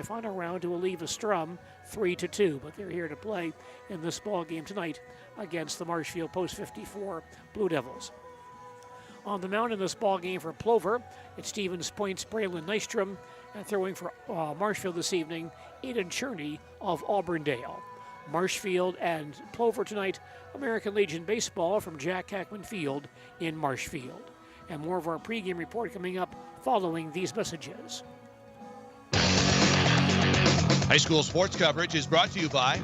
Final round to Oliva Strum, 3-2, but they're here to play in this ball game tonight against the Marshfield Post 54 Blue Devils. On the mound in this ball game for Plover, it's Stevens Point's Braylon Nystrom, and throwing for Marshfield this evening, Aidan Cherney of Auburndale. Marshfield and Plover tonight, American Legion Baseball from Jack Hackman Field in Marshfield. And more of our pregame report coming up following these messages. High school sports coverage is brought to you by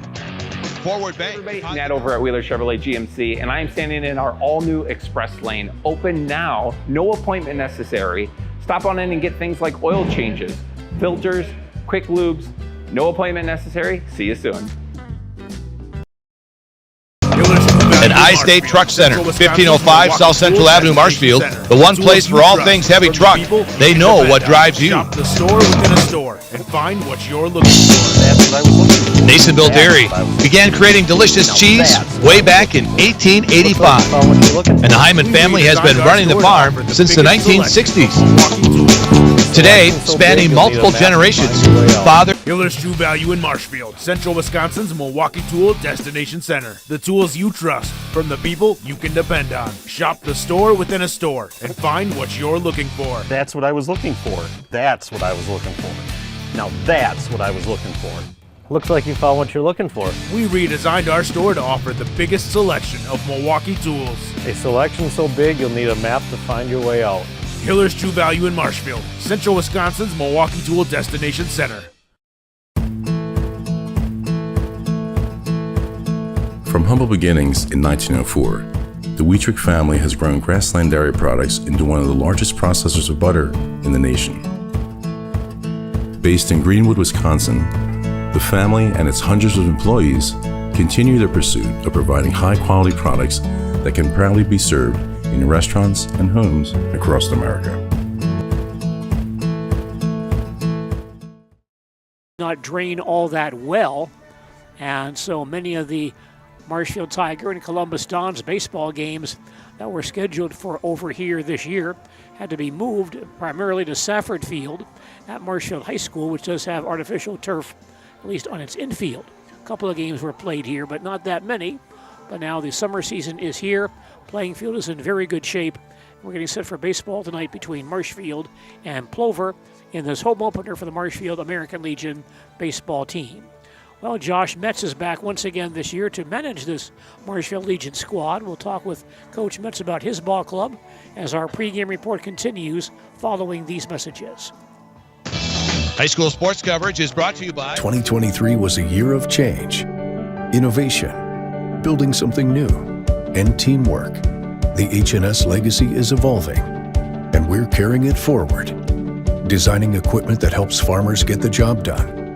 Forward Bank. Nat over at Wheeler Chevrolet GMC, and I am standing in our all-new express lane. Open now, no appointment necessary. Stop on in and get things like oil changes, filters, quick lubes. No appointment necessary. See you soon. At I-State Truck Center, 1505 South Central Avenue, Marshfield, the one place for all things heavy truck. They know what drives you. Shop the store within a store and find what you're looking for. Nasonville Dairy began creating delicious cheese way back in 1885. And the Hyman family has been running the farm since the 1960s. Today, spanning multiple generations, Father Hiller's True Value in Marshfield, Central Wisconsin's Milwaukee Tool Destination Center. The tools you trust from the people you can depend on. Shop the store within a store and find what you're looking for. That's what I was looking for. That's what I was looking for. Now that's what I was looking for. Looks like you found what you're looking for. We redesigned our store to offer the biggest selection of Milwaukee tools. A selection so big you'll need a map to find your way out. Hiller's True Value in Marshfield, Central Wisconsin's Milwaukee Tool Destination Center. From humble beginnings in 1904, the Wheatrick family has grown Grassland Dairy Products into one of the largest processors of butter in the nation. Based in Greenwood, Wisconsin, the family and its hundreds of employees continue their pursuit of providing high-quality products that can proudly be served in restaurants and homes across America. Not drain all that well, and so many of the Marshfield Tiger and Columbus Dons baseball games that were scheduled for over here this year had to be moved primarily to Safford Field at Marshfield High School, which does have artificial turf, at least on its infield. A couple of games were played here, but not that many. But now the summer season is here. Playing field is in very good shape. We're getting set for baseball tonight between Marshfield and Plover in this home opener for the Marshfield American Legion baseball team. Well, Josh Metz is back once again this year to manage this Marshfield Legion squad. We'll talk with Coach Metz about his ball club as our pregame report continues following these messages. High school sports coverage is brought to you by 2023 was a year of change, innovation, building something new, and teamwork. The H&S legacy is evolving, and we're carrying it forward, designing equipment that helps farmers get the job done,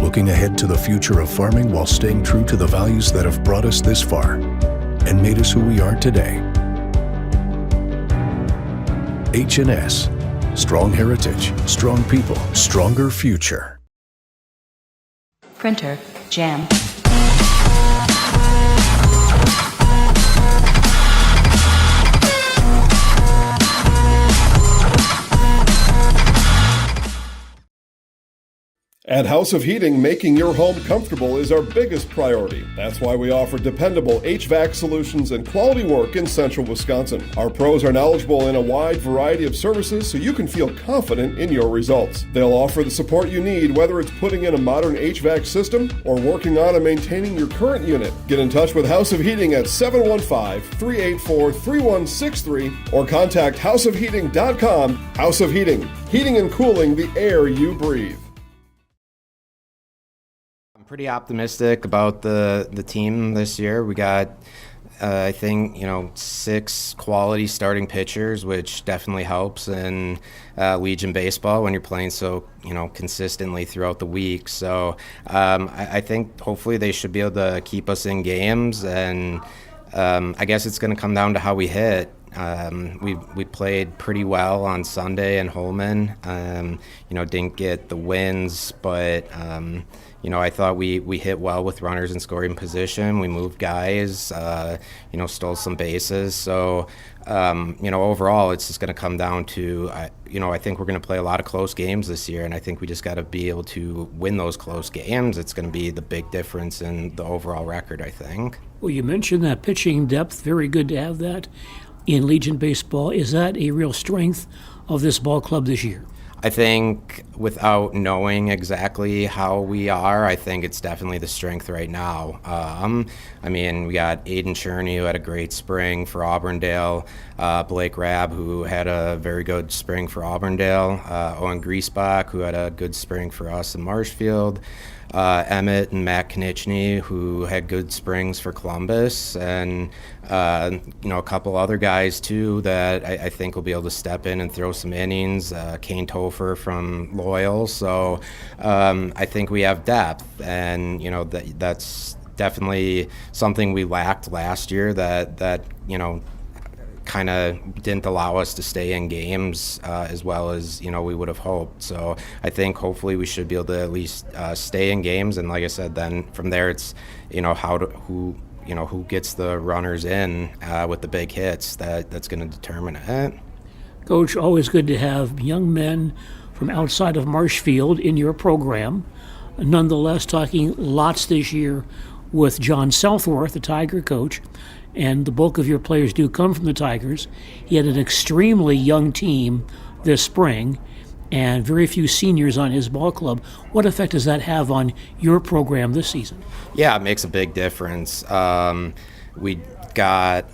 looking ahead to the future of farming while staying true to the values that have brought us this far and made us who we are today. H&S, strong heritage, strong people, stronger future. Printer, jam. At House of Heating, making your home comfortable is our biggest priority. That's why we offer dependable HVAC solutions and quality work in central Wisconsin. Our pros are knowledgeable in a wide variety of services so you can feel confident in your results. They'll offer the support you need, whether it's putting in a modern HVAC system or working on and maintaining your current unit. Get in touch with House of Heating at 715-384-3163 or contact houseofheating.com. House of Heating, heating and cooling the air you breathe. Pretty optimistic about the team this year. We got, I think, 6 quality starting pitchers, which definitely helps in Legion baseball when you're playing so, consistently throughout the week. So I think hopefully they should be able to keep us in games, and I guess it's going to come down to how we hit. We played pretty well on Sunday in Holman. Didn't get the wins, but I thought we hit well with runners in scoring position. We moved guys, stole some bases. So, overall, it's just going to come down to, I think we're going to play a lot of close games this year, and I think we just got to be able to win those close games. It's going to be the big difference in the overall record, I think. Well, you mentioned that pitching depth. Very good to have that in Legion Baseball. Is that a real strength of this ball club this year? I think without knowing exactly how we are, I think it's definitely the strength right now. We got Aiden Cherney, who had a great spring for Auburndale, Blake Rabb, who had a very good spring for Auburndale, Owen Griesbach, who had a good spring for us in Marshfield, Emmett and Matt Knichny, who had good springs for Columbus, and a couple other guys too that I think will be able to step in and throw some innings. Kane Topher from Loyal, so I think we have depth, and that's definitely something we lacked last year. That kind of didn't allow us to stay in games as well as we would have hoped. So I think hopefully we should be able to at least stay in games, and like I said, then from there it's who gets the runners in with the big hits that's going to determine it. Coach, always good to have young men from outside of Marshfield in your program. Nonetheless, talking lots this year with John Southworth, the Tiger coach, and the bulk of your players do come from the Tigers. He had an extremely young team this spring and very few seniors on his ball club. What effect does that have on your program this season? Yeah, it makes a big difference. We got,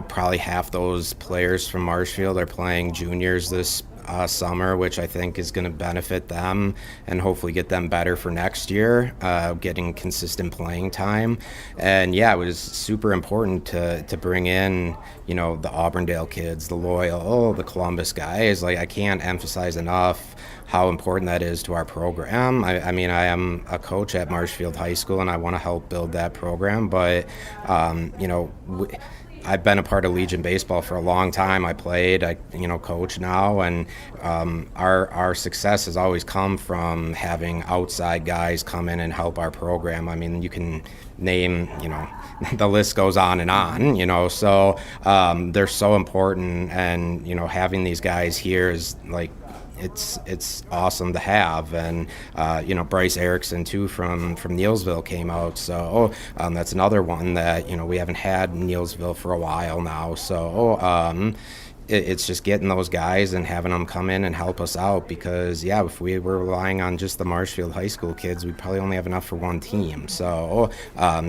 probably half those players from Marshfield are playing juniors this summer, which I think is going to benefit them and hopefully get them better for next year, getting consistent playing time. And yeah, it was super important to bring in, the Auburndale kids, the Loyal, the Columbus guys. Like, I can't emphasize enough how important that is to our program. I am a coach at Marshfield High School, and I want to help build that program, but I've been a part of Legion Baseball for a long time. I played, I coach now, and our success has always come from having outside guys come in and help our program. I mean, you can name, the list goes on and on, so they're so important, and, having these guys here is like, it's awesome to have. And Bryce Erickson too from Neilsville came out, so that's another one that we haven't had in Neilsville for a while now, so it's just getting those guys and having them come in and help us out, because if we were relying on just the Marshfield High School kids, we'd probably only have enough for one team. So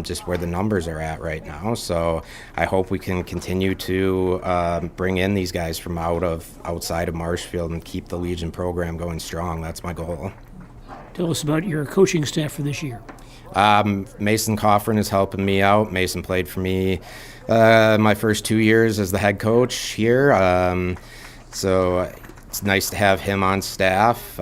just where the numbers are at right now. So I hope we can continue to bring in these guys from outside of Marshfield and keep the Legion program going strong. That's my goal. Tell us about your coaching staff for this year. Mason Coffrin is helping me out. Mason played for me my first 2 years as the head coach here, so it's nice to have him on staff.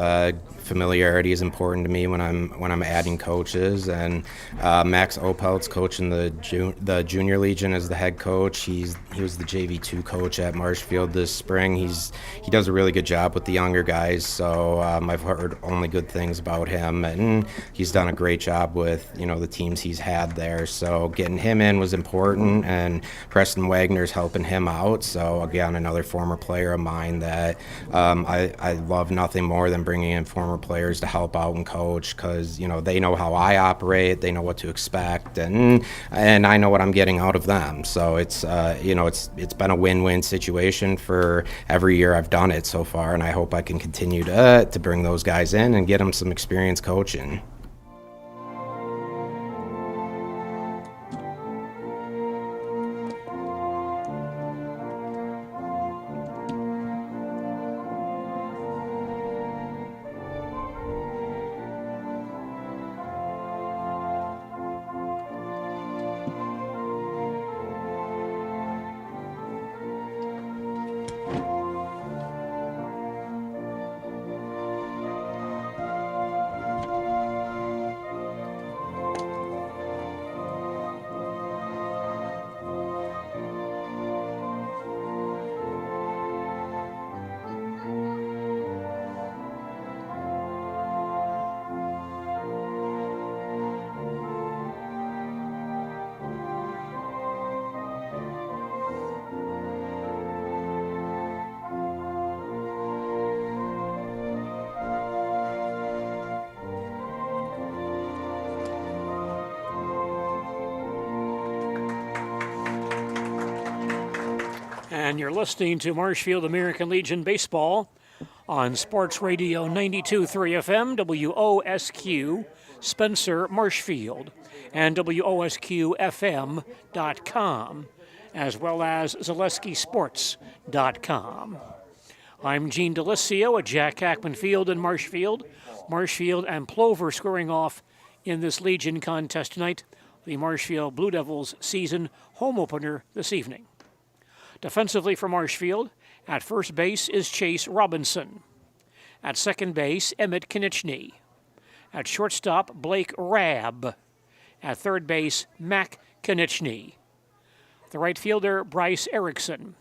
Familiarity is important to me when I'm adding coaches. And Max Opelt's coaching the Junior Legion as the head coach. He was the JV2 coach at Marshfield this spring. He does a really good job with the younger guys. So I've heard only good things about him, and he's done a great job with the teams he's had there. So getting him in was important, and Preston Wagner's helping him out. So again, another former player of mine that I love nothing more than bringing in former players to help out and coach, because they know how I operate, they know what to expect, and I know what I'm getting out of them. So it's it's been a win-win situation for every year I've done it so far, and I hope I can continue to bring those guys in and get them some experience coaching. And you're listening to Marshfield American Legion Baseball on Sports Radio 92.3 FM, WOSQ, Spencer, Marshfield, and WOSQFM.com, as well as ZaleskiSports.com. I'm Gene Delisio at Jack Hackman Field in Marshfield. Marshfield and Plover squaring off in this Legion contest tonight. The Marshfield Blue Devils season home opener this evening. Defensively for Marshfield, at first base is Chase Robinson. At second base, Emmett Knichny. At shortstop, Blake Rabb. At third base, Mac Knichny. The right fielder, Bryce Erickson.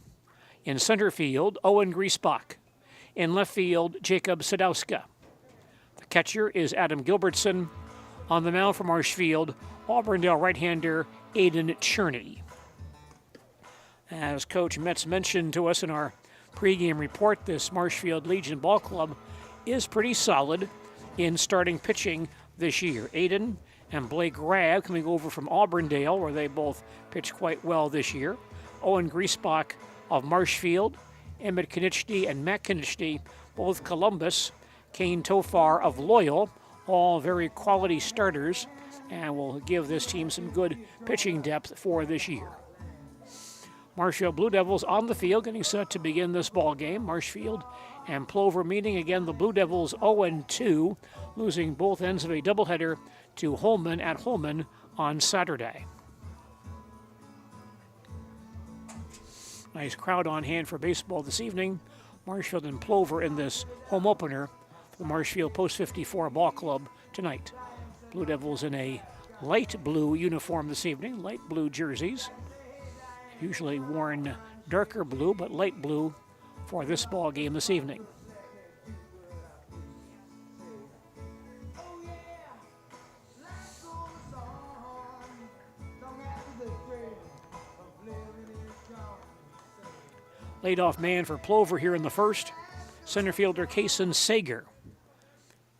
In center field, Owen Griesbach. In left field, Jacob Sadowska. The catcher is Adam Gilbertson. On the mound for Marshfield, Auburndale right-hander Aiden Cherney. As Coach Metz mentioned to us in our pregame report, this Marshfield Legion Ball Club is pretty solid in starting pitching this year. Aiden and Blake Rabb coming over from Auburndale, where they both pitched quite well this year. Owen Griesbach of Marshfield, Emmett Knichny and Matt Knichny, both Columbus. Kane Tofar of Loyal, all very quality starters, and will give this team some good pitching depth for this year. Marshfield Blue Devils on the field, getting set to begin this ball game. Marshfield and Plover meeting again. The Blue Devils 0-2, losing both ends of a doubleheader to Holman at Holman on Saturday. Nice crowd on hand for baseball this evening. Marshfield and Plover in this home opener for the Marshfield Post 54 Ball Club tonight. Blue Devils in a light blue uniform this evening, light blue jerseys. Usually worn darker blue, but light blue for this ball game this evening. Leadoff man for Plover here in the first, center fielder Kason Sager,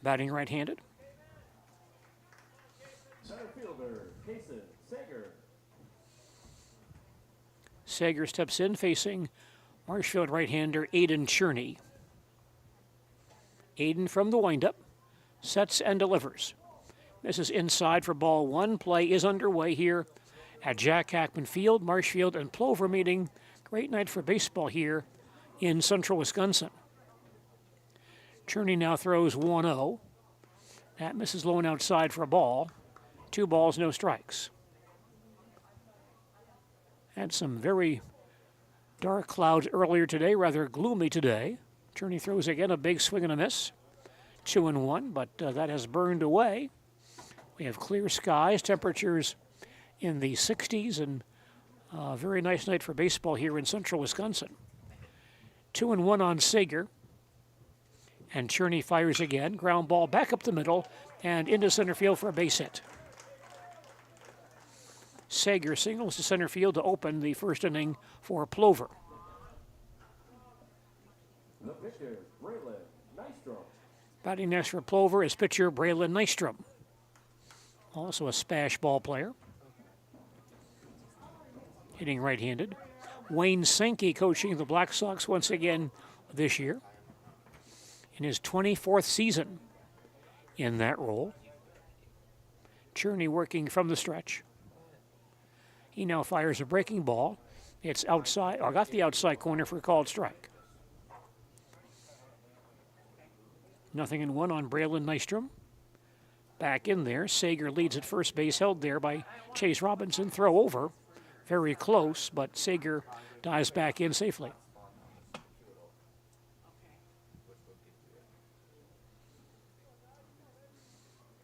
batting right-handed. Center fielder Kason Sager. Sager steps in facing Marshfield right-hander Aiden Cherney. Aiden from the windup, sets and delivers. This is inside for ball one. Play is underway here at Jack Hackman Field. Marshfield and Plover meeting. Great night for baseball here in central Wisconsin. Cherney now throws 1-0. That misses low and outside for a ball. 2 balls, no strikes. Had some very dark clouds earlier today, rather gloomy today. Cherney throws again, a big swing and a miss. 2-1, but that has burned away. We have clear skies, temperatures in the 60s, and a very nice night for baseball here in central Wisconsin. 2-1 on Sager. And Cherney fires again. Ground ball back up the middle and into center field for a base hit. Sager singles to center field to open the first inning for Plover. The pitcher, Braylon Nystrom. Batting next for Plover is pitcher Braylon Nystrom, also a Spash ball player. Hitting right-handed. Wayne Sankey coaching the Black Sox once again this year in his 24th season in that role. Cherney working from the stretch. He now fires a breaking ball. It's outside, or got the outside corner for a called strike. 0-1 on Braylon Nystrom. Back in there, Sager leads at first base, held there by Chase Robinson. Throw over, very close, but Sager dives back in safely.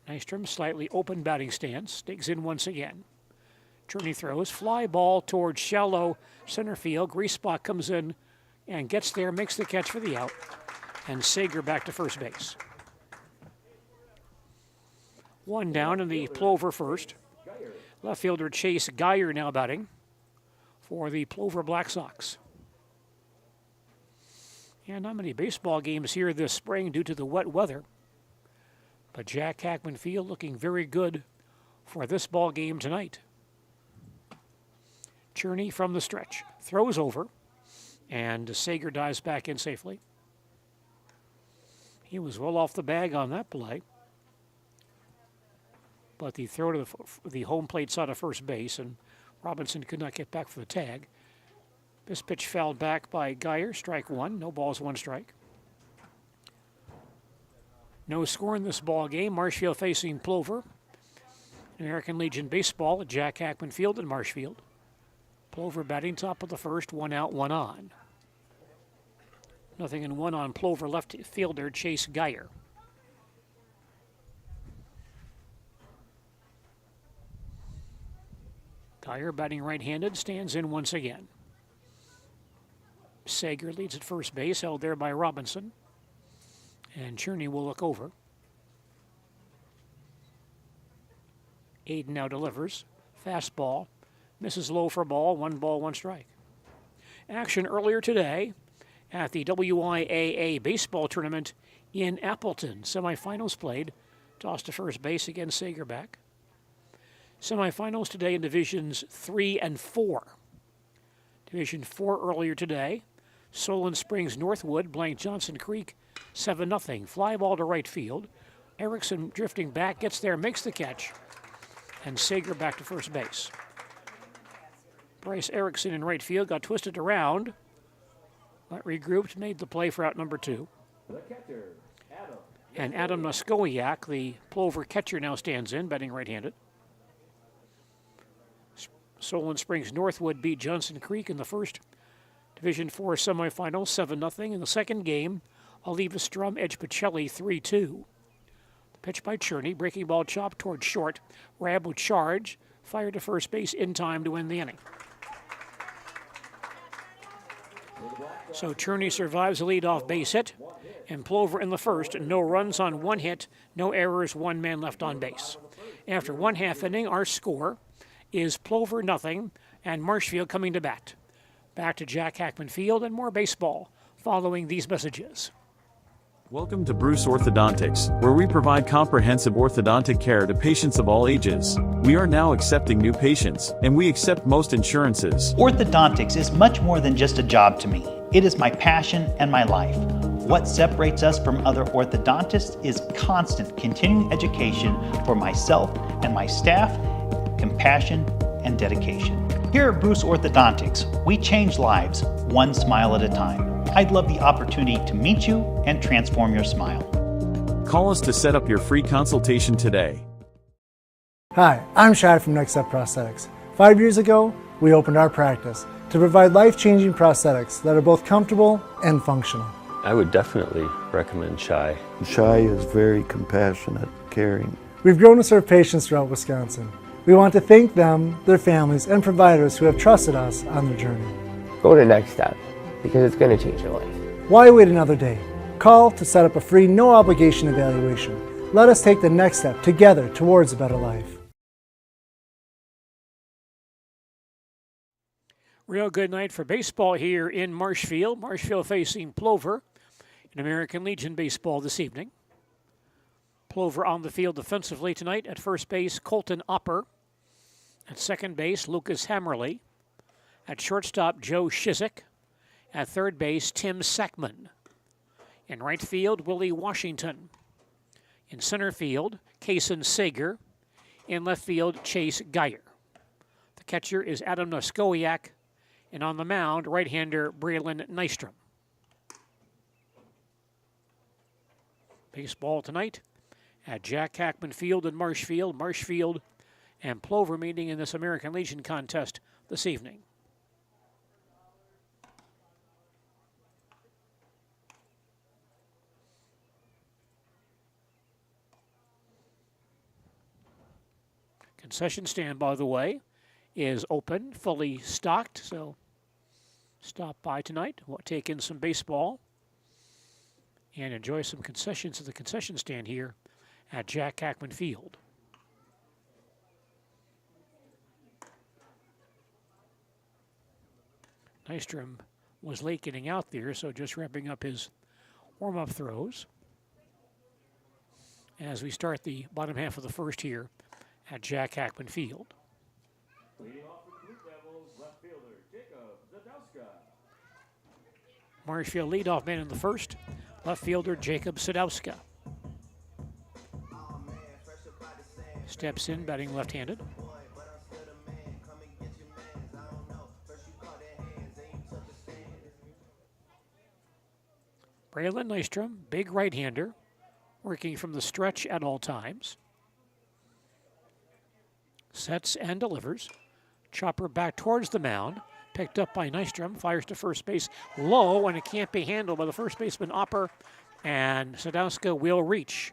Nystrom, slightly open batting stance, digs in once again. Cherney throws, fly ball towards shallow center field. Griesbach comes in and gets there, makes the catch for the out, and Sager back to first base. 1 down in the Plover first. Left fielder Chase Geyer now batting for the Plover Black Sox. And not many baseball games here this spring due to the wet weather, but Jack Hackman Field looking very good for this ball game tonight. Cherney from the stretch, throws over, And Sager dives back in safely. He was well off the bag on that play. But the throw to the home plate side of first base, and Robinson could not get back for the tag. This pitch fouled back by Geyer, strike one. No balls, one strike. No score in this ball game. Marshfield facing Plover. American Legion Baseball at Jack Hackman Field in Marshfield. Plover batting top of the first, 1 out, 1 on. 0-1 on Plover left fielder Chase Geyer. Geyer, batting right-handed, stands in once again. Sager leads at first base, held there by Robinson. And Cherney will look over. Aiden now delivers. Fastball. Misses low for ball. 1 ball, 1 strike. Action earlier today at the WIAA baseball tournament in Appleton. Semifinals played. Toss to first base again, Sager back. Semifinals today in Divisions 3 and 4. Division 4 earlier today. Solon Springs Northwood blanked Johnson Creek 7-0. Fly ball to right field. Erickson drifting back, gets there, makes the catch. And Sager back to first base. Bryce Erickson in right field got twisted around, but regrouped, made the play for out number 2. The catcher, Adam. And Adam Noskowiak, the Plover catcher, now stands in, batting right-handed. Solon Springs Northwood beat Johnson Creek in the first Division 4 semifinal, 7-0. In the second game, Oliva Strum edged Pacelli 3-2. Pitch by Cherney, breaking ball chopped toward short. Rab will charge, fired to first base in time to win the inning. So Cherney survives a leadoff base hit, and Plover in the first. No runs on 1 hit, no errors, 1 man left on base. After 1/2 inning, our score is Plover 0 and Marshfield coming to bat. Back to Jack Hackman Field and more baseball following these messages. Welcome to Bruce Orthodontics, where we provide comprehensive orthodontic care to patients of all ages. We are now accepting new patients, and we accept most insurances. Orthodontics is much more than just a job to me. It is my passion and my life. What separates us from other orthodontists is constant continuing education for myself and my staff, compassion, and dedication. Here at Bruce Orthodontics, we change lives one smile at a time. I'd love the opportunity to meet you and transform your smile. Call us to set up your free consultation today. Hi, I'm Shai from Next Step Prosthetics. 5 years ago, we opened our practice to provide life-changing prosthetics that are both comfortable and functional. I would definitely recommend Shai. Shai is very compassionate, caring. We've grown to serve patients throughout Wisconsin. We want to thank them, their families, and providers who have trusted us on their journey. Go to Next Step, because it's going to change your life. Why wait another day? Call to set up a free, no-obligation evaluation. Let us take the next step together towards a better life. Real good night for baseball here in Marshfield. Marshfield facing Plover in American Legion baseball this evening. Plover on the field defensively tonight. At first base, Colton Opper. At second base, Lucas Hammerly. At shortstop, Joe Shizik. At third base, Tim Sackman. In right field, Willie Washington. In center field, Kason Sager. In left field, Chase Geyer. The catcher is Adam Noskowiak. And on the mound, right-hander Braylon Nystrom. Baseball tonight at Jack Hackman Field in Marshfield. Marshfield and Plover meeting in this American Legion contest this evening. Concession stand, by the way, is open, fully stocked, so stop by tonight. We'll take in some baseball and enjoy some concessions at the concession stand here at Jack Hackman Field. Nystrom was late getting out there, so just wrapping up his warm-up throws as we start the bottom half of the first here at Jack Hackman Field. Leading off for the Blue Devils, left fielder Jacob Zadowska. Marshfield leadoff man in the first, left fielder Jacob Sadowska. Steps in, batting left-handed. Braylon Nystrom, big right-hander, working from the stretch at all times. Sets and delivers. Chopper back towards the mound. Picked up by Nystrom, fires to first base low, and it can't be handled by the first baseman Opper, and Sadowska will reach.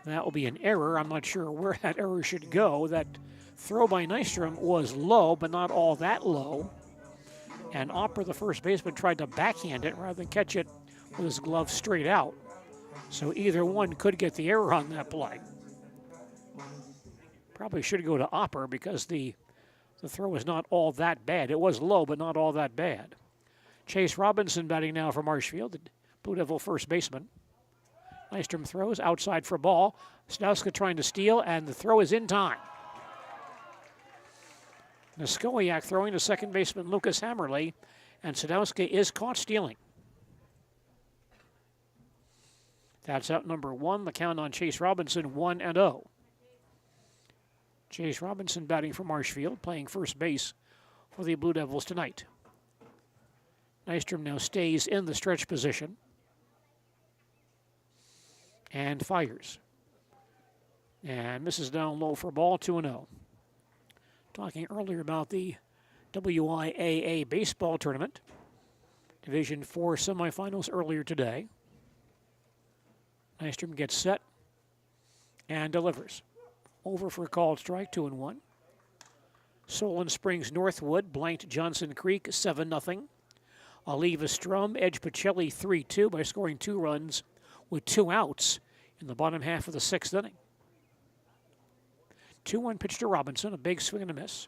That will be an error. I'm not sure where that error should go. That throw by Nystrom was low, but not all that low. And Opper, the first baseman, tried to backhand it rather than catch it with his glove straight out. So either one could get the error on that play. Probably should go to Opper because the throw was not all that bad. It was low, but not all that bad. Chase Robinson batting now for Marshfield, the Blue Devil first baseman. Nystrom throws outside for ball. Sadowska trying to steal, and the throw is in time. Niskowiak throwing to second baseman Lucas Hammerly, and Sadowska is caught stealing. That's out number one. The count on Chase Robinson, 1-0. Chase Robinson batting for Marshfield, playing first base for the Blue Devils tonight. Nystrom now stays in the stretch position and fires. And misses down low for ball, 2-0. Talking earlier about the WIAA baseball tournament. Division 4 semifinals earlier today. Nystrom gets set and delivers. Over for a called strike, 2-1. Solon Springs Northwood blanked Johnson Creek 7-0. Oliva Strum edged Pacelli 3-2 by scoring 2 runs with 2 outs in the bottom half of the 6th inning. 2-1 pitch to Robinson, a big swing and a miss.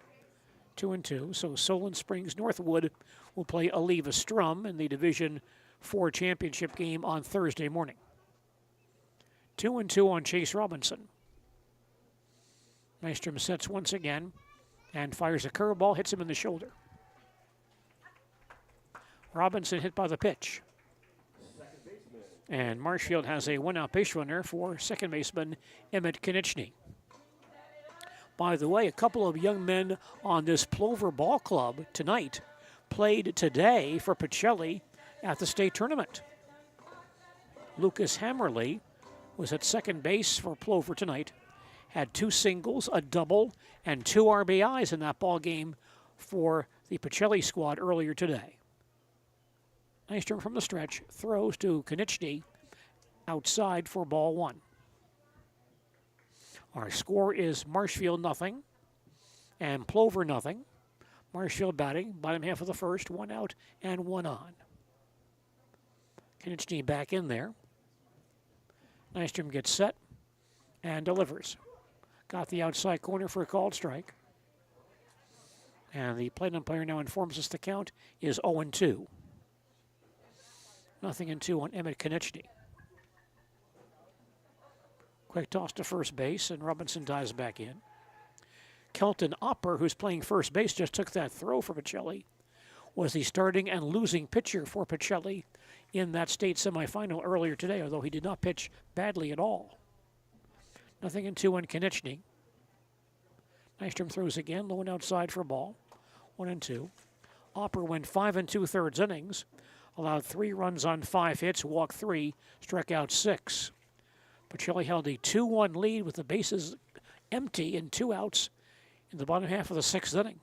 2-2. So Solon Springs Northwood will play Oliva Strum in the Division 4 championship game on Thursday morning. 2-2 on Chase Robinson. Nystrom sets once again and fires a curveball, hits him in the shoulder. Robinson hit by the pitch. And Marshfield has a one-out base runner for second baseman Emmett Konieczny. By the way, a couple of young men on this Plover ball club tonight played today for Pacelli at the state tournament. Lucas Hammerly was at second base for Plover tonight. Had 2 singles, a double, and 2 RBIs in that ball game for the Pacelli squad earlier today. Nystrom from the stretch, throws to Konieczny outside for ball 1. Our score is Marshfield 0 and Plover 0. Marshfield batting, bottom half of the first, 1 out and 1 on. Konieczny back in there. Nystrom gets set and delivers. Got the outside corner for a called strike. And the plate umpire now informs us the count is 0-2. 0-2 on Emmett Konieczny. Quick toss to first base, and Robinson dives back in. Kelton Opper, who's playing first base, just took that throw for Pacelli, was the starting and losing pitcher for Pacelli in that state semifinal earlier today, although he did not pitch badly at all. 0-2 on Konieczny. Nystrom throws again, low and outside for a ball. 1-2. Opper went 5 2/3 innings, allowed 3 runs on 5 hits, walked 3, struck out 6. Pacelli held a 2-1 lead with the bases empty and 2 outs in the bottom half of the 6th inning.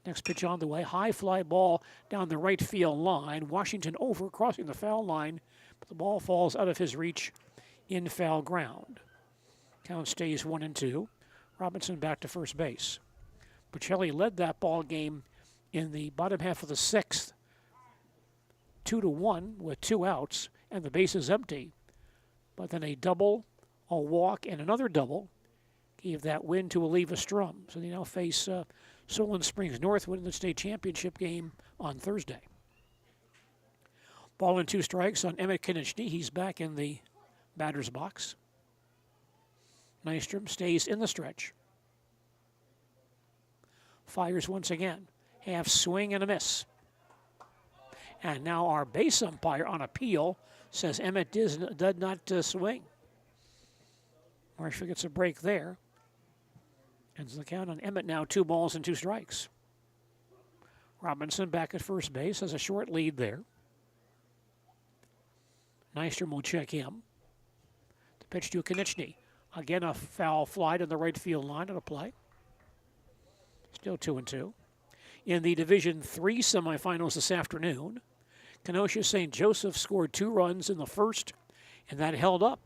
Next pitch on the way, high fly ball down the right field line. Washington over, crossing the foul line, but the ball falls out of his reach in foul ground. Count stays 1-2. Robinson back to first base. Pacelli led that ball game in the bottom half of the 6th, 2-1 with 2 outs and the bases empty. But then a double, a walk, and another double gave that win to Oliva Strum. So they now face Solon Springs Northwood in the state championship game on Thursday. Ball and 2 strikes on Emmett Konieczny. He's back in the batter's box. Nystrom stays in the stretch. Fires once again. Half swing and a miss. And now our base umpire on appeal says Emmett did not swing. Marshfield gets a break there. And the count on Emmett now 2 balls and 2 strikes. Robinson back at first base has a short lead there. Nystrom will check him. The pitch to Konechny. Again, a foul fly to the right field line on a play. Still 2-2. In the Division III semifinals this afternoon, Kenosha St. Joseph scored 2 runs in the first, and that held up.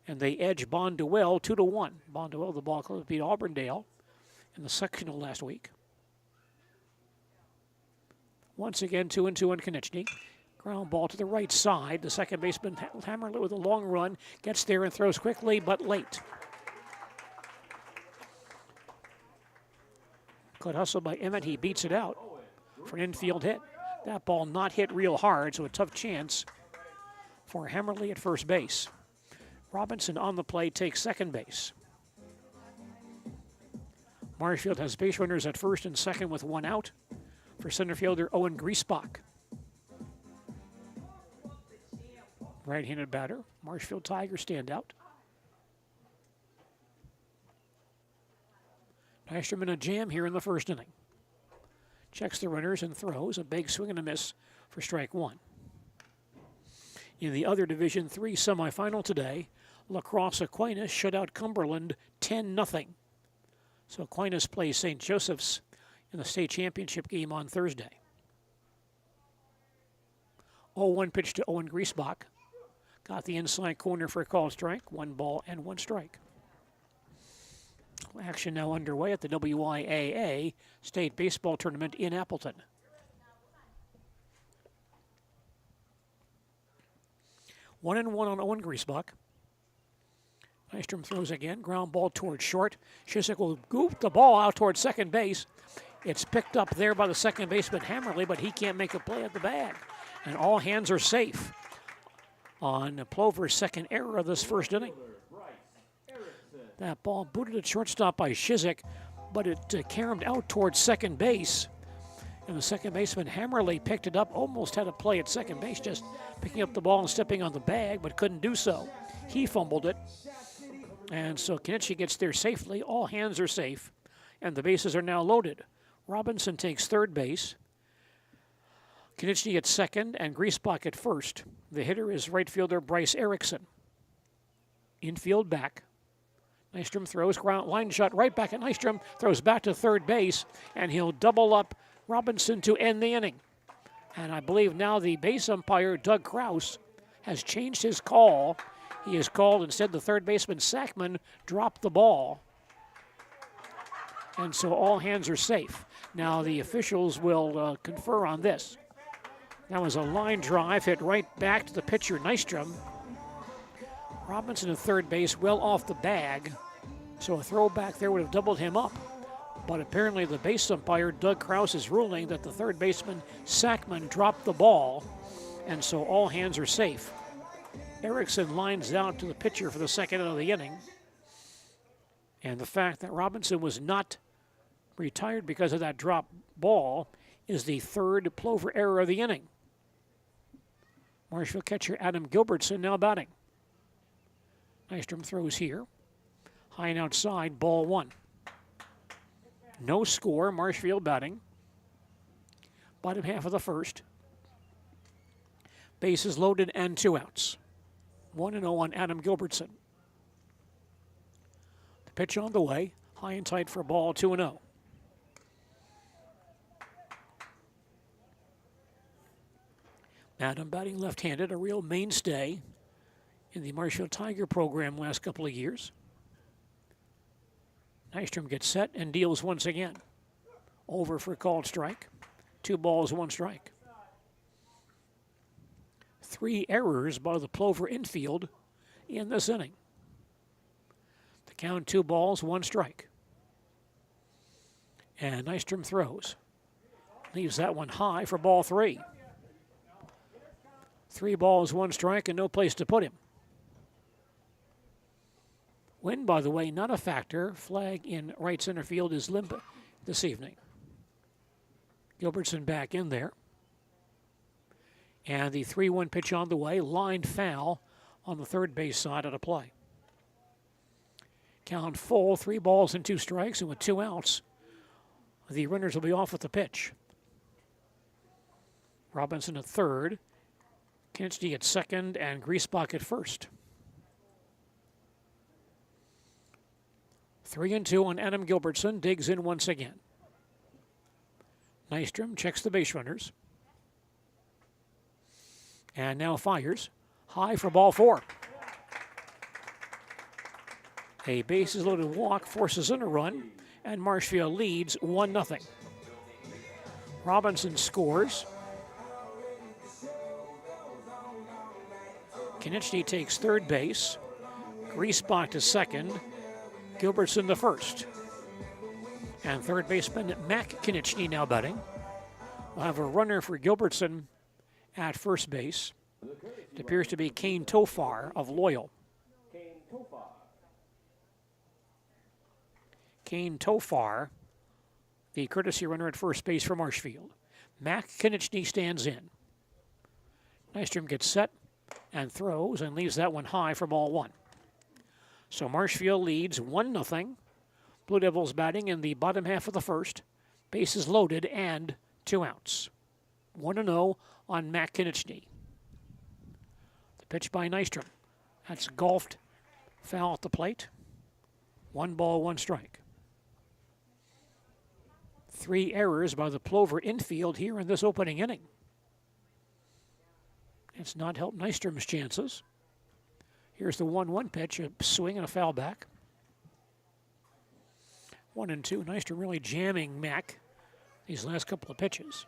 And they edged Bonduelle 2-1. Bonduelle, the ball club, beat Auburndale in the sectional last week. Once again, 2-2 on Konechny. Ground ball to the right side. The second baseman, Hammerly, with a long run, gets there and throws quickly but late. Good hustle by Emmett. He beats it out for an infield hit. That ball not hit real hard, so a tough chance for Hammerly at first base. Robinson on the play takes second base. Marshfield has base runners at first and second with 1 out for center fielder Owen Griesbach. Right-handed batter. Marshfield Tigers stand out. Nystrom in a jam here in the first inning. Checks the runners and throws. A big swing and a miss for strike 1. In the other Division III semifinal today, La Crosse Aquinas shut out Cumberland 10-0. So Aquinas plays St. Joseph's in the state championship game on Thursday. 0-1 pitch to Owen Griesbach. Got the inside corner for a called strike. 1 ball and 1 strike. Action now underway at the WIAA State Baseball Tournament in Appleton. 1-1 on Owen Griesbach. Nystrom throws again. Ground ball towards short. Shizik will goop the ball out towards second base. It's picked up there by the second baseman Hammerly, but he can't make a play at the bag. And all hands are safe on Plover's second error of this first inning. That ball booted at shortstop by Shizik, but it caromed out towards second base. And the second baseman Hammerly picked it up, almost had a play at second base, just picking up the ball and stepping on the bag, but couldn't do so. He fumbled it. And so Konechny gets there safely. All hands are safe, and the bases are now loaded. Robinson takes third base. Konechny at second, and Griesbach at first. The hitter is right fielder Bryce Erickson. Infield back. Nystrom throws, ground line shot right back at Nystrom, throws back to third base, and he'll double up Robinson to end the inning. And I believe now the base umpire, Doug Kraus, has changed his call. He has called instead the third baseman, Sackman, dropped the ball. And so all hands are safe. Now the officials will confer on this. That was a line drive hit right back to the pitcher, Nystrom. Robinson at third base, well off the bag. So a throw back there would have doubled him up. But apparently the base umpire, Doug Kraus, is ruling that the third baseman, Sackman, dropped the ball. And so all hands are safe. Erickson lines out to the pitcher for the second of the inning. And the fact that Robinson was not retired because of that drop ball is the third Plover error of the inning. Marshfield catcher Adam Gilbertson now batting. Nystrom throws here. High and outside, ball 1. No score, Marshfield batting. Bottom half of the first. Bases loaded and 2 outs. 1-0 on Adam Gilbertson. The pitch on the way. High and tight for ball 2-0. Adam batting left-handed, a real mainstay in the Marshfield Tiger program last couple of years. Nystrom gets set and deals once again. Over for a called strike. 2 balls, 1 strike. 3 errors by the Plover infield in this inning. The count 2 balls, 1 strike. And Nystrom throws. Leaves that one high for ball 3. 3 balls, 1 strike, and no place to put him. Wind, by the way, not a factor. Flag in right center field is limp this evening. Gilbertson back in there. And the 3-1 pitch on the way, lined foul on the third base side of the play. Count full, 3 balls and 2 strikes, and with 2 outs, the runners will be off with the pitch. Robinson at third, Kinchty at second, and Griesbach at first. 3-2 on Adam Gilbertson, digs in once again. Nystrom checks the base runners. And now fires. High for ball 4. A bases loaded walk forces in a run, and Marshfield leads 1-0. Robinson scores. Kinchty takes third base. Griesbach to second. Gilbertson to first. And third baseman Mac Kinchty now batting. We'll have a runner for Gilbertson at first base. It appears to be Kane Tofar of Loyal. Kane Tofar, the courtesy runner at first base for Marshfield. Mac Kinchty stands in. Nystrom gets set and throws and leaves that one high for ball 1. So Marshfield leads 1-0. Blue Devils batting in the bottom half of the first. Bases loaded and 2 outs. 1-0 on Mac Kinchty. The pitch by Nystrom. That's golfed foul at the plate. 1 ball, 1 strike. 3 errors by the Plover infield here in this opening inning. It's not helped Nystrom's chances. Here's the 1-1 pitch, a swing and a foul back. 1-2. Nystrom really jamming Mac these last couple of pitches.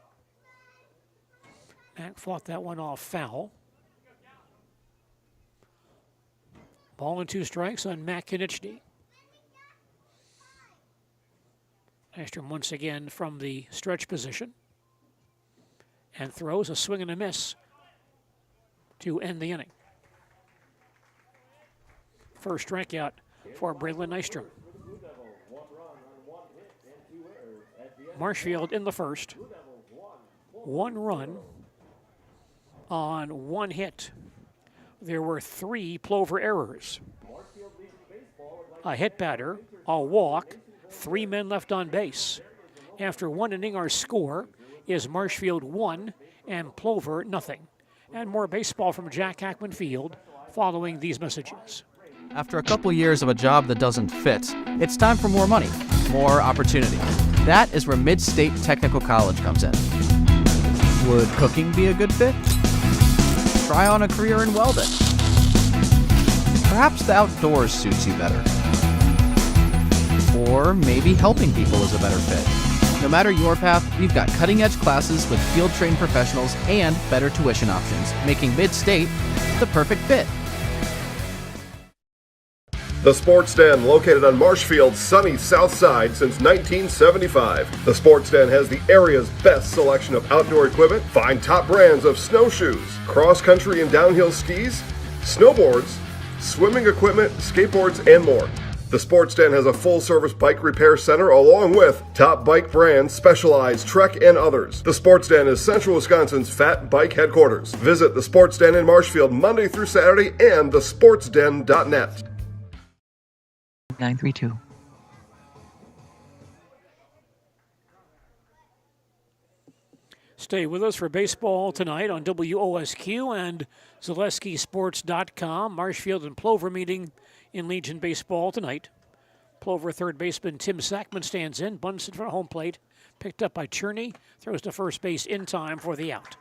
Mac fought that one off foul. Ball and 2 strikes on Mac Kinchty. Nystrom once again from the stretch position. And throws a swing and a miss to end the inning. First strikeout for Braylon Nystrom. Marshfield in the first. 1 run on 1 hit. There were 3 Plover errors. A hit batter, a walk, 3 men left on base. After 1 inning, our score is Marshfield 1 and Plover 0. And more baseball from Jack Hackman Field following these messages. After a couple years of a job that doesn't fit, it's time for more money, more opportunity. That is where Mid-State Technical College comes in. Would cooking be a good fit? Try on a career in welding. Perhaps the outdoors suits you better. Or maybe helping people is a better fit. No matter your path, we've got cutting-edge classes with field-trained professionals and better tuition options, making Mid-State the perfect fit. The Sports Den, located on Marshfield's sunny south side since 1975. The Sports Den has the area's best selection of outdoor equipment. Find top brands of snowshoes, cross-country and downhill skis, snowboards, swimming equipment, skateboards, and more. The Sports Den has a full-service bike repair center along with top bike brands, Specialized, Trek, and others. The Sports Den is Central Wisconsin's fat bike headquarters. Visit the Sports Den in Marshfield Monday through Saturday and thesportsden.net. 932. Stay with us for baseball tonight on WOSQ and ZaleskiSports.com. Marshfield and Plover meeting in Legion Baseball tonight. Plover third baseman Tim Sackman stands in, bunts in front of home plate, picked up by Cherney, throws to first base in time for the out.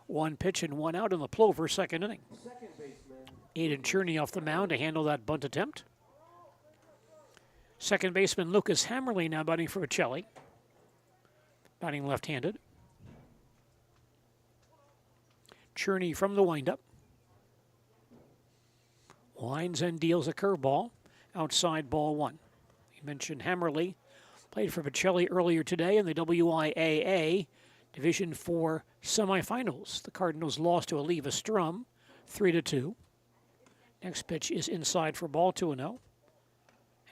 1 pitch and 1 out in the Plover second inning. Aiden Cherney off the mound to handle that bunt attempt. Second baseman Lucas Hammerly now batting for Bocelli. Batting left-handed. Cherney from the windup. Winds and deals a curveball. Outside ball 1. You mentioned Hammerly. Played for Bocelli earlier today in the WIAA Division 4 semifinals. The Cardinals lost to Aliva Strum 3-2. Next pitch is inside for ball 2-0.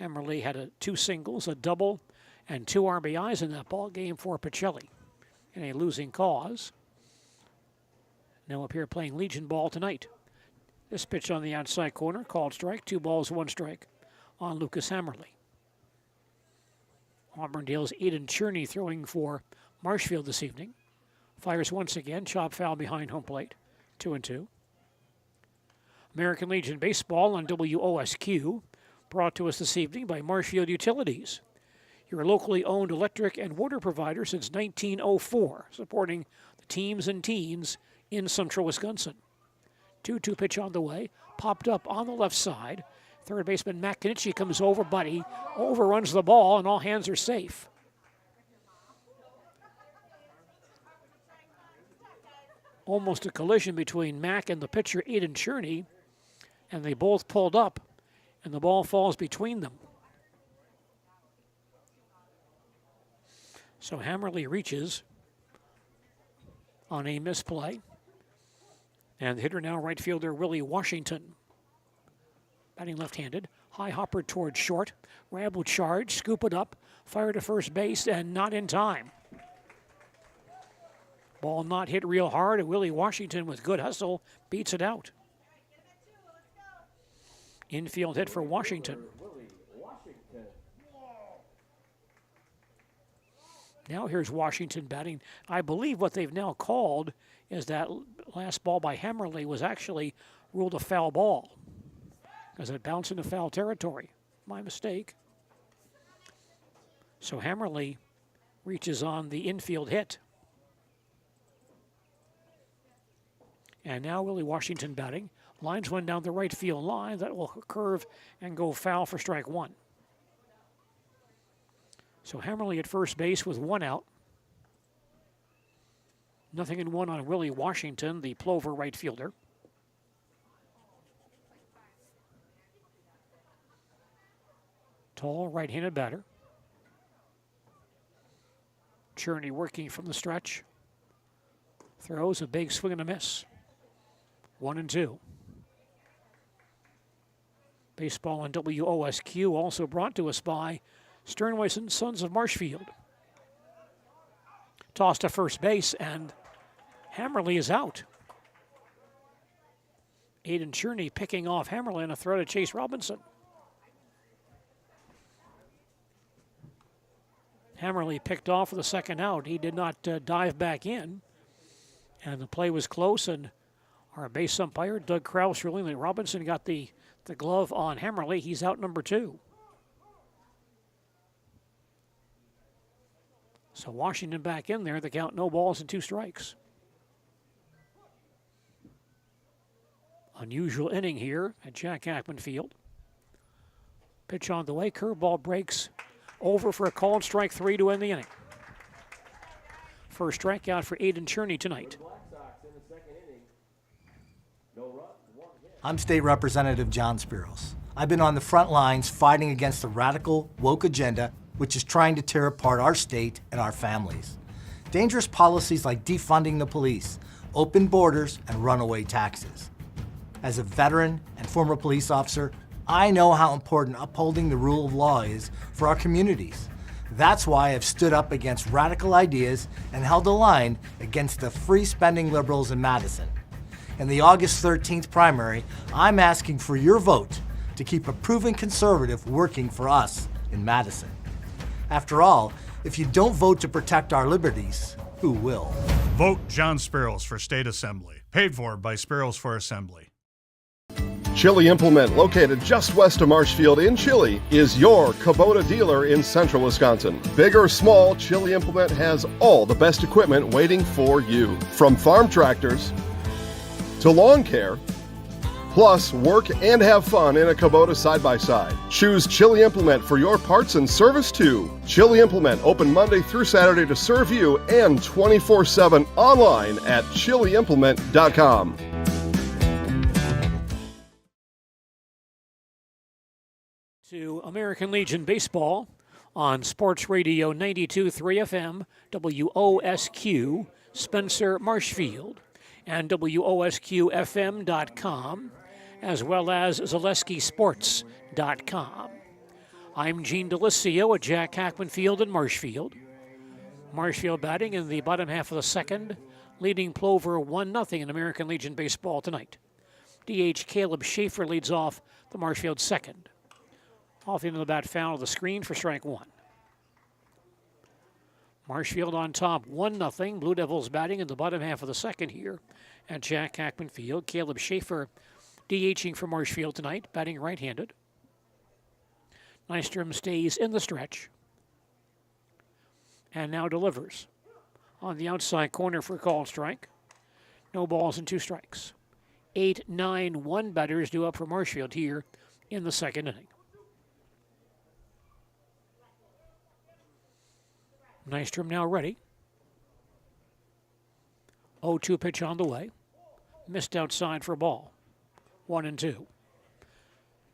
Hammerly had 2 singles, a double, and 2 RBIs in that ball game for Pacelli in a losing cause. Now up here playing Legion ball tonight. This pitch on the outside corner, called strike, 2 balls, 1 strike on Lucas Hammerly. Auburndale's Aiden Cherney throwing for Marshfield this evening. Fires once again, chop foul behind home plate, 2-2. American Legion Baseball on WOSQ, brought to us this evening by Marshfield Utilities, your locally owned electric and water provider since 1904, supporting the teams and teens in central Wisconsin. 2-2 pitch on the way, popped up on the left side. Third baseman Matt Kenichi comes over, but he overruns the ball, and all hands are safe. Almost a collision between Mack and the pitcher Aiden Cherney, and they both pulled up, and the ball falls between them. So Hammerly reaches on a misplay. And the hitter now, right fielder Willie Washington. Batting left-handed, high hopper towards short. Rab will charge, scoop it up, fire to first base, and not in time. Ball not hit real hard, and Willie Washington with good hustle beats it out. Infield hit for Washington. Now here's Washington batting. I believe what they've now called is that last ball by Hammerly was actually ruled a foul ball because it bounced into foul territory. My mistake. So Hammerly reaches on the infield hit. And now Willie Washington batting. Lines one down the right field line. That will curve and go foul for strike 1. So Hammerly at first base with 1 out. 0-1 on Willie Washington, the Plover right fielder. Tall right-handed batter. Cherney working from the stretch. Throws a big swing and a miss. 1-2. Baseball on WOSQ, also brought to us by Sternweiss Sons of Marshfield. Toss to first base, and Hammerly is out. Aiden Cherney picking off Hammerly on a throw to Chase Robinson. Hammerly picked off with the second out. He did not dive back in, and the play was close, and our base umpire, Doug Krause, ruling that Robinson got the glove on Hammerly. He's out number 2. So Washington back in there. The count, no balls and 2 strikes. Unusual inning here at Jack Ackman Field. Pitch on the way. Curveball breaks over for a called strike 3 to end the inning. First strikeout for Aiden Cherney tonight. I'm State Representative John Spiros. I've been on the front lines fighting against the radical, woke agenda which is trying to tear apart our state and our families. Dangerous policies like defunding the police, open borders, and runaway taxes. As a veteran and former police officer, I know how important upholding the rule of law is for our communities. That's why I've stood up against radical ideas and held the line against the free-spending liberals in Madison. In the August 13th primary, I'm asking for your vote to keep a proven conservative working for us in Madison. After all, if you don't vote to protect our liberties, who will? Vote John Spiros for State Assembly. Paid for by Spiros for Assembly. Chili Implement, located just west of Marshfield in Chili, is your Kubota dealer in central Wisconsin. Big or small, Chili Implement has all the best equipment waiting for you. From farm tractors to lawn care, plus work and have fun in a Kubota side-by-side. Choose Chili Implement for your parts and service too. Chili Implement, open Monday through Saturday to serve you and 24/7 online at chiliimplement.com. To American Legion Baseball on Sports Radio 92.3 FM, WOSQ, Spencer, Marshfield, and WOSQFM.com, as well as ZaleskiSports.com. I'm Gene DeLisio at Jack Hackman Field in Marshfield. Marshfield batting in the bottom half of the second, leading Plover 1-0 in American Legion Baseball tonight. DH Caleb Schaefer leads off the Marshfield second. Off into the bat, foul of the screen for strike one. Marshfield on top 1-0. Blue Devils batting in the bottom half of the second here at Jack Hackman Field. Caleb Schaefer DHing for Marshfield tonight, batting right-handed. Nystrom stays in the stretch and now delivers on the outside corner for a called strike. No balls and 2 strikes. 8-9-1 batters due up for Marshfield here in the second inning. Nystrom now ready. 0-2 pitch on the way. Missed outside for a ball. 1-2.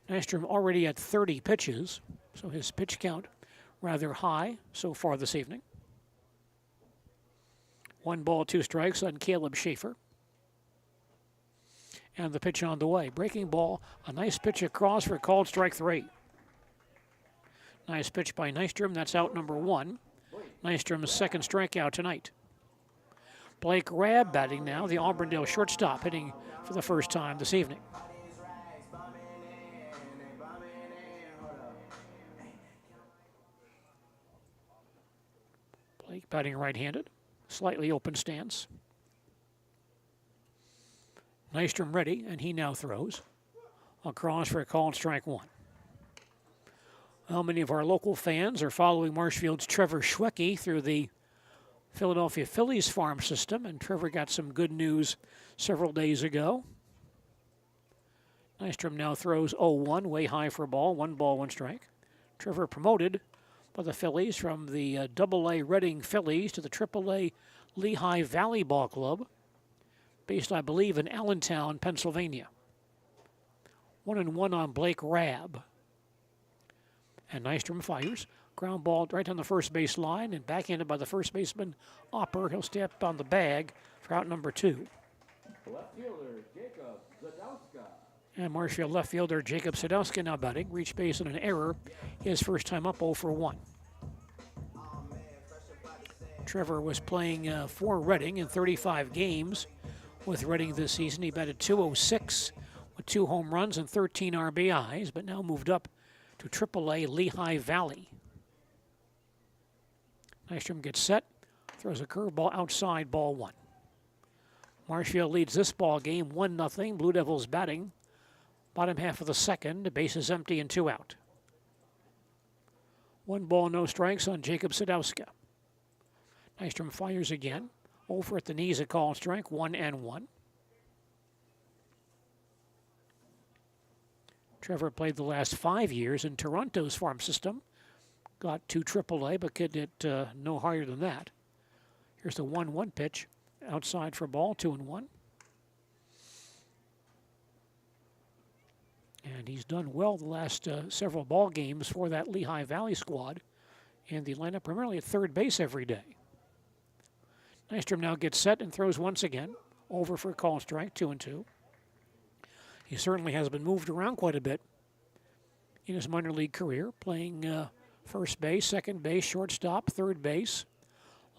Nystrom already at 30 pitches, so his pitch count rather high so far this evening. 1 ball, 2 strikes on Caleb Schaefer. And the pitch on the way. Breaking ball, a nice pitch across for called strike 3. Nice pitch by Nystrom, that's out number 1. Nystrom's second strikeout tonight. Blake Rabb batting now, the Auburndale shortstop, hitting for the first time this evening. Blake batting right-handed, slightly open stance. Nystrom ready, and he now throws across for a called strike 1. Well, many of our local fans are following Marshfield's Trevor Schwecke through the Philadelphia Phillies farm system, and Trevor got some good news several days ago. Nystrom now throws 0-1, way high for a ball, 1 ball, 1 strike. Trevor promoted by the Phillies from the AA Reading Phillies to the AAA Lehigh Valley Ball Club, based, I believe, in Allentown, Pennsylvania. 1-1 on Blake Rabb. And Nystrom fires. Ground ball right on the first base line and backhanded by the first baseman, Opper. He'll step on the bag for out number 2. Left fielder, Jacob Zadowska. And Marshfield left fielder Jacob Sadowski now batting. Reached base on an error. His first time up 0-1. Trevor was playing for Reading in 35 games with Reading this season. He batted .206 with 2 home runs and 13 RBIs, but now moved up to AAA Lehigh Valley. Nystrom gets set, throws a curveball outside, ball 1. Marshfield leads this ball game 1-0. Blue Devils batting. Bottom half of the second, bases empty and 2 out. 1 ball, no strikes on Jacob Sadowska. Nystrom fires again. Over at the knees, a called strike, 1-1. Trevor played the last 5 years in Toronto's farm system. Got to AAA, but could hit no higher than that. Here's the 1-1 pitch. Outside for ball, 2-1. And he's done well the last several ball games for that Lehigh Valley squad in the lineup, primarily at third base every day. Nystrom now gets set and throws once again. Over for a call strike, 2-2. He certainly has been moved around quite a bit in his minor league career, playing first base, second base, shortstop, third base,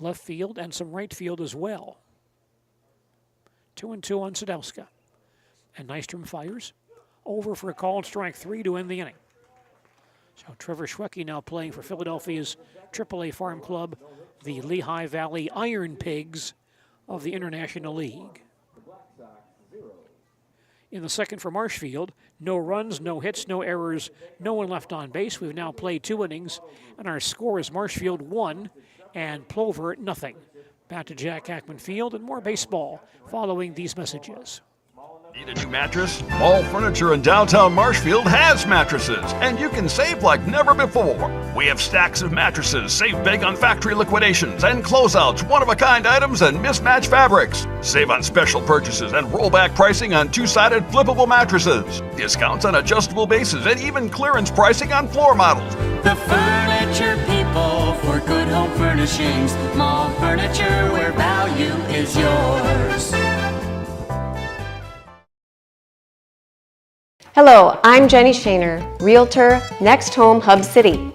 left field, and some right field as well. 2-2 on Sadowska. And Nystrom fires. Over for a called strike 3 to end the inning. So Trevor Schwecke now playing for Philadelphia's AAA farm club, the Lehigh Valley Iron Pigs of the International League. In the second for Marshfield, no runs, no hits, no errors, no one left on base. We've now played 2 innings, and our score is Marshfield 1 and Plover 0. Back to Jack Hackman Field and more baseball following these messages. Need a new mattress? All Furniture in downtown Marshfield has mattresses, and you can save like never before. We have stacks of mattresses, save big on factory liquidations and closeouts, one-of-a-kind items, and mismatched fabrics. Save on special purchases and rollback pricing on 2-sided flippable mattresses. Discounts on adjustable bases and even clearance pricing on floor models. The furniture people for good home furnishings. Mall Furniture, where value is yours. Hello, I'm Jenny Shaner, Realtor, Next Home Hub City.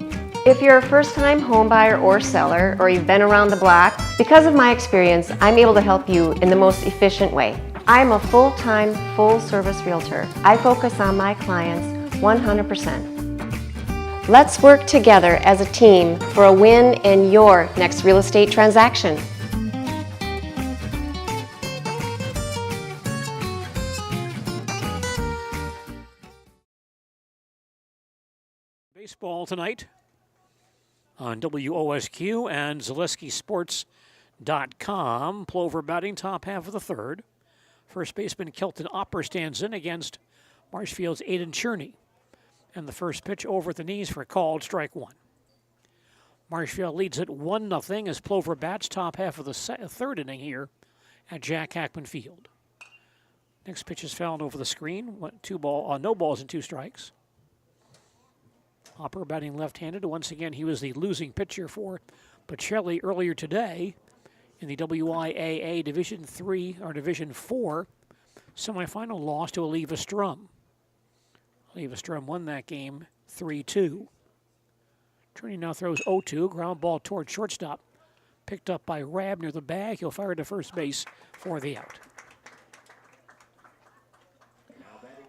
If you're a first-time home buyer or seller, or you've been around the block, because of my experience, I'm able to help you in the most efficient way. I'm a full-time, full-service realtor. I focus on my clients 100%. Let's work together as a team for a win in your next real estate transaction. Baseball tonight on WOSQ and ZaleskiSports.com. Plover batting top half of the third. First baseman Kelton Opper stands in against Marshfield's Aiden Cherney. And the first pitch over at the knees for a called strike one. Marshfield leads it 1-0 as Plover bats top half of the third inning here at Jack Hackman Field. Next pitch is fouled over the screen. No balls and 2 strikes. Hopper batting left-handed. Once again, he was the losing pitcher for Pacelli earlier today in the WIAA Division 3 or Division 4 semifinal loss to Aliva Strum. Aliva Strum won that game 3-2. Cherney now throws 0-2, ground ball toward shortstop. Picked up by Rabb near the bag. He'll fire to first base for the out.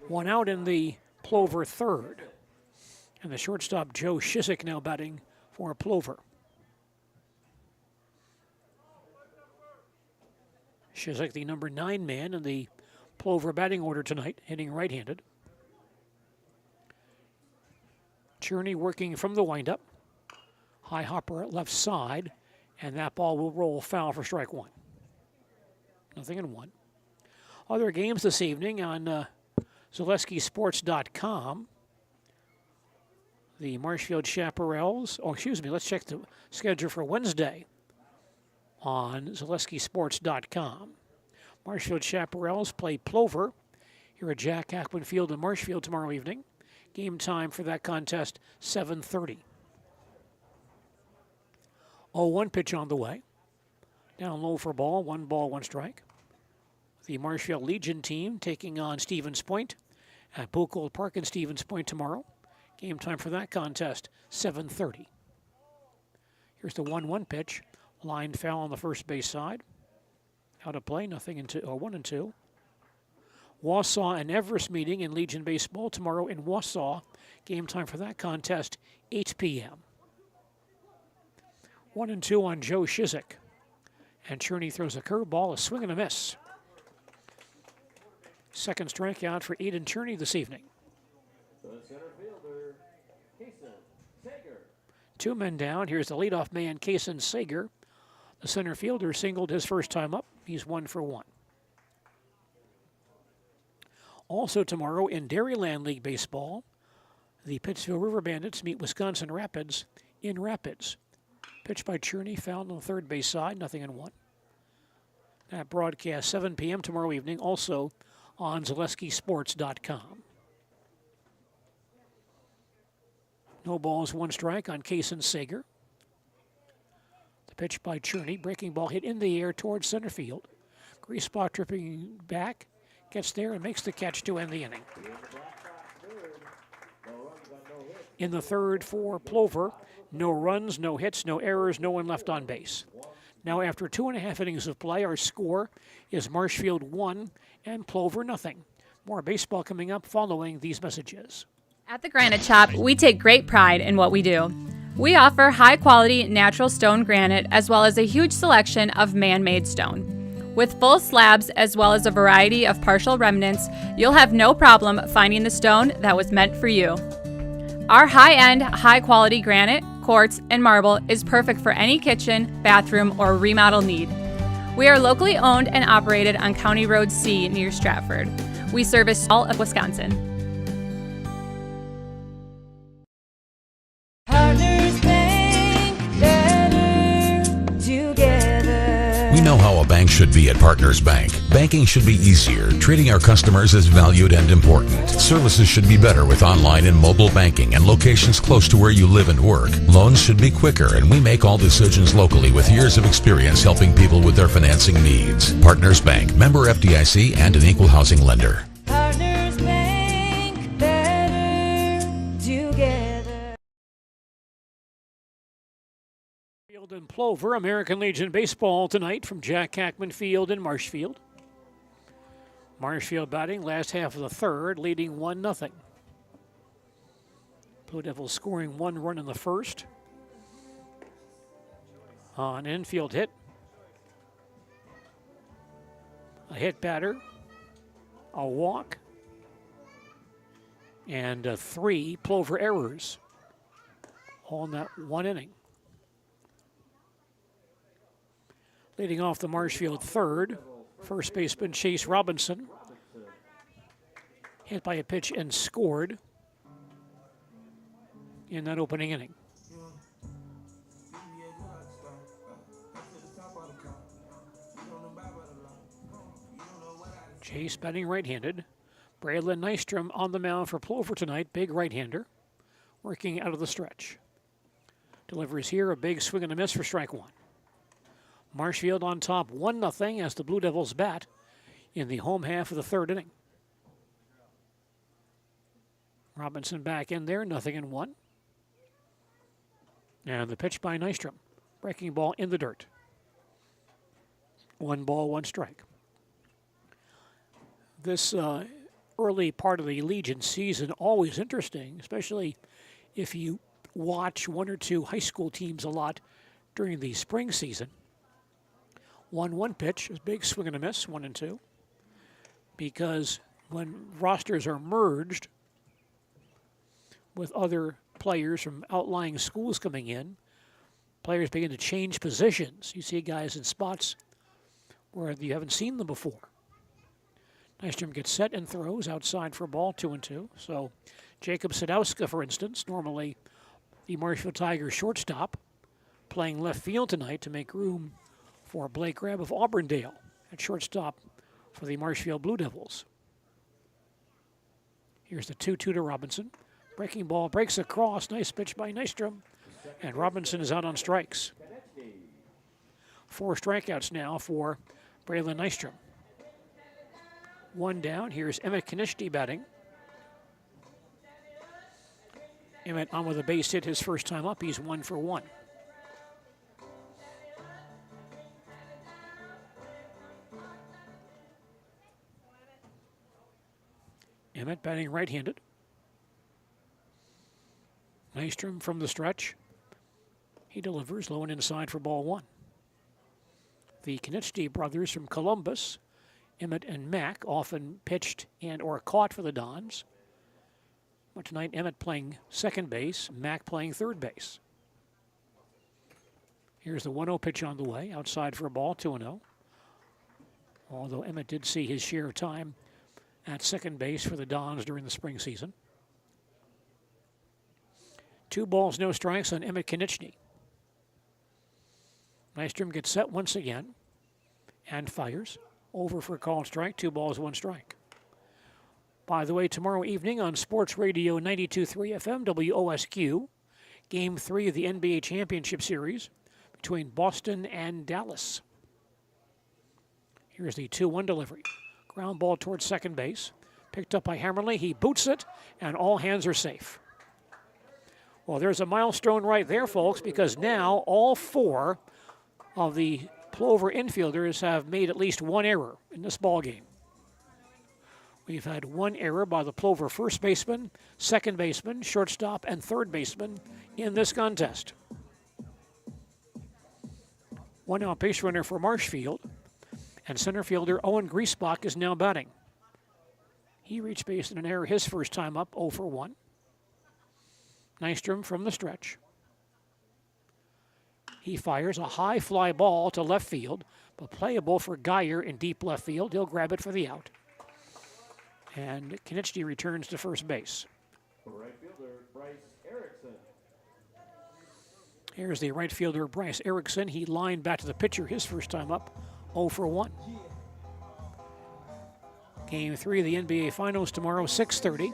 One out in the Plover third. And the shortstop, Joe Shizik, now batting for Plover. Shizik, the number 9 man in the Plover batting order tonight, hitting right-handed. Cherney working from the windup. High hopper at left side, and that ball will roll foul for strike one. 0-1. Other games this evening on ZaleskiSports.com. The Marshfield Chaparrals, let's check the schedule for Wednesday on ZaleskiSports.com. Marshfield Chaparrals play Plover here at Jack Hackman Field in Marshfield tomorrow evening. Game time for that contest, 7:30. 0-1 pitch on the way. Down low for ball, 1 strike. The Marshfield Legion team taking on Stevens Point at Buchholz Park in Stevens Point tomorrow. Game time for that contest, 7:30. Here's the 1-1 pitch. Line foul on the first base side. Out of play, 1-2. Wausau and Everest meeting in Legion Baseball tomorrow in Wausau. Game time for that contest, 8 p.m. 1-2 on Joe Shizik. And Cherney throws a curveball, a swing and a miss. Second strikeout for Aiden Cherney this evening. Two men down. Here's the leadoff man, Kaysen Sager. The center fielder singled his first time up. He's 1 for 1. Also tomorrow in Dairyland League Baseball, the Pittsfield River Bandits meet Wisconsin Rapids in Rapids. Pitch by Cherney, fouled on the third base side, 0-1. That broadcast 7 p.m. tomorrow evening, also on ZaleskiSports.com. No balls, 1 strike on Kaysen Sager. The pitch by Cherney, breaking ball hit in the air towards center field. Griesbach tripping back, gets there and makes the catch to end the inning. In the third for Plover, no runs, no hits, no errors, no one left on base. Now after 2.5 innings of play, our score is Marshfield 1 and Plover 0. More baseball coming up following these messages. At the Granite Shop, we take great pride in what we do. We offer high-quality natural stone granite as well as a huge selection of man-made stone. With full slabs as well as a variety of partial remnants, you'll have no problem finding the stone that was meant for you. Our high-end, high-quality granite, quartz, and marble is perfect for any kitchen, bathroom, or remodel need. We are locally owned and operated on County Road C near Stratford. We service all of Wisconsin. We know how a bank should be at Partners Bank. Banking should be easier. Treating our customers as valued and important. Services should be better with online and mobile banking and locations close to where you live and work. Loans should be quicker, and we make all decisions locally with years of experience helping people with their financing needs. Partners Bank, member FDIC, and an equal housing lender. Partners Bank, and Plover, American Legion Baseball tonight from Jack Hackman Field in Marshfield. Marshfield batting last half of the third, leading 1-0. Blue Devils scoring 1 run in the first. An infield hit. A hit batter. A walk. And 3 Plover errors. All in that 1 inning. Leading off the Marshfield third, first baseman Chase Robinson. Hit by a pitch and scored in that opening inning. Chase batting right-handed. Braylon Nystrom on the mound for Plover tonight, big right-hander, working out of the stretch. Delivers here, a big swing and a miss for strike 1. Marshfield on top 1-0 as the Blue Devils bat in the home half of the third inning. Robinson back in there, 0-1. And the pitch by Nystrom. Breaking ball in the dirt. 1 ball, 1 strike. This early part of the Legion season always interesting, especially if you watch 1 or 2 high school teams a lot during the spring season. 1-1 pitch, a big swing and a miss, 1-2. Because when rosters are merged with other players from outlying schools coming in, players begin to change positions. You see guys in spots where you haven't seen them before. Nystrom gets set and throws outside for a ball, 2-2. So Jacob Sadowska, for instance, normally the Marshfield Tigers shortstop, playing left field tonight to make room for Blake Rabb of Auburndale at shortstop for the Marshfield Blue Devils. Here's the 2-2 to Robinson. Breaking ball breaks across. Nice pitch by Nystrom. And Robinson is out on strikes. 4 strikeouts now for Braylon Nystrom. 1 down. Here's Emmett Knischke batting. Emmett on with a base hit his first time up. He's 1 for 1. Emmett batting right-handed. Nystrom from the stretch. He delivers low and inside for ball 1. The Knischke brothers from Columbus, Emmett and Mac, often pitched and or caught for the Dons. But tonight, Emmett playing second base, Mac playing third base. Here's the 1-0 pitch on the way, outside for a ball, 2-0. Although Emmett did see his share of time at second base for the Dons during the spring season. 2 balls, no strikes on Emmett Knischke. Nystrom gets set once again and fires. Over for a called strike, 2 balls, 1 strike. By the way, tomorrow evening on Sports Radio 92.3 FM WOSQ, Game 3 of the NBA Championship Series between Boston and Dallas. Here's the 2-1 delivery. Ground ball towards second base. Picked up by Hammerly. He boots it, and all hands are safe. Well, there's a milestone right there, folks, because now all 4 of the Plover infielders have made at least 1 error in this ballgame. We've had 1 error by the Plover first baseman, second baseman, shortstop, and third baseman in this contest. 1 out base runner for Marshfield, and center fielder Owen Griesbach is now batting. He reached base in an error his first time up, 0 for 1. Nystrom from the stretch. He fires a high fly ball to left field, but playable for Geyer in deep left field. He'll grab it for the out. And Knischke returns to first base. Right fielder Bryce Erickson. Here's the right fielder Bryce Erickson. He lined back to the pitcher his first time up, 0 for 1. Game 3 of the NBA Finals tomorrow, 6:30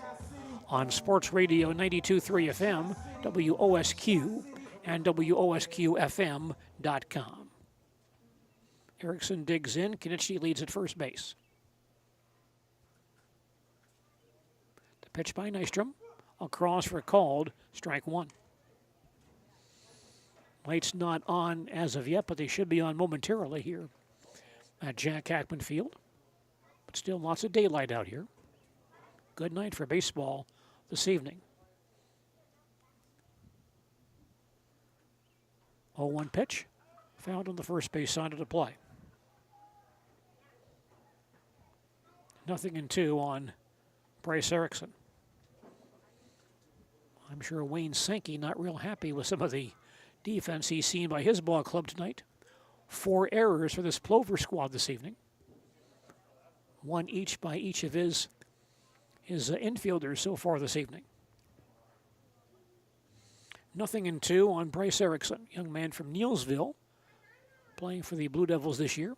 on Sports Radio 92.3 FM, WOSQ, and WOSQFM.com. Erickson digs in. Knischke leads at first base. The pitch by Nystrom. Across for called strike 1. Lights not on as of yet, but they should be on momentarily here at Jack Hackman Field. But still lots of daylight out here. Good night for baseball this evening. 0-1 pitch, found on the first base side of the play. 0-2 on Bryce Erickson. I'm sure Wayne Sankey not real happy with some of the defense he's seen by his ball club tonight. 4 errors for this Plover squad this evening. 1 each by each of his infielders so far this evening. 0-2 on Bryce Erickson, young man from Neilsville, playing for the Blue Devils this year.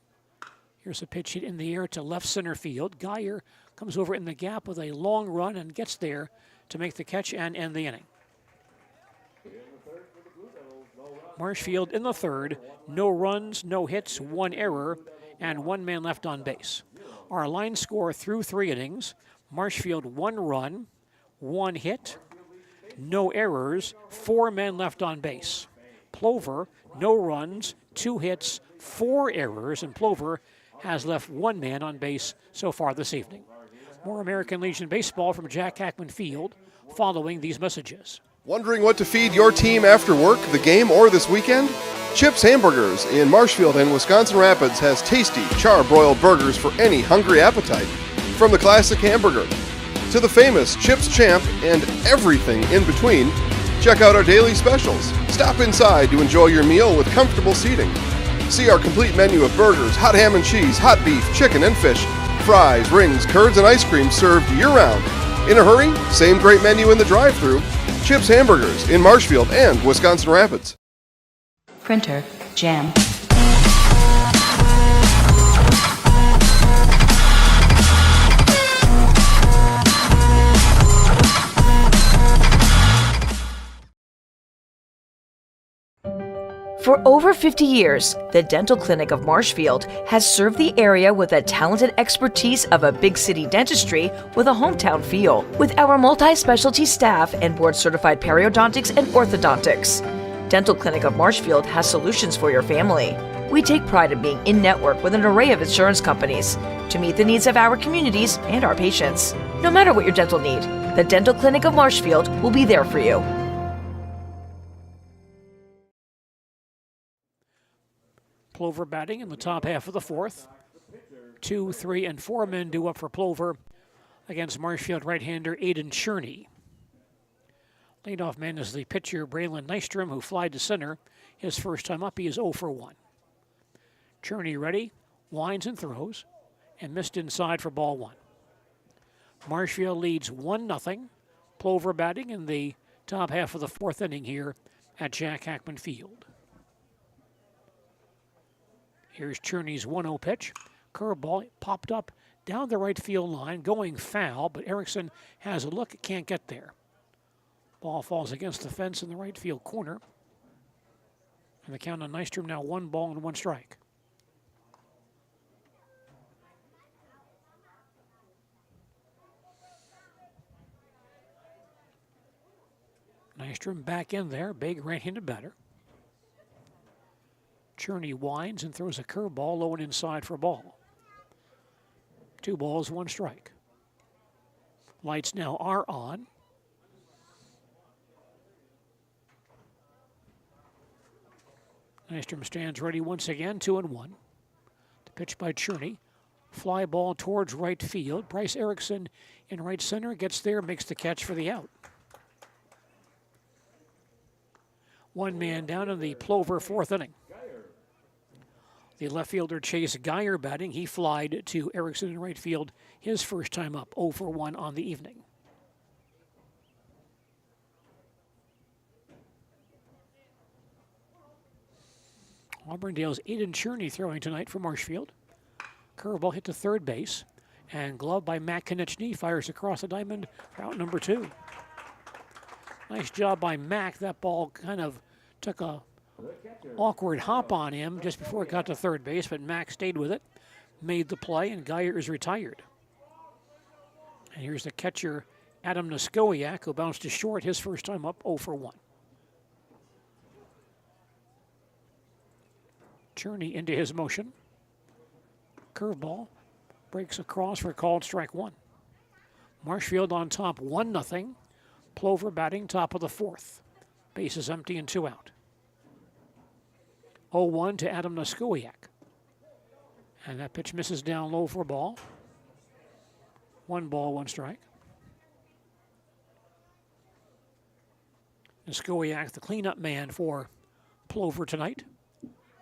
Here's a pitch hit in the air to left center field. Geyer comes over in the gap with a long run and gets there to make the catch and end the inning. Marshfield in the third, no runs, no hits, 1 error, and 1 man left on base. Our line score through 3 innings, Marshfield 1 run, 1 hit, no errors, 4 men left on base. Plover, no runs, 2 hits, 4 errors, and Plover has left 1 man on base so far this evening. More American Legion baseball from Jack Hackman Field following these messages. Wondering what to feed your team after work, the game, or this weekend? Chips Hamburgers in Marshfield and Wisconsin Rapids has tasty, char-broiled burgers for any hungry appetite. From the classic hamburger to the famous Chips Champ and everything in between, check out our daily specials. Stop inside to enjoy your meal with comfortable seating. See our complete menu of burgers, hot ham and cheese, hot beef, chicken and fish, fries, rings, curds, and ice cream served year-round. In a hurry? Same great menu in the drive-thru. Chips Hamburgers in Marshfield and Wisconsin Rapids. Printer, jam. For over 50 years, the Dental Clinic of Marshfield has served the area with the talented expertise of a big city dentistry with a hometown feel. With our multi-specialty staff and board-certified periodontics and orthodontics, Dental Clinic of Marshfield has solutions for your family. We take pride in being in-network with an array of insurance companies to meet the needs of our communities and our patients. No matter what your dental need, the Dental Clinic of Marshfield will be there for you. Plover batting in the top half of the fourth. 2, 3, and 4 men due up for Plover against Marshfield right-hander Aiden Cherney. Leadoff man is the pitcher Braylon Nystrom, who flied to center. His first time up, he is 0 for 1. Cherney ready, winds and throws, and missed inside for ball 1. Marshfield leads 1-0. Plover batting in the top half of the fourth inning here at Jack Hackman Field. Here's Cherney's 1-0 pitch. Curveball popped up down the right field line, going foul, but Erickson has a look, can't get there. Ball falls against the fence in the right field corner. And the count on Nystrom now 1 ball and 1 strike. Nystrom back in there, big right-handed batter. Cherney winds and throws a curveball low and inside for a ball. 2 balls, 1 strike. Lights now are on. Nystrom stands ready once again, 2-1. The pitch by Cherney. Fly ball towards right field. Bryce Erickson in right center gets there, makes the catch for the out. 1 man down in the Plover fourth inning. The left fielder Chase Geyer batting. He flied to Erickson in right field his first time up, 0 for 1 on the evening. Auburndale's Aiden Cherney throwing tonight for Marshfield. Curveball hit to third base, and glove by Matt Konechny fires across the diamond for out number 2. Nice job by Mack. That ball kind of took a awkward hop on him just before it got to third base, but Mack stayed with it, made the play, and Geyer is retired. And here's the catcher, Adam Neskowiak, who bounced to short his first time up, 0 for 1. Cherney into his motion. Curveball breaks across for a called strike one. Marshfield on top 1-0. Plover batting top of the fourth. Bases empty and 2 out. 0-1 to Adam Neskowiak. And that pitch misses down low for a ball. 1 ball, 1 strike. Neskowiak, the cleanup man for Plover tonight.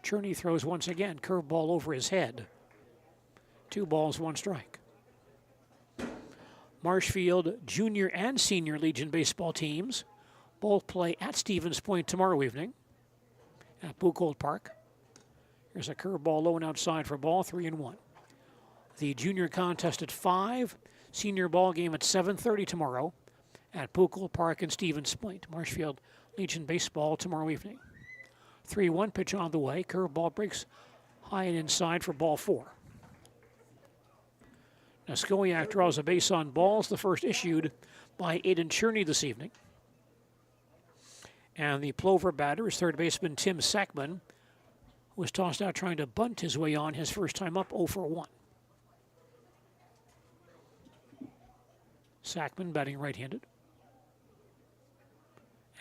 Cherney throws once again. Curveball over his head. 2 balls, 1 strike. Marshfield junior and senior Legion baseball teams both play at Stevens Point tomorrow evening at Buchholz Park. Here's a curveball low and outside for ball, 3-1. The junior contest at 5, senior ball game at 7:30 tomorrow at Buchholz Park in Stevens Point. Marshfield Legion baseball tomorrow evening. 3-1 pitch on the way. Curveball breaks high and inside for ball 4. Neskowiak draws a base on balls, the first issued by Aiden Cherney this evening. And the Plover batter is third baseman Tim Sackman, who was tossed out trying to bunt his way on his first time up 0-for-1. Sackman batting right-handed.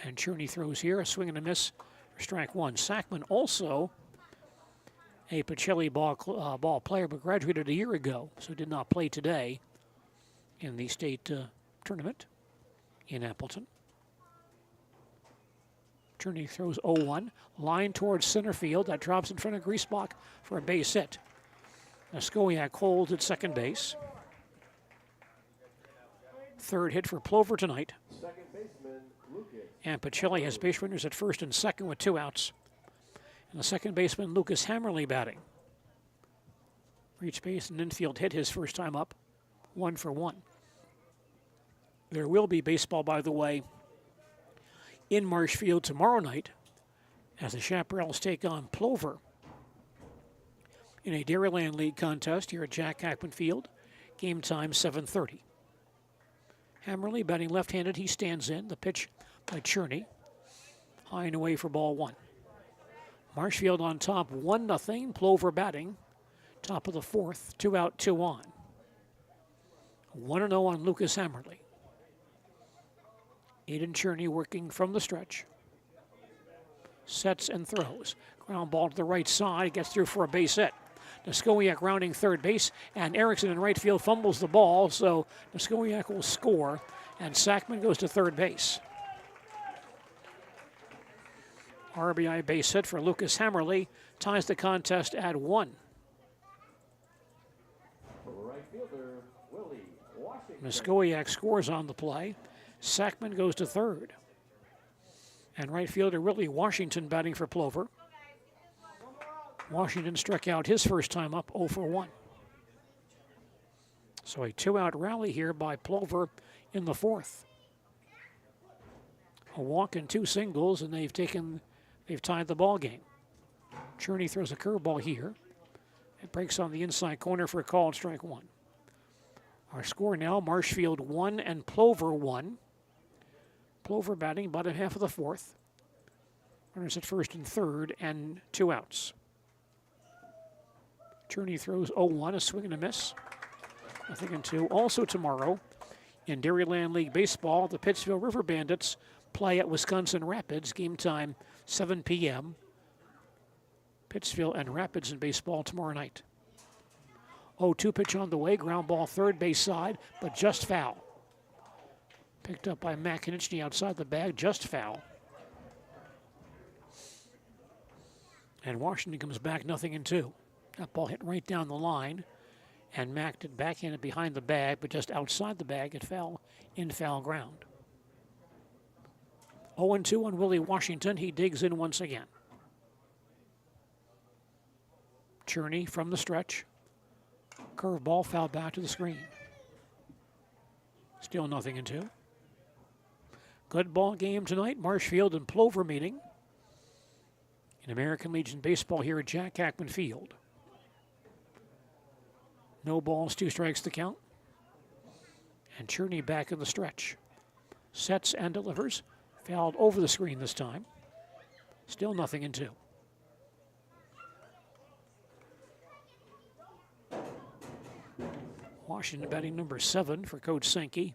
And Cherney throws here, a swing and a miss for strike one. Sackman also a Pacelli ball player, but graduated a year ago, so did not play today in the state tournament in Appleton. Cherney throws 0-1, line towards center field. That drops in front of Griesbach for a base hit. Neskowiak holds at second base. Third hit for Plover tonight. Second baseman, Lucas. And Pacelli has base runners at first and second with 2 outs. And the second baseman, Lucas Hammerly, batting. Reach base and infield hit his first time up, 1-for-1. There will be baseball, by the way, in Marshfield tomorrow night as the Chaparrals take on Plover in a Dairyland League contest here at Jack Hackman Field. Game time 7:30. Hammerly batting left-handed. He stands in. The pitch by Cherney. High and away for ball 1. Marshfield on top 1-0. Plover batting. Top of the fourth. 2 out, 2 on. 1-0 on Lucas Hammerly. Aiden Cherney working from the stretch. Sets and throws. Ground ball to the right side. Gets through for a base hit. Neskowiak rounding third base, and Erickson in right field fumbles the ball, so Neskowiak will score, and Sackman goes to third base. RBI base hit for Lucas Hammerly ties the contest at 1. Right fielder, Willie Washington. Neskowiak scores on the play. Sackman goes to third. And right fielder Willie Washington batting for Plover. Washington struck out his first time up 0-for-1. So a 2-out rally here by Plover in the fourth. A walk and 2 singles, and they've tied the ball game. Cherney throws a curveball here. It breaks on the inside corner for a called strike 1. Our score now, Marshfield 1 and Plover 1. Plover batting bottom half of the fourth. Runners at first and third, and 2 outs. Cherney throws 0-1, a swing and a miss. 0-2. Also tomorrow, in Dairyland League Baseball, the Pittsville River Bandits play at Wisconsin Rapids. Game time, 7 p.m. Pittsville and Rapids in baseball tomorrow night. 0-2 pitch on the way, ground ball third base side, but just foul. Picked up by Matt Konieczny outside the bag, just foul. And Washington comes back 0-2. That ball hit right down the line, and Mack did backhanded behind the bag, but just outside the bag, it fell in foul ground. 0-2 on Willie Washington. He digs in once again. Cherney from the stretch. Curveball fouled back to the screen. Still 0-2. Good ball game tonight. Marshfield and Plover meeting in American Legion Baseball here at Jack Hackman Field. No balls, 2 strikes to count. And Cherney back in the stretch. Sets and delivers. Fouled over the screen this time. Still 0-2. Washington batting number 7 for Coach Sankey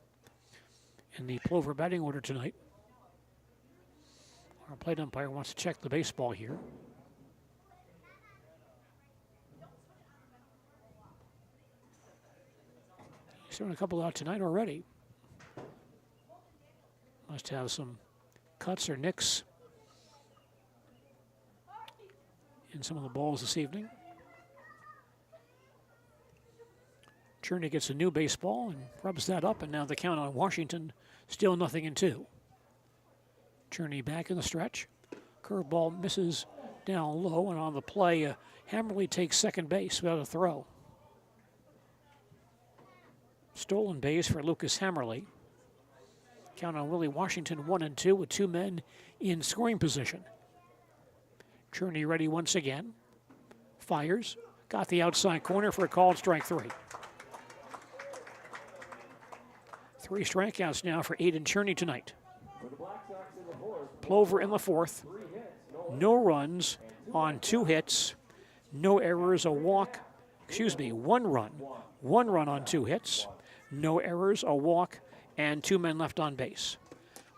in the Plover batting order tonight. Our plate umpire wants to check the baseball here. He's throwing a couple out tonight already. Must have some cuts or nicks in some of the balls this evening. Cherney gets a new baseball and rubs that up, and now the count on Washington, still 0-2. Cherney back in the stretch. Curveball misses down low, and on the play, Hammerly takes second base without a throw. Stolen base for Lucas Hammerly. Count on Willie Washington 1-2 with 2 men in scoring position. Cherney ready once again. Fires. Got the outside corner for a called strike 3. 3 strikeouts now for Aiden Cherney tonight. Plover in the 4th. No runs on 2 hits. No errors, a walk. 1 run. 1 run on 2 hits. No errors, a walk, and 2 men left on base.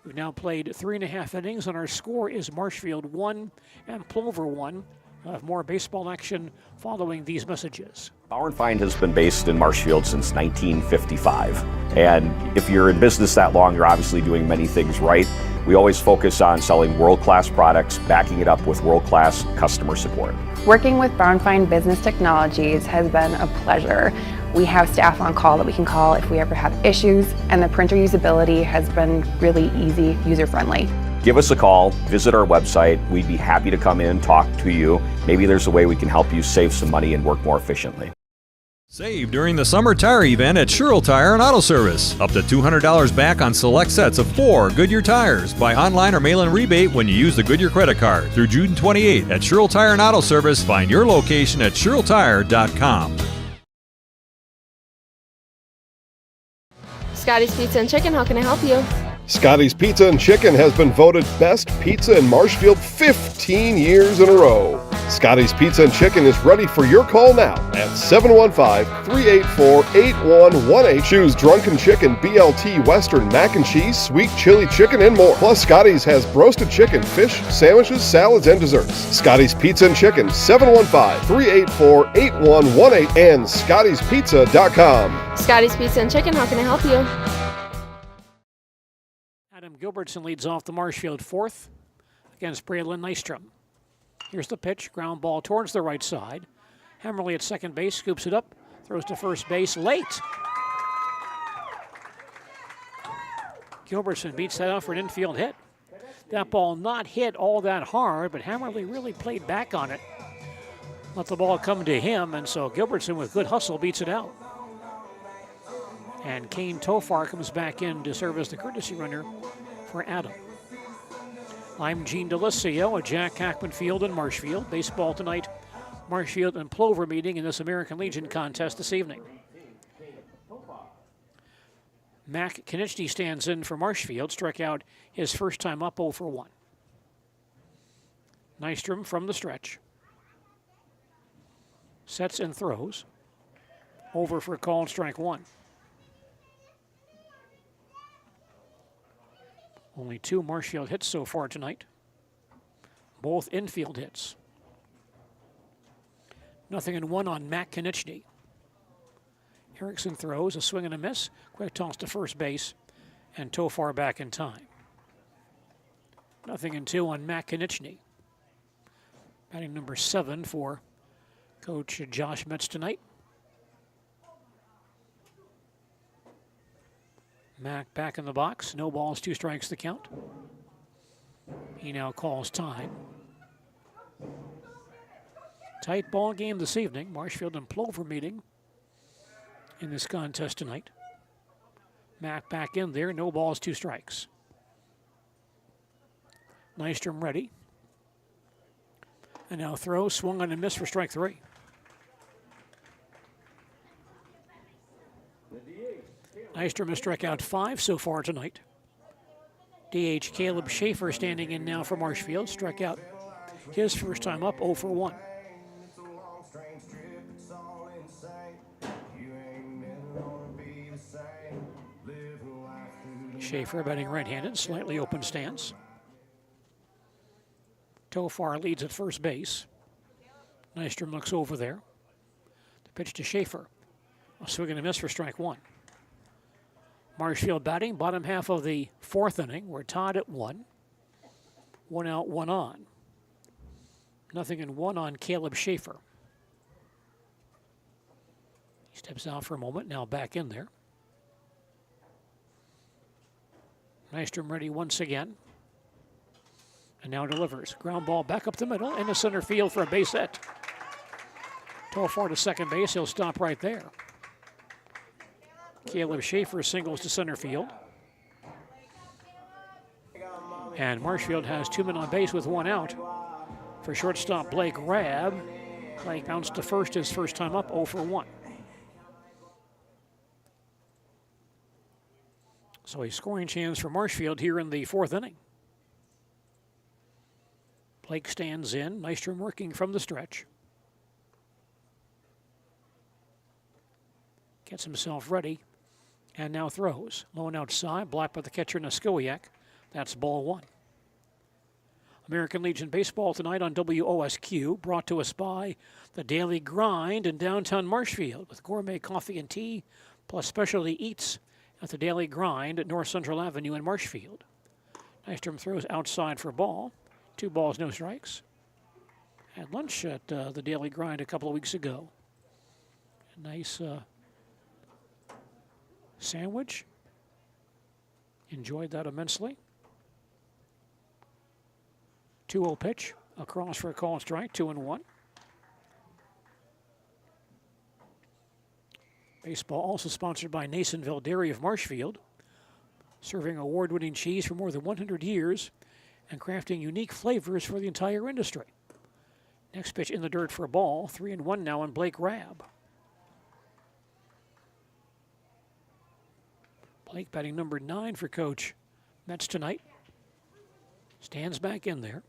We've now played 3.5 innings, and our score is Marshfield 1 and Plover 1. We'll have more baseball action following these messages. Bauer & Feind has been based in Marshfield since 1955. And if you're in business that long, you're obviously doing many things right. We always focus on selling world-class products, backing it up with world-class customer support. Working with Bauer & Feind Business Technologies has been a pleasure. We have staff on call that we can call if we ever have issues, and the printer usability has been really easy, user-friendly. Give us a call, visit our website. We'd be happy to come in, talk to you. Maybe there's a way we can help you save some money and work more efficiently. Save during the summer tire event at Sherrill Tire and Auto Service. Up to $200 back on select sets of 4 Goodyear tires. Buy online or mail-in rebate when you use the Goodyear credit card. Through June 28 at Sherrill Tire and Auto Service. Find your location at SherrillTire.com. Scotty's Pizza and Chicken, how can I help you? Scotty's Pizza and Chicken has been voted best pizza in Marshfield 15 years in a row. Scotty's Pizza and Chicken is ready for your call now at 715-384-8118. Choose Drunken Chicken, BLT, Western, Mac and Cheese, Sweet Chili Chicken, and more. Plus, Scotty's has roasted chicken, fish, sandwiches, salads, and desserts. Scotty's Pizza and Chicken, 715-384-8118 and Scotty'sPizza.com. Scotty's Pizza and Chicken, how can I help you? Adam Gilbertson leads off the Marshfield 4th against Braylon Nystrom. Here's the pitch, ground ball towards the right side. Hammerly at second base, scoops it up, throws to first base late. Gilbertson beats that out for an infield hit. That ball not hit all that hard, but Hammerly really played back on it. Let the ball come to him, and so Gilbertson with good hustle beats it out. And Kane Tofar comes back in to serve as the courtesy runner for Adam. I'm Gene DeLisio at Jack Hackman Field in Marshfield. Baseball tonight, Marshfield and Plover meeting in this American Legion contest this evening. Mac Konieczny stands in for Marshfield, struck out his first time up 0 for 1. Nystrom from the stretch. Sets and throws. Over for a called strike 1. Only 2 Marshfield hits so far tonight. Both infield hits. 0-1 on Mac Konieczny. Erickson throws, a swing and a miss. Quick toss to first base, and Tofar back in time. 0-2 on Mac Konieczny. Batting number 7 for Coach Josh Metz tonight. Mac back in the box. No balls, 2 strikes the count. He now calls time. Tight ball game this evening. Marshfield and Plover meeting in this contest tonight. Mac back in there. No balls, 2 strikes. Nystrom ready. And now throw, swung on and miss for strike 3. Nystrom has struck out 5 so far tonight. DH Caleb Schaefer standing in now for Marshfield. Struck out his first time up 0 for 1. Schaefer batting right-handed, slightly open stance. Tofar leads at first base. Nystrom looks over there. The pitch to Schaefer. A swing and a miss for strike one. Marshfield batting, bottom half of the fourth inning. We're tied at 1. 1 out, 1 on. 0-1 on Caleb Schaefer. He steps out for a moment, now back in there. Nystrom ready once again. And now delivers. Ground ball back up the middle into center field for a base hit. Tofar to second base. He'll stop right there. Caleb Schaefer singles to center field. And Marshfield has 2 men on base with 1 out. For shortstop Blake Rabb. Blake bounced to first his first time up, 0 for 1. So a scoring chance for Marshfield here in the fourth inning. Blake stands in. Nystrom working from the stretch. Gets himself ready. And now throws. Low and outside. Blocked by the catcher Noskowiak. That's ball 1. American Legion Baseball tonight on WOSQ. Brought to us by the Daily Grind in downtown Marshfield. With gourmet coffee and tea. Plus specialty eats at the Daily Grind at North Central Avenue in Marshfield. Nystrom throws outside for a ball. 2 balls, no strikes. Had lunch at the Daily Grind a couple of weeks ago. A nice sandwich. Enjoyed that immensely. 2-0 pitch. Across for a call and strike. 2-1. Baseball also sponsored by Nasonville Dairy of Marshfield. Serving award-winning cheese for more than 100 years and crafting unique flavors for the entire industry. Next pitch in the dirt for a ball. 3-1 now on Blake Rabb. Blake batting number 9 for Coach Metz tonight. Stands back in there.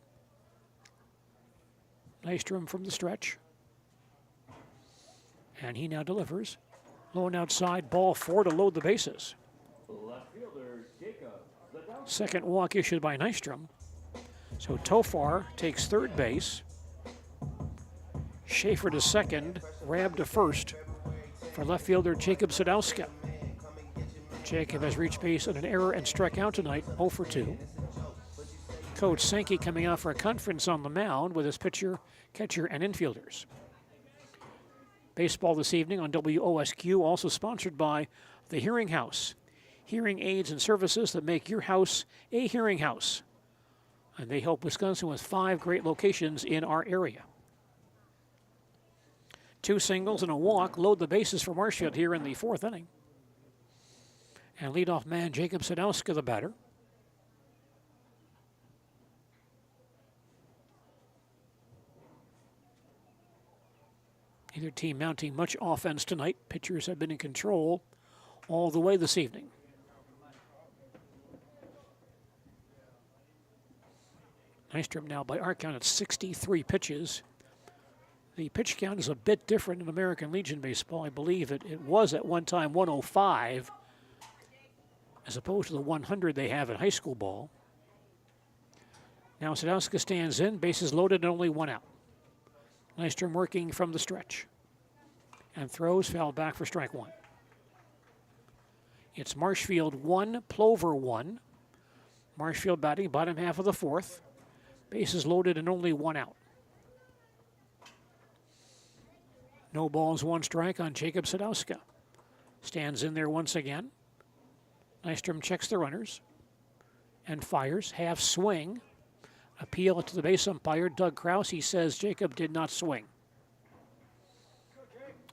Nystrom from the stretch. And he now delivers. Low and outside, ball 4 to load the bases. Left fielder, Jacob. Second walk issued by Nystrom. So Tofar takes third base. Schaefer to second. Rabb to first for left fielder Jacob Sadowska. Jacob has reached base on an error and struck out tonight, 0 for 2. Coach Sankey coming out for a conference on the mound with his pitcher, catcher, and infielders. Baseball this evening on WOSQ, also sponsored by the Hearing House. Hearing aids and services that make your house a hearing house. And they help Wisconsin with 5 great locations in our area. 2 singles and a walk load the bases for Marshfield here in the fourth inning. And leadoff man Jacob Sadowska, the batter. Neither team mounting much offense tonight. Pitchers have been in control all the way this evening. Nystrom now by our count at 63 pitches. The pitch count is a bit different in American Legion Baseball. I believe it was at one time 105 as opposed to the 100 they have in high school ball. Now Sadowska stands in, bases loaded and only 1 out. Nystrom working from the stretch. And throws foul back for strike 1. It's Marshfield 1, Plover 1. Marshfield batting bottom half of the fourth. Bases loaded and only 1 out. No balls, 1 strike on Jacob Sadowska. Stands in there once again. Nystrom checks the runners and fires. Half swing. Appeal to the base umpire, Doug Krause. He says Jacob did not swing.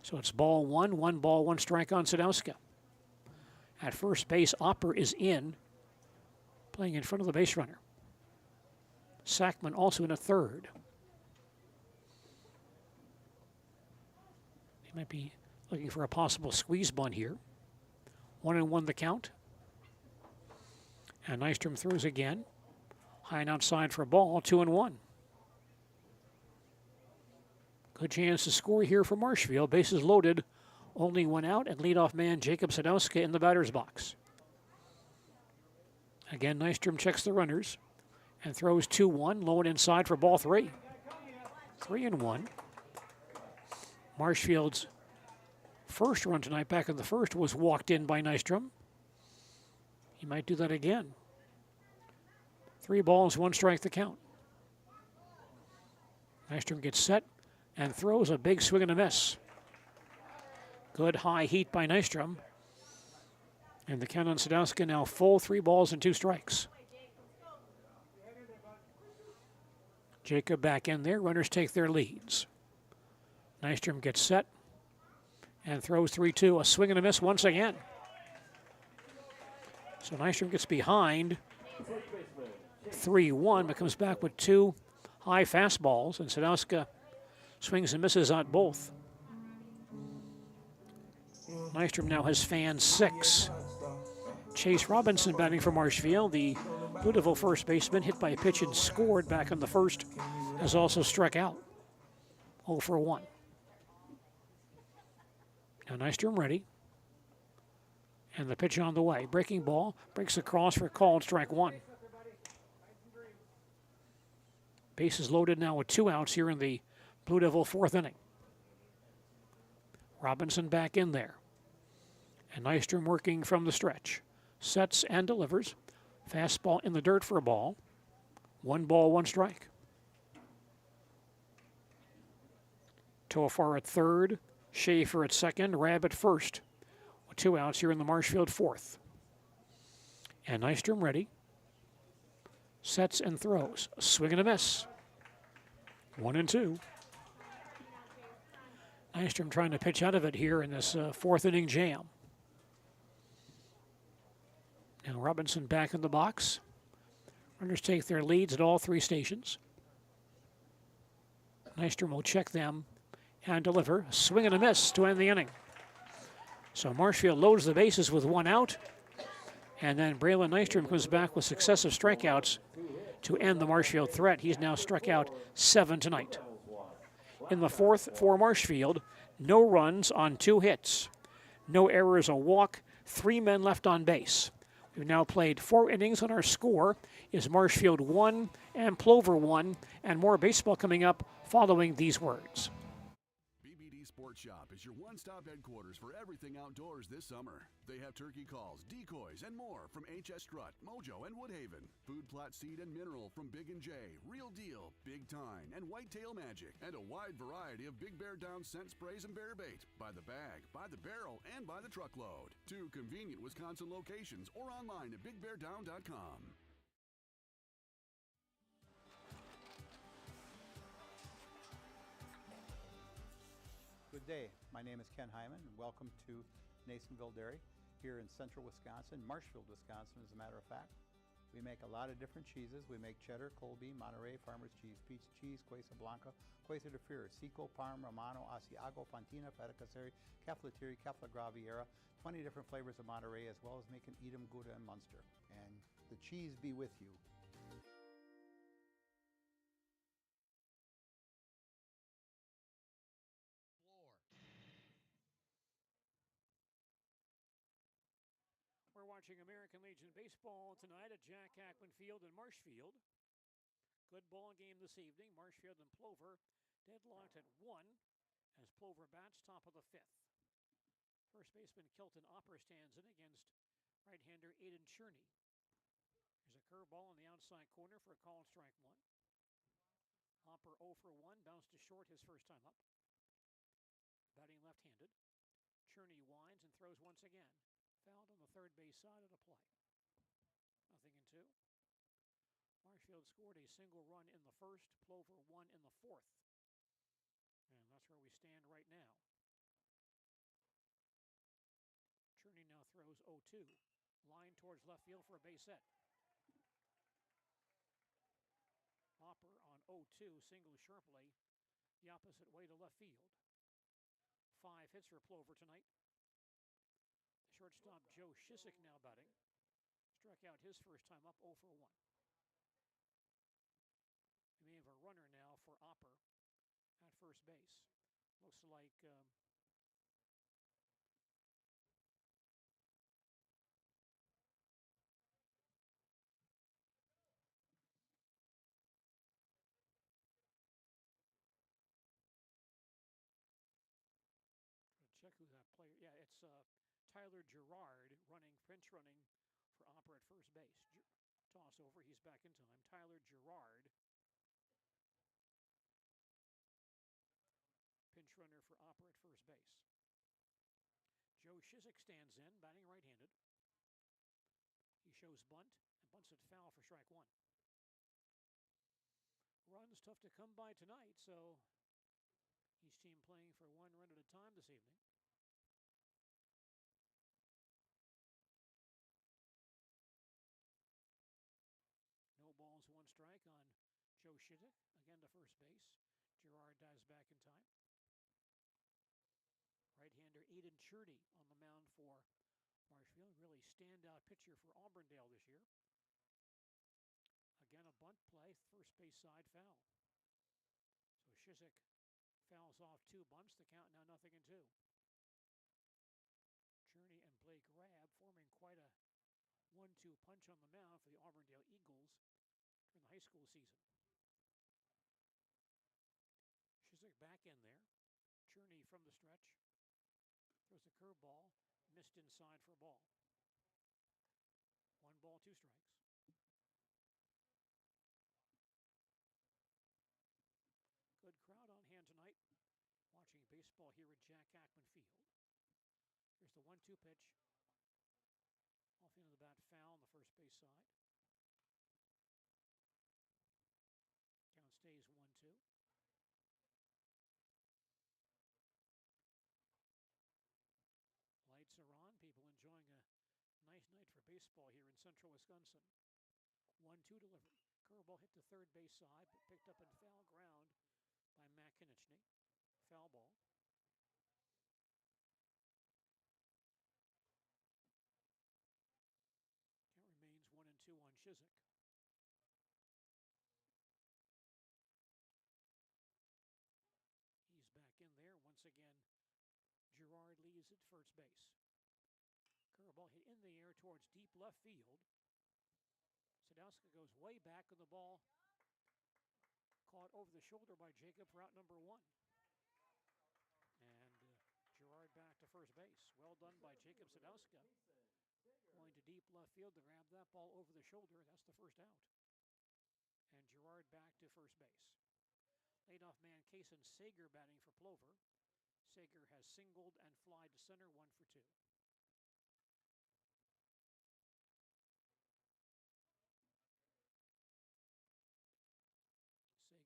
So it's ball 1, 1 ball, 1 strike on Sadowska. At first base, Opper is in, playing in front of the base runner. Sackman also in a third. He might be looking for a possible squeeze bunt here. 1-1 the count. And Nystrom throws again. High and outside for a ball, 2-1. Good chance to score here for Marshfield. Bases loaded, only 1 out, and leadoff man Jacob Sadowska in the batter's box. Again, Nystrom checks the runners and throws 2-1, low and inside for ball 3. 3-1. Marshfield's first run tonight, back in the first, was walked in by Nystrom. He might do that again. 3 balls, 1 strike to count. Nystrom gets set and throws a big swing and a miss. Good high heat by Nystrom. And the count on Sadowska now full, 3 balls and 2 strikes. Jacob back in there. Runners take their leads. Nystrom gets set and throws 3-2. A swing and a miss once again. So Nystrom gets behind 3-1, but comes back with 2 high fastballs, and Sadowska swings and misses on both. Nystrom now has fanned 6. Chase Robinson batting for Marshfield, the Blue Devil first baseman, hit by a pitch and scored back in the first, has also struck out. 0 for 1. Now Nystrom ready. And the pitch on the way. Breaking ball, breaks across for called strike 1. Bases loaded now with 2 outs here in the Blue Devil 4th inning. Robinson back in there. And Nystrom working from the stretch. Sets and delivers. Fastball in the dirt for a ball. 1 ball, 1 strike. Toafar at third. Schaefer at second. Rabb at first. With 2 outs here in the Marshfield 4th. And Nystrom ready. Sets and throws. A swing and a miss. 1-2. Nystrom trying to pitch out of it here in this 4th inning jam. Now Robinson back in the box. Runners take their leads at all 3 stations. Nystrom will check them and deliver. A swing and a miss to end the inning. So Marshfield loads the bases with 1 out. And then Braylon Nystrom comes back with successive strikeouts to end the Marshfield threat. He's now struck out 7 tonight. In the 4th for Marshfield, no runs on 2 hits. No errors, a walk, 3 men left on base. We've now played 4 innings, and our score is Marshfield 1 and Plover 1, and more baseball coming up following these words. Sports Shop is your one-stop headquarters for everything outdoors this summer. They have turkey calls, decoys, and more from HS Strut, Mojo, and Woodhaven. Food plot seed and mineral from Big and J, Real Deal, Big Tine, and Whitetail Magic. And a wide variety of Big Bear Down scent sprays and bear bait. By the bag, by the barrel, and by the truckload. 2 convenient Wisconsin locations or online at BigBearDown.com. Good day. My name is Ken Hyman, and welcome to Nasonville Dairy here in central Wisconsin, Marshfield, Wisconsin, as a matter of fact. We make a lot of different cheeses. We make cheddar, Colby, Monterey, Farmer's Cheese, Peach Cheese, Quesa Blanca, Quesa de Fir, Seco, Parm, Romano, Asiago, Fontina, Feta Caseri, Caflateri, Cafla Graviera, 20 different flavors of Monterey, as well as making Edam, Gouda, and Munster. And the cheese be with you. We're watching American Legion Baseball tonight at Jack Hackman Field in Marshfield. Good ball game this evening. Marshfield and Plover deadlocked at 1 as Plover bats top of the 5th. First baseman Kilton Opper stands in against right-hander Aiden Cherney. There's a curveball on the outside corner for a called strike 1. Opper 0 for 1, bounced to short his first time up. Batting left-handed. Cherney winds and throws once again. Fouled on the third base side of the play. 0-2. Marshfield scored a single run in the first, Plover 1 in the 4th. And that's where we stand right now. Cherney now throws 0-2. Line towards left field for a base hit. Hopper on 0-2 singles sharply the opposite way to left field. 5 hits for Plover tonight. Shortstop Joe Shisick now batting. Struck out his first time up 0 for 1. We may have a runner now for Opper at first base. Looks like Tyler Gerard running, pinch running for Opera at first base. Toss over, he's back in time. Tyler Gerard, pinch runner for Opera at first base. Joe Shizik stands in, batting right-handed. He shows bunt and bunts it foul for strike one. Runs tough to come by tonight, so each team playing for 1 run at a time this evening. No balls, 1 strike on Joe Shizik, again to first base. Gerard dives back in time. Right-hander Aiden Churdy on the mound for Marshfield, really standout pitcher for Auburndale this year. Again, a bunt play, first base side foul. So Shizik fouls off 2 bunts, the count now 0-2. Churney and Blake Rabb forming quite a 1-2 punch on the mound for the Auburndale Eagles during the high school season. Shizik back in there. Churney from the stretch. Throws a curveball, missed inside for a ball. 1 ball, 2 strikes. Good crowd on hand tonight watching baseball here at Jack Ackman Field. Here's the 1-2 pitch. Off into the bat, foul on the first base side. Count stays 1-2. Lights are on. People enjoying a nice night for baseball here in central Wisconsin. 1-2 delivery. Curveball hit to third base side, but picked up in foul ground by Matt Kinichny. Foul ball. Count remains 1-2 on Shizik. He's back in there. Once again, Gerard leads at first base. Curveball hit in the air towards deep left field. Sadowska goes way back, and the ball caught over the shoulder by Jacob for out number 1. And Gerard back to first base. Well done by Jacob Sadowska. Going to deep left field to grab that ball over the shoulder. That's the first out. And Gerard back to first base. Leadoff man Kason Sager batting for Plover. Sager has singled and flied to center, 1 for 2.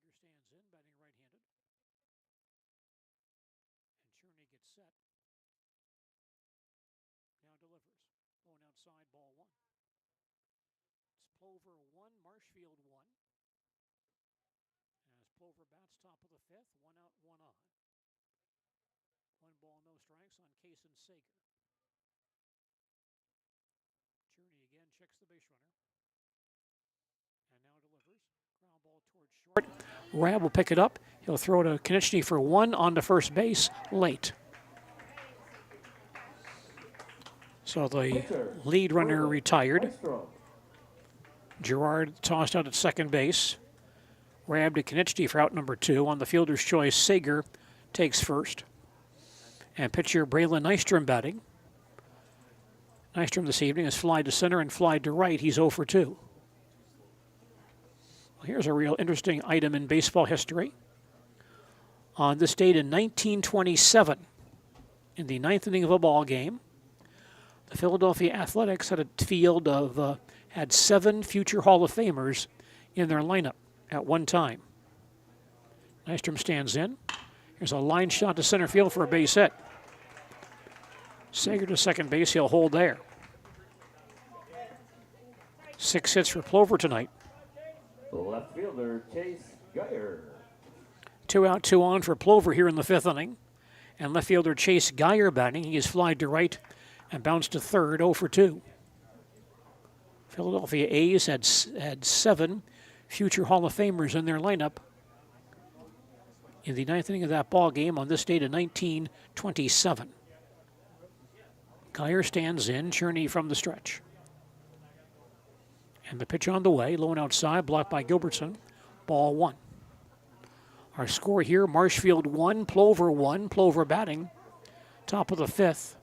Sager stands in, batting right-handed. And Churney gets set. Now delivers. Going outside, ball 1. It's Plover 1, Marshfield 1. As Plover bats top of the 5th, 1 out, 1 on. 1 ball, no strikes on Kason Sager. Churney again checks the base runner. And now delivers. Ground ball towards short. Rabb will pick it up. He'll throw to Kinichny for 1 on to first base late. So the lead runner retired. Gerard tossed out at second base. Rabb to Kinichny for out number 2. On the fielder's choice, Sager takes first. And pitcher Braylon Nystrom batting. Nystrom this evening has flied to center and flied to right. He's 0 for 2. Well, here's a real interesting item in baseball history. On this date in 1927, in the 9th inning of a ball game, the Philadelphia Athletics had a field of had 7 future Hall of Famers in their lineup at one time. Nystrom stands in. Here's a line shot to center field for a base hit. Sager to second base. He'll hold there. 6 hits for Plover tonight. Left fielder Chase Geyer. 2 out, 2 on for Plover here in the 5th inning. And left fielder Chase Geyer batting. He is flied to right and bounced to third, 0 for 2. Philadelphia A's had 7 future Hall of Famers in their lineup in the 9th inning of that ball game on this date in 1927. Geyer stands in, Churney from the stretch. And the pitch on the way, low and outside, blocked by Gilbertson. Ball 1. Our score here, Marshfield 1, Plover 1. Plover batting, top of the 5th.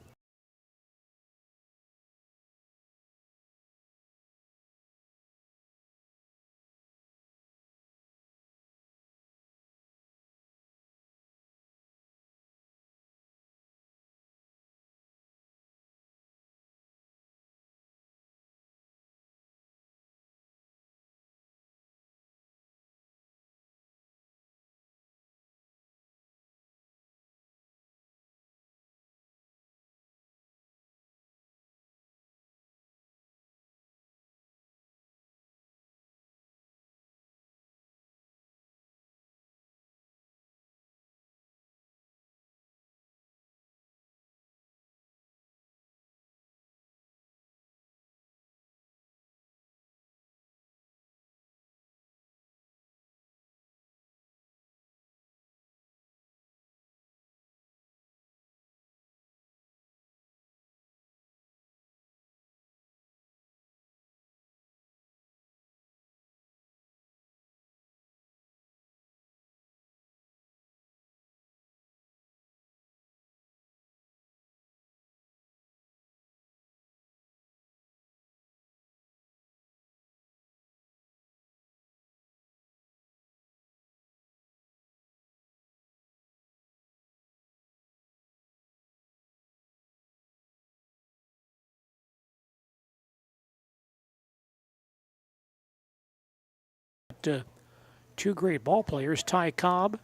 two great ball players. Ty Cobb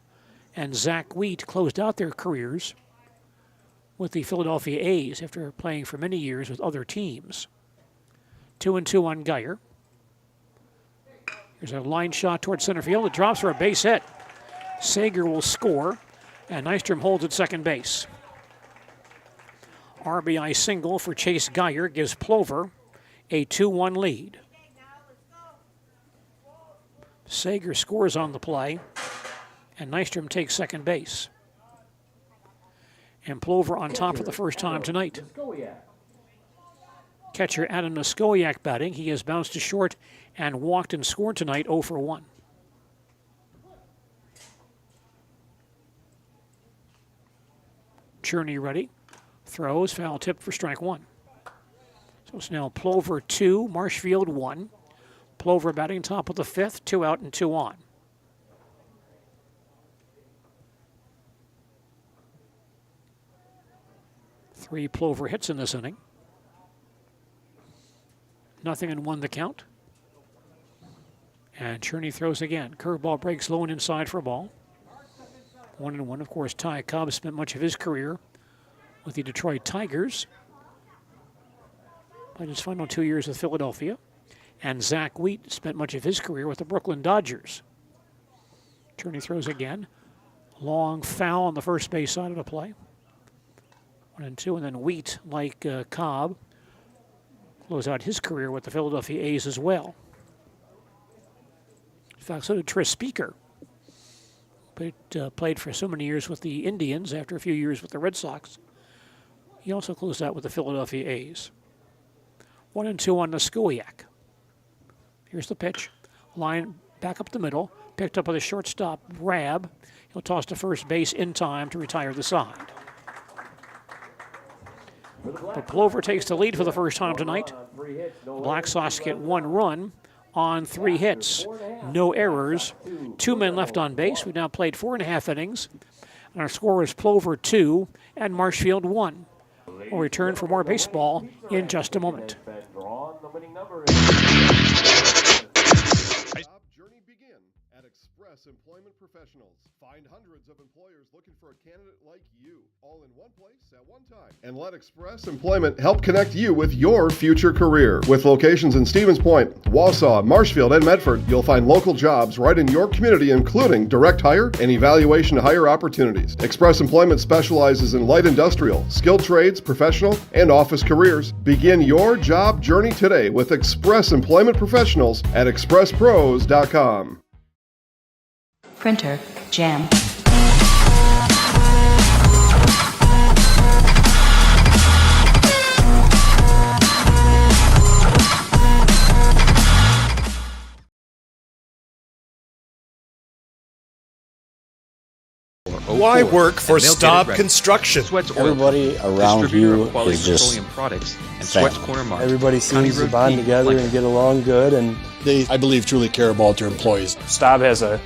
and Zach Wheat closed out their careers with the Philadelphia A's after playing for many years with other teams. 2-2 on Geyer. Here's a line shot towards center field. It drops for a base hit. Sager will score, and Nystrom holds at second base. RBI single for Chase Geyer gives Plover a 2-1 lead. Sager scores on the play, and Nystrom takes second base. And Plover on top for the first time tonight. Catcher Adam Niskoyak batting. He has bounced to short and walked and scored tonight 0 for 1. Cherney ready. Throws, foul tip for strike one. So it's now Plover 2, Marshfield 1. Plover batting top of the fifth, 2 out and 2 on. Three Plover hits in this inning. 0-1 the count. And Cherney throws again. Curveball breaks low and inside for a ball. 1-1, of course. Ty Cobb spent much of his career with the Detroit Tigers. Played his final 2 years with Philadelphia. And Zach Wheat spent much of his career with the Brooklyn Dodgers. Cherney throws again. Long foul on the first base side of the play. 1-2, and then Wheat, like Cobb, close out his career with the Philadelphia A's as well. In fact, so did Tris Speaker. But played for so many years with the Indians after a few years with the Red Sox. He also closed out with the Philadelphia A's. 1-2 on Niskoyak. Here's the pitch. Line back up the middle. Picked up with a shortstop, Rab. He'll toss to first base in time to retire the side. But Plover takes the lead for the first time tonight. The Black Sox get 1 run on 3 hits. No errors. 2 men left on base. We've now played 4.5 innings. And our score is Plover 2 and Marshfield 1. We'll return for more baseball in just a moment. Journey begin at Express Employment Professionals. Find hundreds of employers looking for a candidate like you, all in one place at one time. And let Express Employment help connect you with your future career. With locations in Stevens Point, Wausau, Marshfield, and Medford, you'll find local jobs right in your community, including direct hire and evaluation to hire opportunities. Express Employment specializes in light industrial, skilled trades, professional, and office careers. Begin your job journey today with Express Employment Professionals at expresspros.com. Printer, Jam. Why work for Staub Construction? Everybody around you is just everybody seems to bond together and get along good, and they, I believe, truly care about their employees. Staub has a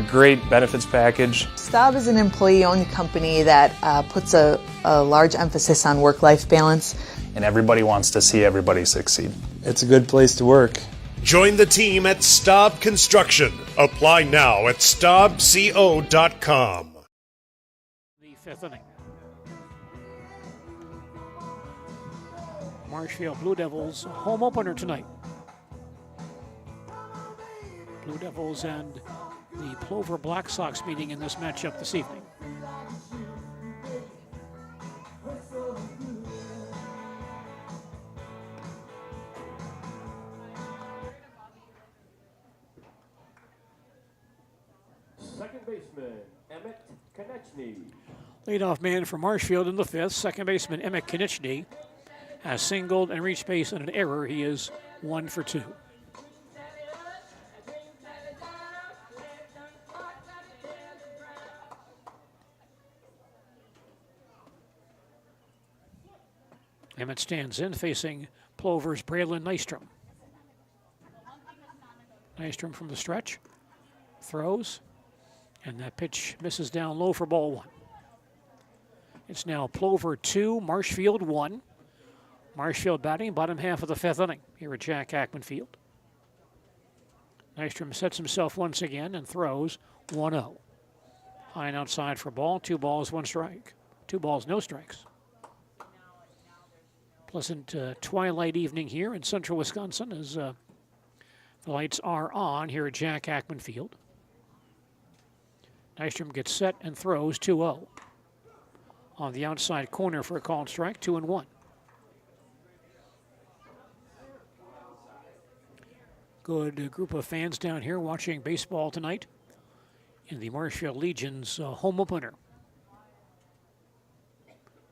great benefits package. Staub is an employee-owned company that puts a large emphasis on work-life balance. And everybody wants to see everybody succeed. It's a good place to work. Join the team at Staub Construction. Apply now at staubco.com. The fifth inning. Marshfield Blue Devils home opener tonight. Blue Devils and the Plover Black Sox meeting in this matchup this evening. Second baseman, Emmett Konechny. Leadoff man for Marshfield in the fifth. Second baseman Emmett Konechny has singled and reached base on an error. He is 1 for 2. Emmett stands in facing Plover's Braylon Nystrom. Nystrom from the stretch. Throws. And that pitch misses down low for ball 1. It's now Plover 2, Marshfield 1. Marshfield batting bottom half of the fifth inning here at Jack Hackman Field. Nystrom sets himself once again and throws 1-0. High and outside for ball. 2 balls, 1 strike. 2 balls, no strikes. Pleasant twilight evening here in central Wisconsin as the lights are on here at Jack Hackman Field. Nystrom gets set and throws 2-0. On the outside corner for a called strike, 2-1. Good group of fans down here watching baseball tonight in the Marshfield Legion's home opener.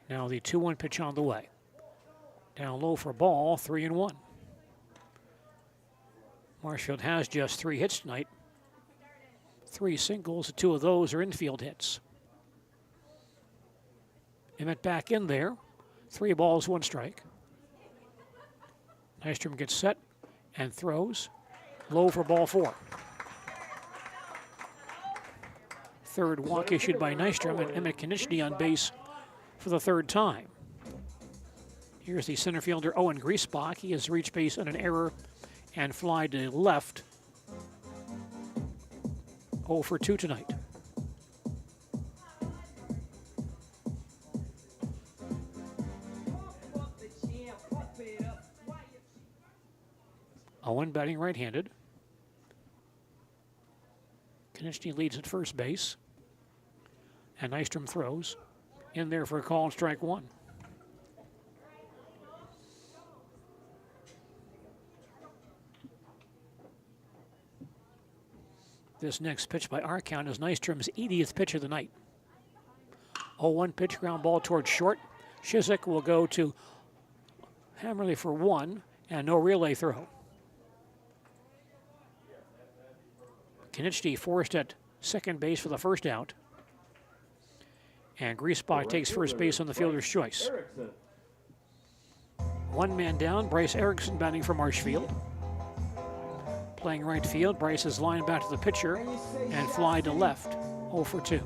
Now the 2-1 pitch on the way. Down low for ball, 3-1. Marshfield has just 3 hits tonight. 3 singles, 2 of those are infield hits. Emmett back in there. 3 balls, 1 strike. Nystrom gets set and throws. Low for ball 4. Third walk issued by Nystrom, and Emmett Konieczny on base for the 3rd time. Here's the center fielder Owen Griesbach. He has reached base on an error and fly to left. 0 for 2 tonight. Owen batting right-handed. Konieczny leads at first base. And Nystrom throws. In there for a call and strike 1. This next pitch by our count is Nystrom's 80th pitch of the night. 0-1 pitch, ground ball towards short. Shizik will go to Hammerly for 1 and no relay throw. Konieczny forced at second base for the first out. And Griesbach takes first base on the fielder's choice. 1 man down, Bryce Erickson batting for Marshfield. Playing right field, Bryce is lined back to the pitcher and fly to left, 0 for 2.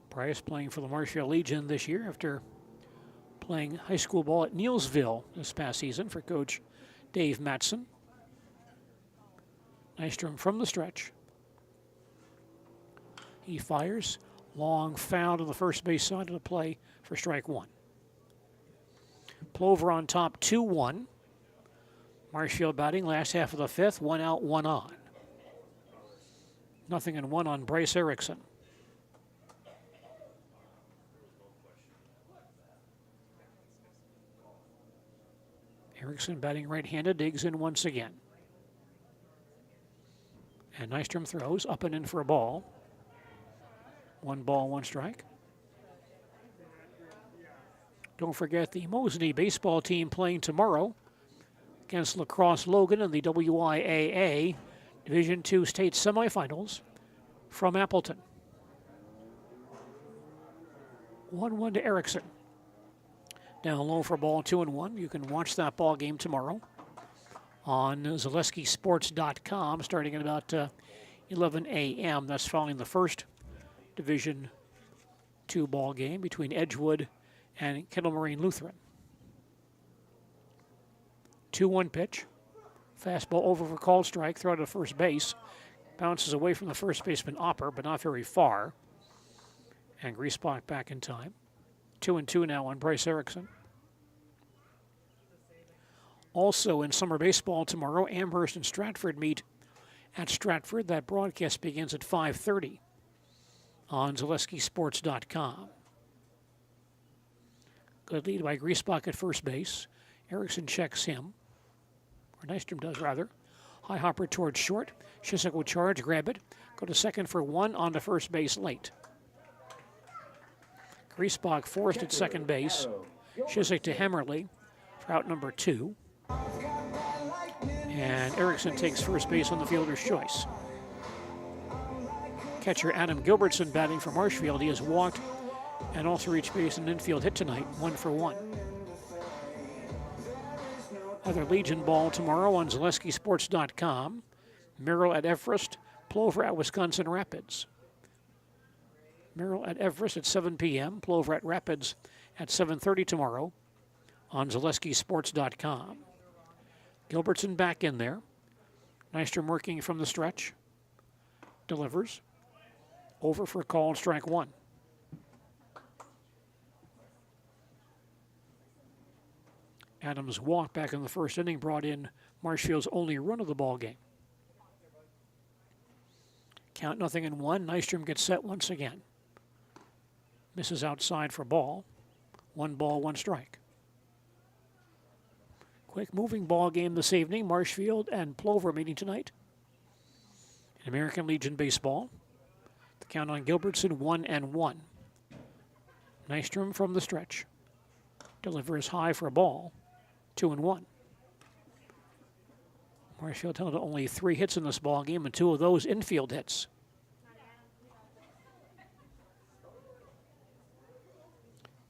Bryce playing for the Marshfield Legion this year after playing high school ball at Neilsville this past season for Coach Dave Matson. Nystrom from the stretch. He fires. Long foul to the first base side of the play for strike 1. Plover on top, 2-1. Marshfield batting last half of the 5th, 1 out, 1 on. 0-1 on Bryce Erickson. Erickson batting right-handed, digs in once again. And Nystrom throws up and in for a ball. 1 ball, 1 strike. Don't forget the Mosney baseball team playing tomorrow against La Crosse Logan in the WIAA Division II state semifinals from Appleton. 1-1 to Erickson. Down low for ball, 2-1. You can watch that ball game tomorrow on ZaleskiSports.com starting at about 11 a.m. That's following the first Division II ball game between Edgewood and Kettle Moraine Lutheran. 2-1 pitch. Fastball over for called strike. Throw to first base. Bounces away from the first baseman Opper, but not very far. And Griesbach back in time. 2-2 now on Bryce Erickson. Also in summer baseball tomorrow, Amherst and Stratford meet at Stratford. That broadcast begins at 5:30 on ZaleskiSports.com. Good lead by Griesbach at first base. Erickson checks him, or Nystrom does rather. High hopper towards short. Shizik will charge, grab it, go to second for 1, on to first base late. Griesbach forced at second base. Shizik to Hammerly for out number 2. And Erickson takes first base on the fielder's choice. Catcher Adam Gilbertson batting for Marshfield. He has walked and also reached base and infield hit tonight, 1 for 1. Other Legion ball tomorrow on ZaleskiSports.com. Merrill at Everest, Plover at Wisconsin Rapids. Merrill at Everest at 7 p.m. Plover at Rapids at 7:30 tomorrow on ZaleskiSports.com. Gilbertson back in there. Nystrom working from the stretch. Delivers. Over for called strike one. Adams walked back in the first inning, brought in Marshfield's only run of the ball game. Count 0-1. Nystrom gets set once again. Misses outside for ball. 1 ball, 1 strike. Quick moving ball game this evening. Marshfield and Plover meeting tonight. In American Legion Baseball. The count on Gilbertson 1-1. Nystrom from the stretch. Delivers high for a ball. 2-1. Marshfield held only 3 hits in this ball game, and 2 of those infield hits.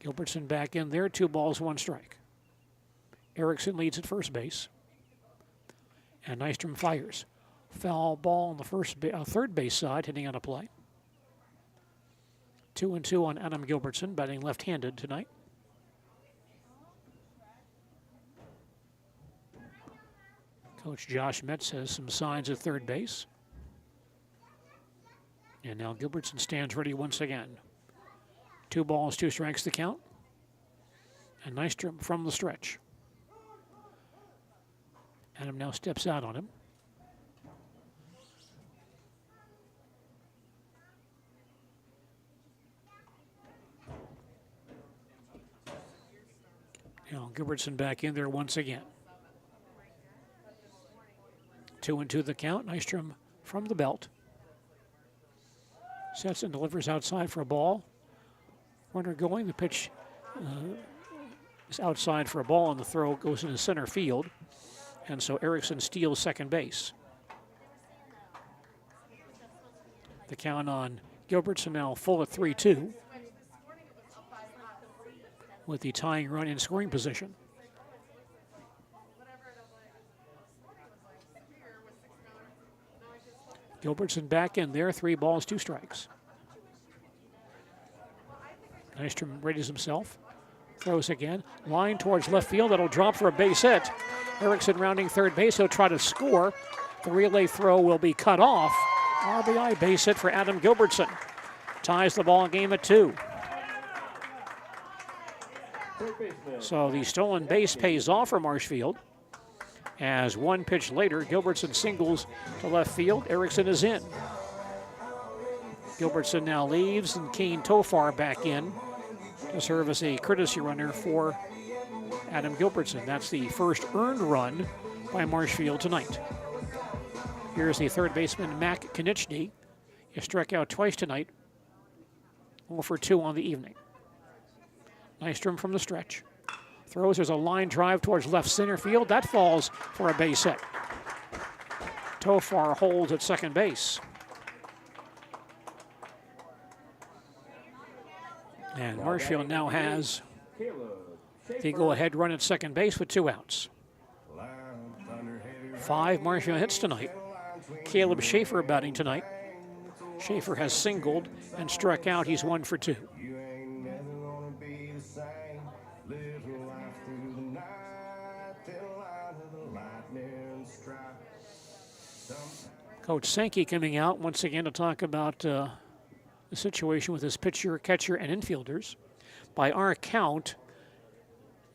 Gilbertson back in there, 2 balls, 1 strike. Erickson leads at first base, and Nystrom fires. Foul ball on the third base side, hitting on a play. 2-2 on Adam Gilbertson, batting left-handed tonight. Coach Josh Metz has some signs at third base. And now Gilbertson stands ready once again. 2 balls, 2 strikes to count. And Nystrom from the stretch. Adam now steps out on him. Now Gilbertson back in there once again. 2-2 the count. Nystrom from the belt. Sets and delivers outside for a ball. Runner going. The pitch is outside for a ball, and the throw goes into center field. And so Erickson steals second base. The count on Gilbertson now full at 3-2 with the tying run in scoring position. Gilbertson back in there, 3 balls, 2 strikes. Nystrom readies himself, throws again, line towards left field, that'll drop for a base hit. Erickson rounding third base, he'll try to score. The relay throw will be cut off. RBI base hit for Adam Gilbertson. Ties the ball game at 2. So the stolen base pays off for Marshfield. As 1 pitch later, Gilbertson singles to left field. Erickson is in. Gilbertson now leaves, and Kane Tofar back in to serve as a courtesy runner for Adam Gilbertson. That's the first earned run by Marshfield tonight. Here's the third baseman, Mac Konieczny. He struck out twice tonight. 0 for 2 on the evening. Nystrom from the stretch. Throws, there's a line drive towards left center field. That falls for a base hit. Tofar holds at second base. And Marshfield now has the go-ahead run at second base with 2 outs. 5 Marshfield hits tonight. Caleb Schaefer batting tonight. Schaefer has singled and struck out. He's 1 for 2. Coach Sankey coming out once again to talk about the situation with his pitcher, catcher, and infielders. By our count,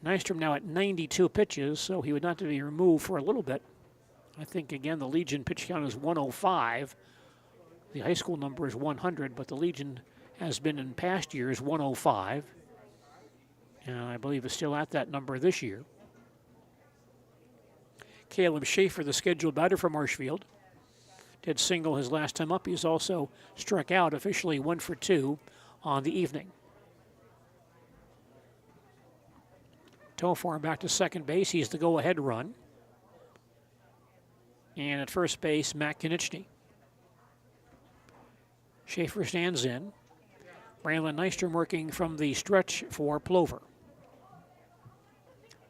Nystrom now at 92 pitches, so he would not have to be removed for a little bit. I think, again, the Legion pitch count is 105. The high school number is 100, but the Legion has been in past years 105. And I believe is still at that number this year. Caleb Schaefer, the scheduled batter for Marshfield, did single his last time up. He's also struck out, officially 1 for 2 on the evening. Tofar back to second base. He's the go-ahead run. And at first base, Matt Konieczny. Schaefer stands in. Braylon Nystrom working from the stretch for Plover.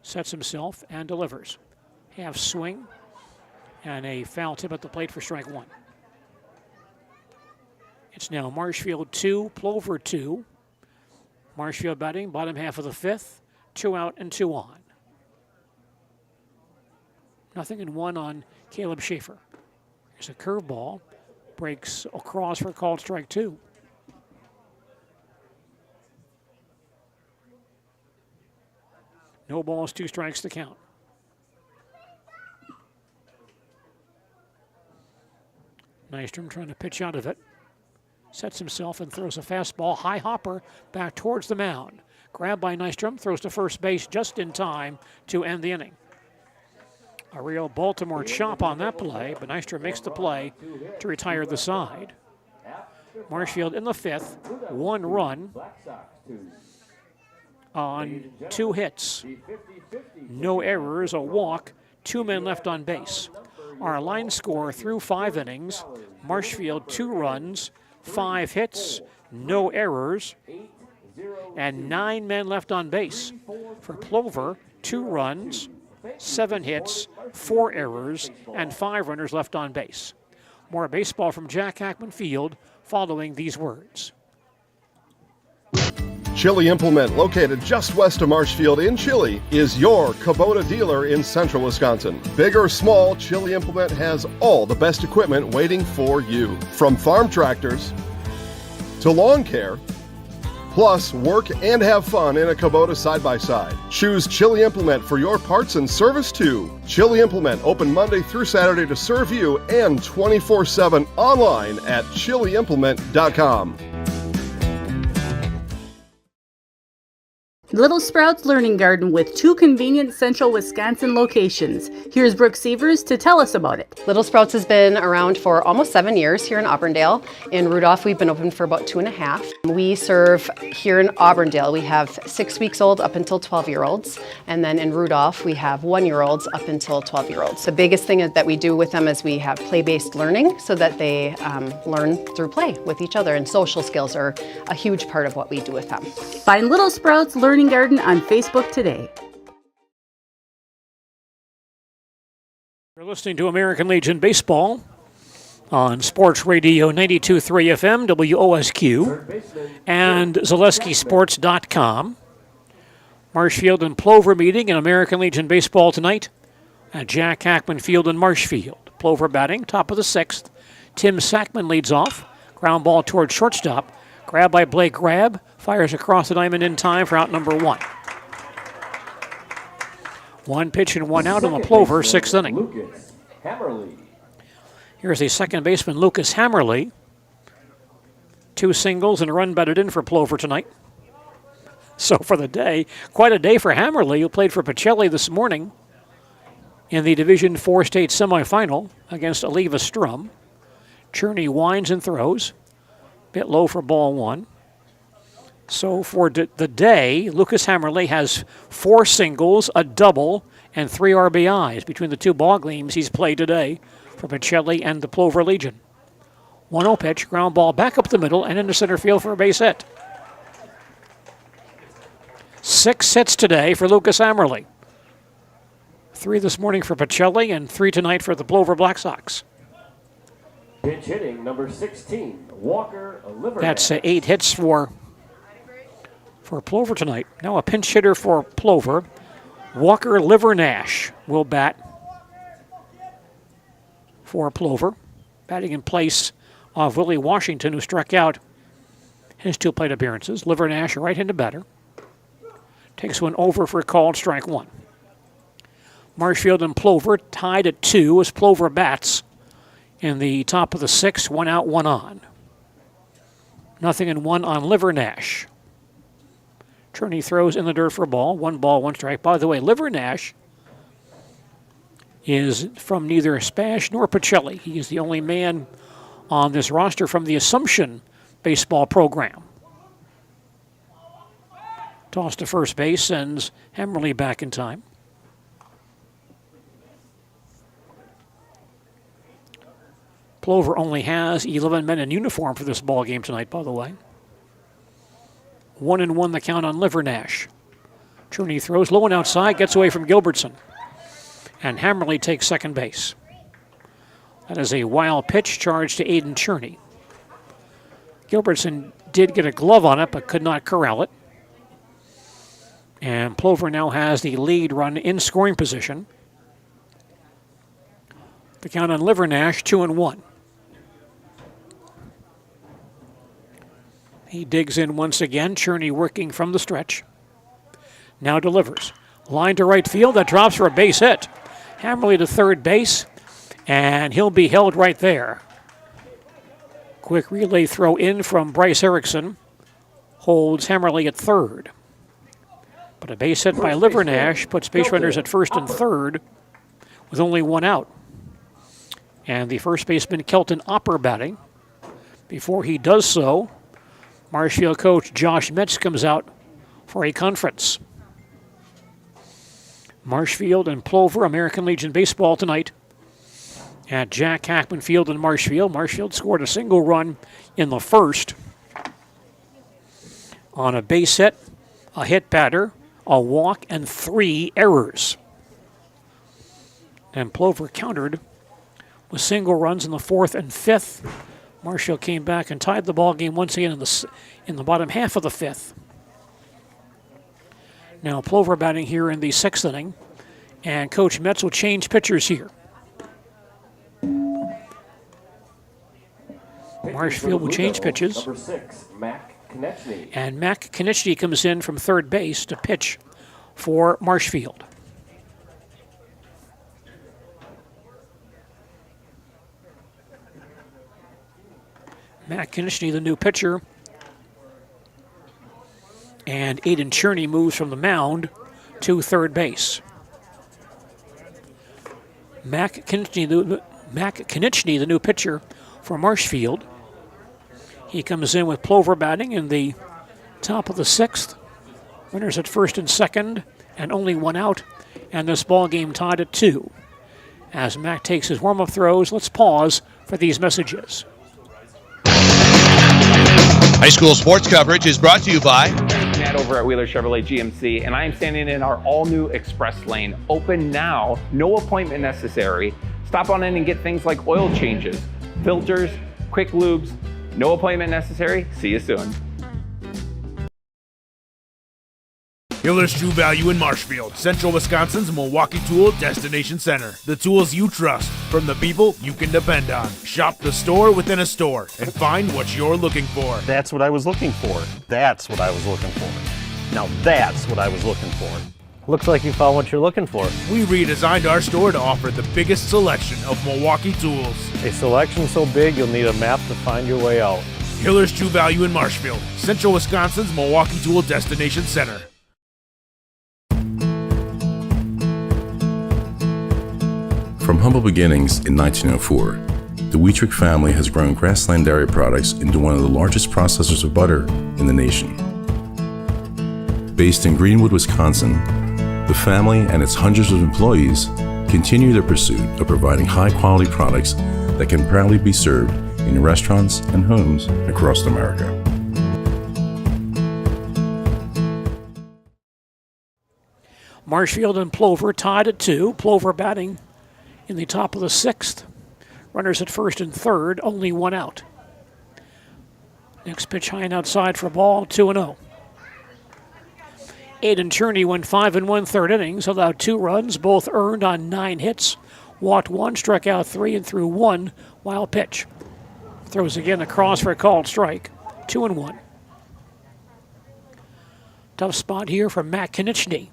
Sets himself and delivers. Half swing and a foul tip at the plate for strike 1. It's now Marshfield 2, Plover 2. Marshfield batting, bottom half of the fifth. 2 out and 2 on. 0-1 on Caleb Schaefer. Here's a curveball. Breaks across for called strike 2. No balls, 2 strikes to count. Nystrom trying to pitch out of it. Sets himself and throws a fastball. High hopper back towards the mound. Grabbed by Nystrom, throws to first base just in time to end the inning. A real Baltimore chop on that play, but Nystrom makes the play to retire the side. Marshfield in the fifth, 1 run on 2 hits. No errors, a walk, 2 men left on base. Our line score through 5 innings, Marshfield 2 runs, 5 hits, no errors, and 9 men left on base. For Plover, 2 runs, 7 hits, 4 errors, and 5 runners left on base. More baseball from Jack Hackman Field following these words. Chili Implement, located just west of Marshfield in Chili, is your Kubota dealer in central Wisconsin. Big or small, Chili Implement has all the best equipment waiting for you. From farm tractors to lawn care, plus work and have fun in a Kubota side-by-side. Choose Chili Implement for your parts and service too. Chili Implement, open Monday through Saturday to serve you and 24/7 online at chiliimplement.com. Little Sprouts Learning Garden with 2 convenient central Wisconsin locations. Here's Brooke Sievers to tell us about it. Little Sprouts has been around for almost 7 years here in Auburndale. In Rudolph, we've been open for about 2.5. We serve here in Auburndale, we have 6 weeks old up until 12-year-olds. And then in Rudolph, we have 1-year-olds up until 12-year-olds. The biggest thing that we do with them is we have play-based learning so that they learn through play with each other. And social skills are a huge part of what we do with them. Find Little Sprouts Learning Garden on Facebook today. You're listening to American Legion Baseball on Sports Radio 92.3 FM, WOSQ, and ZaleskiSports.com. Marshfield and Plover meeting in American Legion Baseball tonight at Jack Hackman Field in Marshfield. Plover batting, top of the 6th. Tim Sackman leads off. Ground ball towards shortstop. Grabbed by Blake Grab. Fires across the diamond in time for out number 1. 1 pitch and 1 out on the Plover, 6th inning. Lucas Hammerly. Here's the second baseman, Lucas Hammerly. 2 singles and a run batted in for Plover tonight. So for the day, quite a day for Hammerly, who played for Pacelli this morning in the Division IV state semifinal against Oliva Strum. Cherney winds and throws. Bit low for ball 1. So for the day, Lucas Hammerly has 4 singles, a double, and 3 RBIs between the 2 ball games he's played today for Pacelli and the Plover Legion. 1-0 pitch, ground ball back up the middle and into center field for a base hit. 6 hits today for Lucas Hammerly. 3 this morning for Pacelli and 3 tonight for the Plover Black Sox. Pinch hitting number 16, Walker Livernash. That's 8 hits for Plover tonight. Now a pinch hitter for Plover. Walker Livernash will bat for Plover. Batting in place of Willie Washington, who struck out his 2 plate appearances. Livernash, a right-handed batter. Takes one over for a called strike 1. Marshfield and Plover tied at 2 as Plover bats in the top of the 6th. 1 out, 1 on. 0-1 on Livernash. Cherney throws in the dirt for a ball. 1 ball, 1 strike. By the way, Livernash is from neither Spash nor Pacelli. He is the only man on this roster from the Assumption baseball program. Toss to first base sends Hammerly back in time. Plover only has 11 men in uniform for this ball game tonight, by the way. 1-1 the count on Livernash. Cherney throws low and outside, gets away from Gilbertson. And Hammerly takes second base. That is a wild pitch charge to Aiden Cherney. Gilbertson did get a glove on it, but could not corral it. And Plover now has the lead run in scoring position. The count on Livernash, 2-1. He digs in once again. Cherney working from the stretch. Now delivers. Line to right field. That drops for a base hit. Hammerly to third base. And he'll be held right there. Quick relay throw in from Bryce Erickson. Holds Hammerly at third. But a base hit by Livernash puts base runners at first and third with only one out. And the first baseman, Kelton Opper, batting. Before he does so, Marshfield coach Josh Metz comes out for a conference. Marshfield and Plover, American Legion Baseball tonight at Jack Hackman Field in Marshfield. Marshfield scored a single run in the first on a base hit, a hit batter, a walk, and 3 errors. And Plover countered with single runs in the 4th and 5th. Marshfield came back and tied the ball game once again in the bottom half of the 5th. Now Plover batting here in the 6th inning, and Coach Metz will change pitchers here. Marshfield will change pitches. Number 6, Mac Konechny. And Mac Konechny comes in from third base to pitch for Marshfield. Mac Konechny, the new pitcher. And Aiden Cherney moves from the mound to third base. Mac Konechny, the new pitcher for Marshfield. He comes in with Plover batting in the top of the 6th. Runners at first and second, and only one out. And this ball game tied at 2. As Mac takes his warm-up throws, let's pause for these messages. High school sports coverage is brought to you by Matt over at Wheeler Chevrolet GMC, and I am standing in our all-new express lane. Open now, no appointment necessary. Stop on in and get things like oil changes, filters, quick lubes. No appointment necessary. See you soon. Hiller's True Value in Marshfield, Central Wisconsin's Milwaukee Tool Destination Center. The tools you trust from the people you can depend on. Shop the store within a store and find what you're looking for. That's what I was looking for. That's what I was looking for. Now that's what I was looking for. Looks like you found what you're looking for. We redesigned our store to offer the biggest selection of Milwaukee tools. A selection so big you'll need a map to find your way out. Hiller's True Value in Marshfield, Central Wisconsin's Milwaukee Tool Destination Center. From humble beginnings in 1904, the Wheatrick family has grown Grassland Dairy Products into one of the largest processors of butter in the nation. Based in Greenwood, Wisconsin, the family and its hundreds of employees continue their pursuit of providing high-quality products that can proudly be served in restaurants and homes across America. Marshfield and Plover tied at 2. Plover batting in the top of the 6th. Runners at first and third, only one out. Next pitch high and outside for a ball, 2-0. Aiden Cherney went 5 1/3 innings, allowed 2 runs, both earned on 9 hits, walked 1, struck out 3, and threw 1 wild pitch. Throws again across for a called strike, 2-1. Tough spot here for Matt Konechny.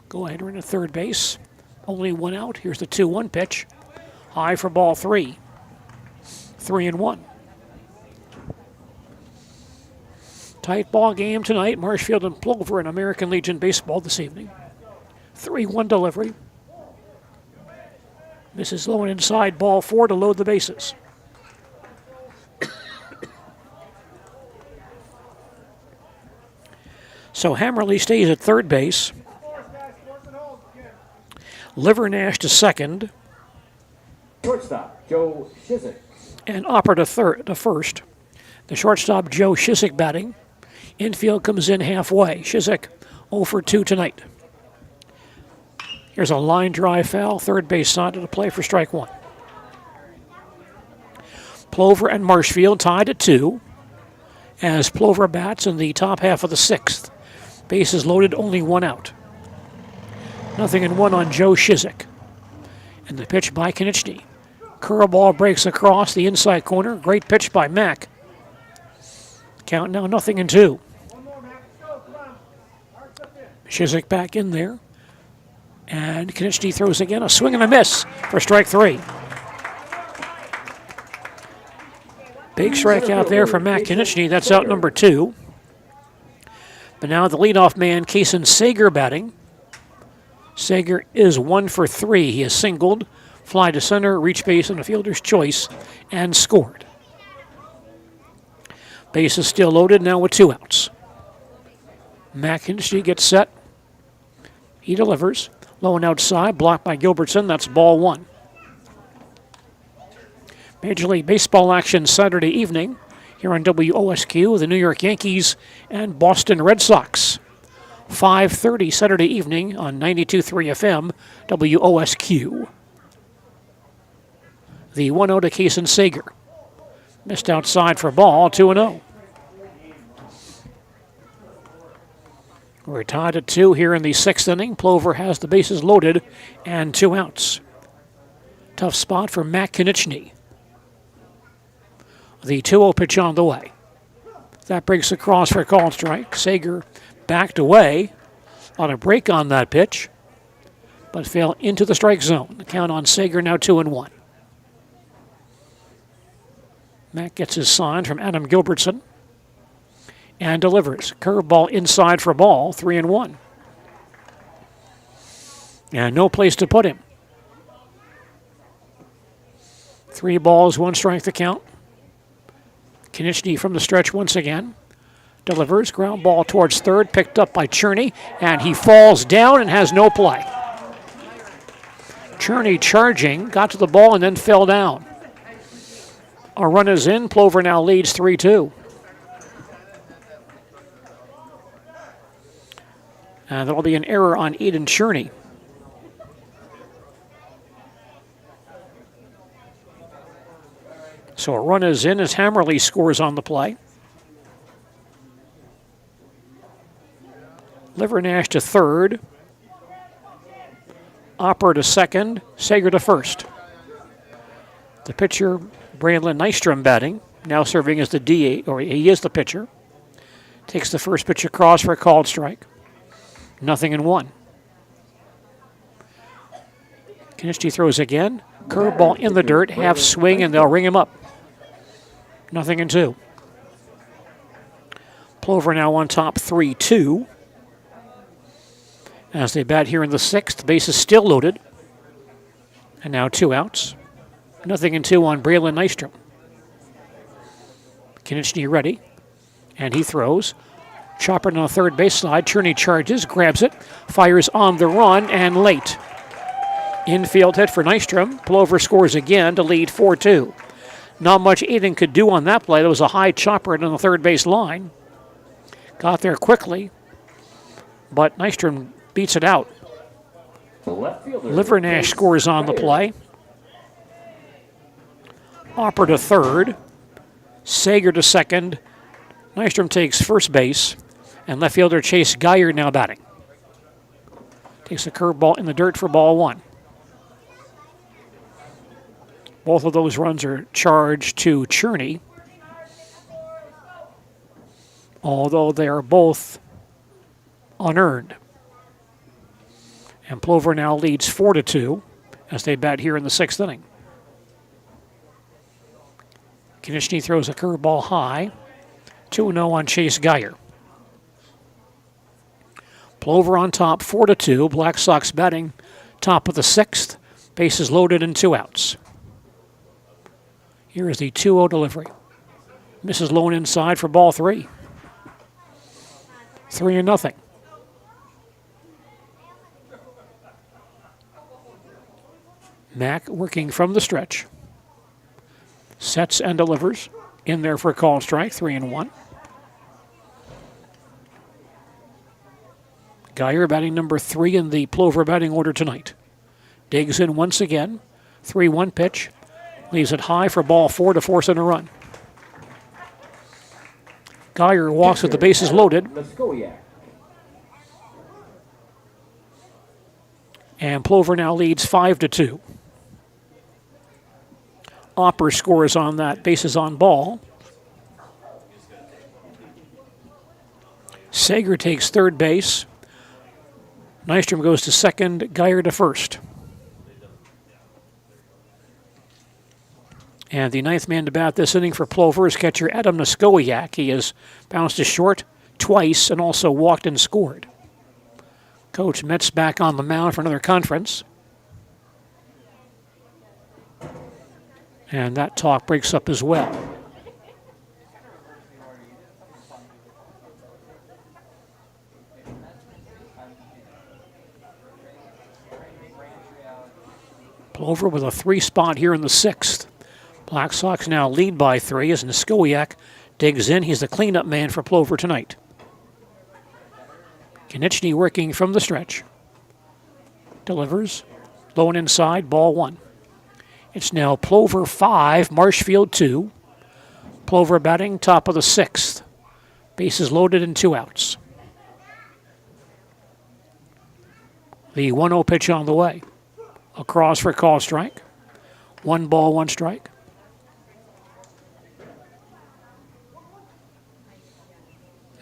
Go ahead, run at third base. Only one out. Here's the 2-1 pitch. High for ball 3. 3-1. Tight ball game tonight. Marshfield and Plover in American Legion Baseball this evening. 3-1 delivery. This is low and inside, ball 4 to load the bases. So Hammerly stays at third base. Livernash to second. Shortstop, Joe Shizik. And Opper to first. The shortstop, Joe Shizik, batting. Infield comes in halfway. Shizik 0 for 2 tonight. Here's a line drive foul. Third base side to the play for strike 1. Plover and Marshfield tied at 2 as Plover bats in the top half of the 6th. Bases loaded, only 1 out. 0-1 on Joe Shizik. And the pitch by Konechny. Curveball breaks across the inside corner. Great pitch by Mack. Count now 0-2. Shizik back in there. And Konechny throws again. A swing and a miss for strike 3. Big strikeout there for Matt Konechny. That's out number 2. But now the leadoff man, Kason Sager, batting. Sager is 1 for 3. He has singled, fly to center, reach base on a fielder's choice, and scored. Base is still loaded now with 2 outs. Matt Konechny gets set. He delivers. Low and outside, blocked by Gilbertson. That's ball 1. Major League Baseball action Saturday evening here on WOSQ, the New York Yankees and Boston Red Sox. 5:30 Saturday evening on 92.3 FM, WOSQ. The 1-0 to Kason Sager. Missed outside for ball, 2-0. We're tied at 2 here in the 6th inning. Plover has the bases loaded and 2 outs. Tough spot for Matt Konechny. The 2-0 pitch on the way. That breaks across for a called strike. Sager backed away on a break on that pitch, but fell into the strike zone. The count on Sager now 2-1. Matt gets his sign from Adam Gilbertson and delivers. Curveball inside for ball, 3-1. And no place to put him. 3 balls, 1 strike to count. Konechny from the stretch once again. Delivers, ground ball towards third, picked up by Cherney, and he falls down and has no play. Cherney charging, got to the ball and then fell down. A run is in. Plover now leads 3-2. And there'll be an error on Eden Cherney. So a run is in as Hammerly scores on the play. Livernash to third. Opper to second. Sager to first. The pitcher, Brandon Nystrom, batting. Now serving as the DA, or he is the pitcher. Takes the first pitch across for a called strike. 0-1. Konechny throws again. Curveball in the dirt, half swing, and they'll ring him up. 0-2. Plover now on top 3-2. As they bat here in the 6th, base is still loaded. And now 2 outs. 0-2 on Braylon Nystrom. Konechny ready. And he throws. Chopper on the third base side. Cherney charges, grabs it, fires on the run, and late. Infield hit for Nystrom. Plover scores again to lead 4-2. Not much Eden could do on that play. There was a high chopper on the third base line. Got there quickly, but Nystrom beats it out. Livernash scores on the play. Opper to third. Sager to second. Nystrom takes first base, and left fielder Chase Geyer now batting. Takes a curveball in the dirt for ball 1. Both of those runs are charged to Cherney, although they are both unearned. And Plover now leads 4-2 as they bat here in the 6th inning. Konechny throws a curveball high. 2-0 on Chase Geyer. Plover on top, 4-2. Black Sox batting top of the 6th. Bases loaded and 2 outs. Here is the 2-0 delivery. Misses low and inside for ball 3. 3-0. Mack working from the stretch. Sets and delivers. In there for a call strike, 3-1. Geyer batting number 3 in the Plover batting order tonight. Digs in once again. 3-1 pitch. Leaves it high for ball 4 to force in a run. Geyer walks with the bases loaded. And Plover now leads 5-2. Opper scores on that, bases on ball. Sager takes third base. Nystrom goes to second, Geyer to first. And the ninth man to bat this inning for Plover is catcher Adam Neskowiak. He has bounced to short twice and also walked and scored. Coach Metz back on the mound for another conference. And that talk breaks up as well. Plover with a 3 spot here in the 6th. Black Sox now lead by 3 as Neskowiak digs in. He's the cleanup man for Plover tonight. Konechny working from the stretch. Delivers. Low and inside, ball 1. It's now Plover 5, Marshfield 2. Plover batting top of the 6th. Bases loaded and 2 outs. The 1-0 pitch on the way. Across for a call strike. 1 ball, 1 strike.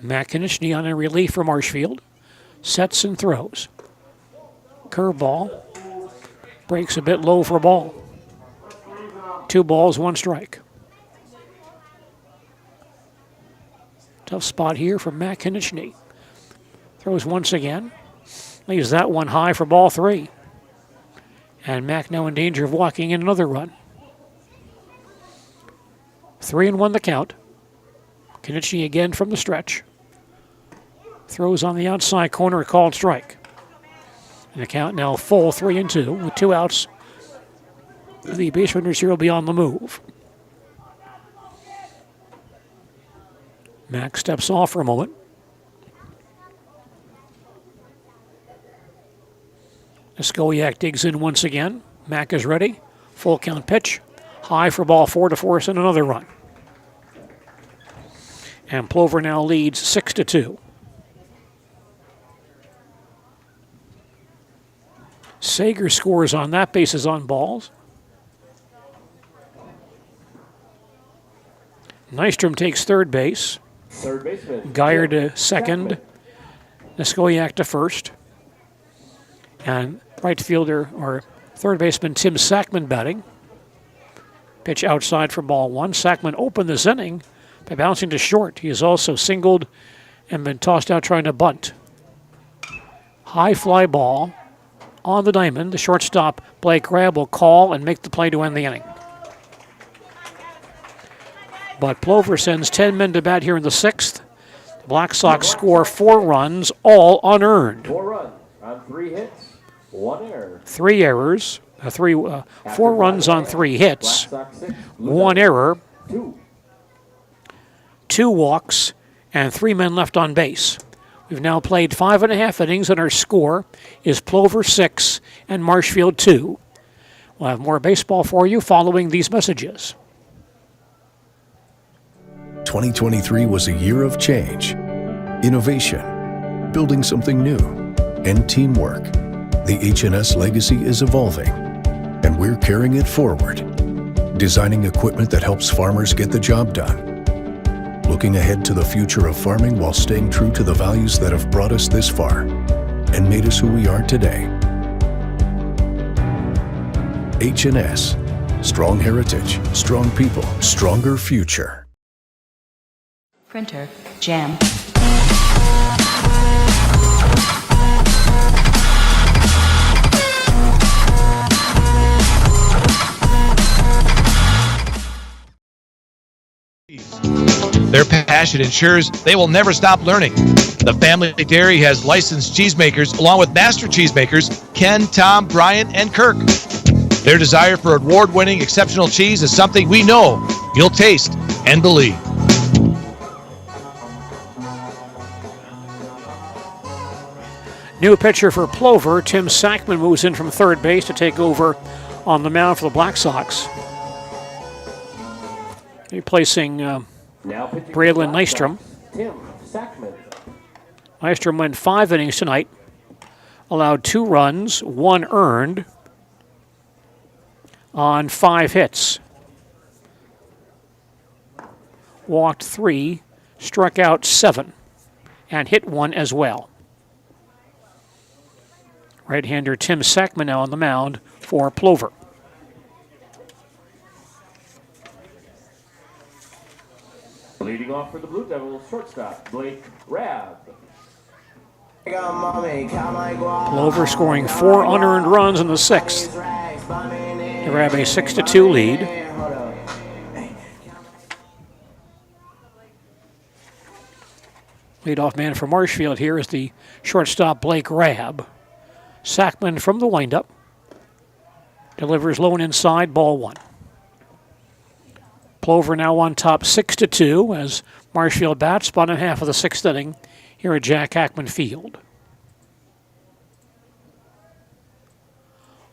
Matt Konechny on a relief for Marshfield. Sets and throws. Curveball. Breaks a bit low for a ball. 2 balls, 1 strike. Tough spot here for Matt Konechny. Throws once again. Leaves that one high for ball 3. And Mack now in danger of walking in another run. 3-1 the count. Konechny again from the stretch. Throws on the outside corner, a called strike. And the count now full 3-2 with 2 outs. The base runners here will be on the move. Mack steps off for a moment. Neskowiak digs in once again. Mack is ready. Full count pitch. High for ball 4 to force in another run. And Plover now leads 6-2. Sager scores on that, bases on balls. Nystrom takes third base. Third baseman. Geyer to second. Neskowiak to first. And right fielder or third baseman Tim Sackman batting. Pitch outside for ball 1. Sackman opened this inning by bouncing to short. He has also singled and been tossed out trying to bunt. High fly ball on the diamond. The shortstop, Blake Grab, will call and make the play to end the inning. But Plover sends 10 men to bat here in the 6th. The Black Sox score 4 runs, all unearned. 4 runs on 3 hits, 1 error. 3 errors. 4 runs on 3 hits. 1 error. 2 walks and 3 men left on base. We've now played 5.5 innings, and our score is Plover 6 and Marshfield 2. We'll have more baseball for you following these messages. 2023 was a year of change, innovation, building something new, and teamwork. The H&S legacy is evolving, and we're carrying it forward, designing equipment that helps farmers get the job done, looking ahead to the future of farming while staying true to the values that have brought us this far and made us who we are today. H&S, strong heritage, strong people, stronger future. Printer, Jam. Their passion ensures they will never stop learning. The family dairy has licensed cheesemakers along with master cheesemakers Ken, Tom, Brian, and Kirk. Their desire for award-winning exceptional cheese is something we know you'll taste and believe. New pitcher for Plover, Tim Sackman, moves in from third base to take over on the mound for the Black Sox. replacing Braylon Nystrom. Tim Sackman. Nystrom went 5 innings tonight, allowed 2 runs, 1 earned on 5 hits. Walked 3, struck out 7, and hit 1 as well. Right-hander Tim Sackman now on the mound for Plover. Leading off for the Blue Devils, shortstop Blake Rabb. Plover scoring 4 unearned runs in the 6th. They grab a 6-2 lead. Leadoff man for Marshfield here is the shortstop Blake Rabb. Sackman from the windup. Delivers low and inside, ball 1. Plover now on top 6-2 as Marshfield bats bottom half of the 6th inning here at Jack Hackman Field.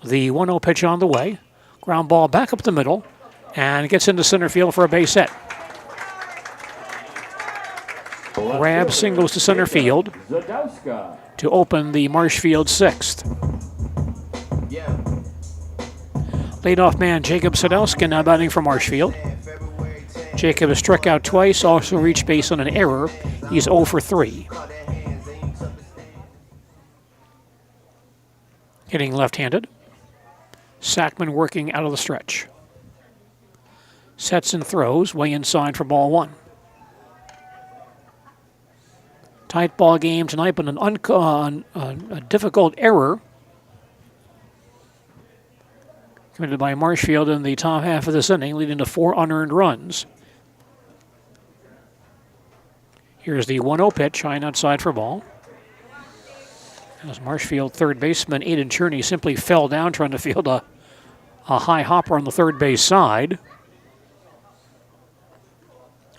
The 1-0 pitch on the way. Ground ball back up the middle and gets into center field for a base hit. Rabb singles to center field to open the Marshfield 6th. Leadoff man Jacob Sadowska now batting for Marshfield. Jacob has struck out twice, also reached base on an error. He's 0 for 3. Hitting left-handed. Sackman working out of the stretch. Sets and throws, way inside for ball 1. Tight ball game tonight, but a difficult error committed by Marshfield in the top half of this inning, leading to 4 unearned runs. Here's the 1-0 pitch, high and outside for ball. As Marshfield third baseman Aiden Cherney simply fell down trying to field a high hopper on the third base side.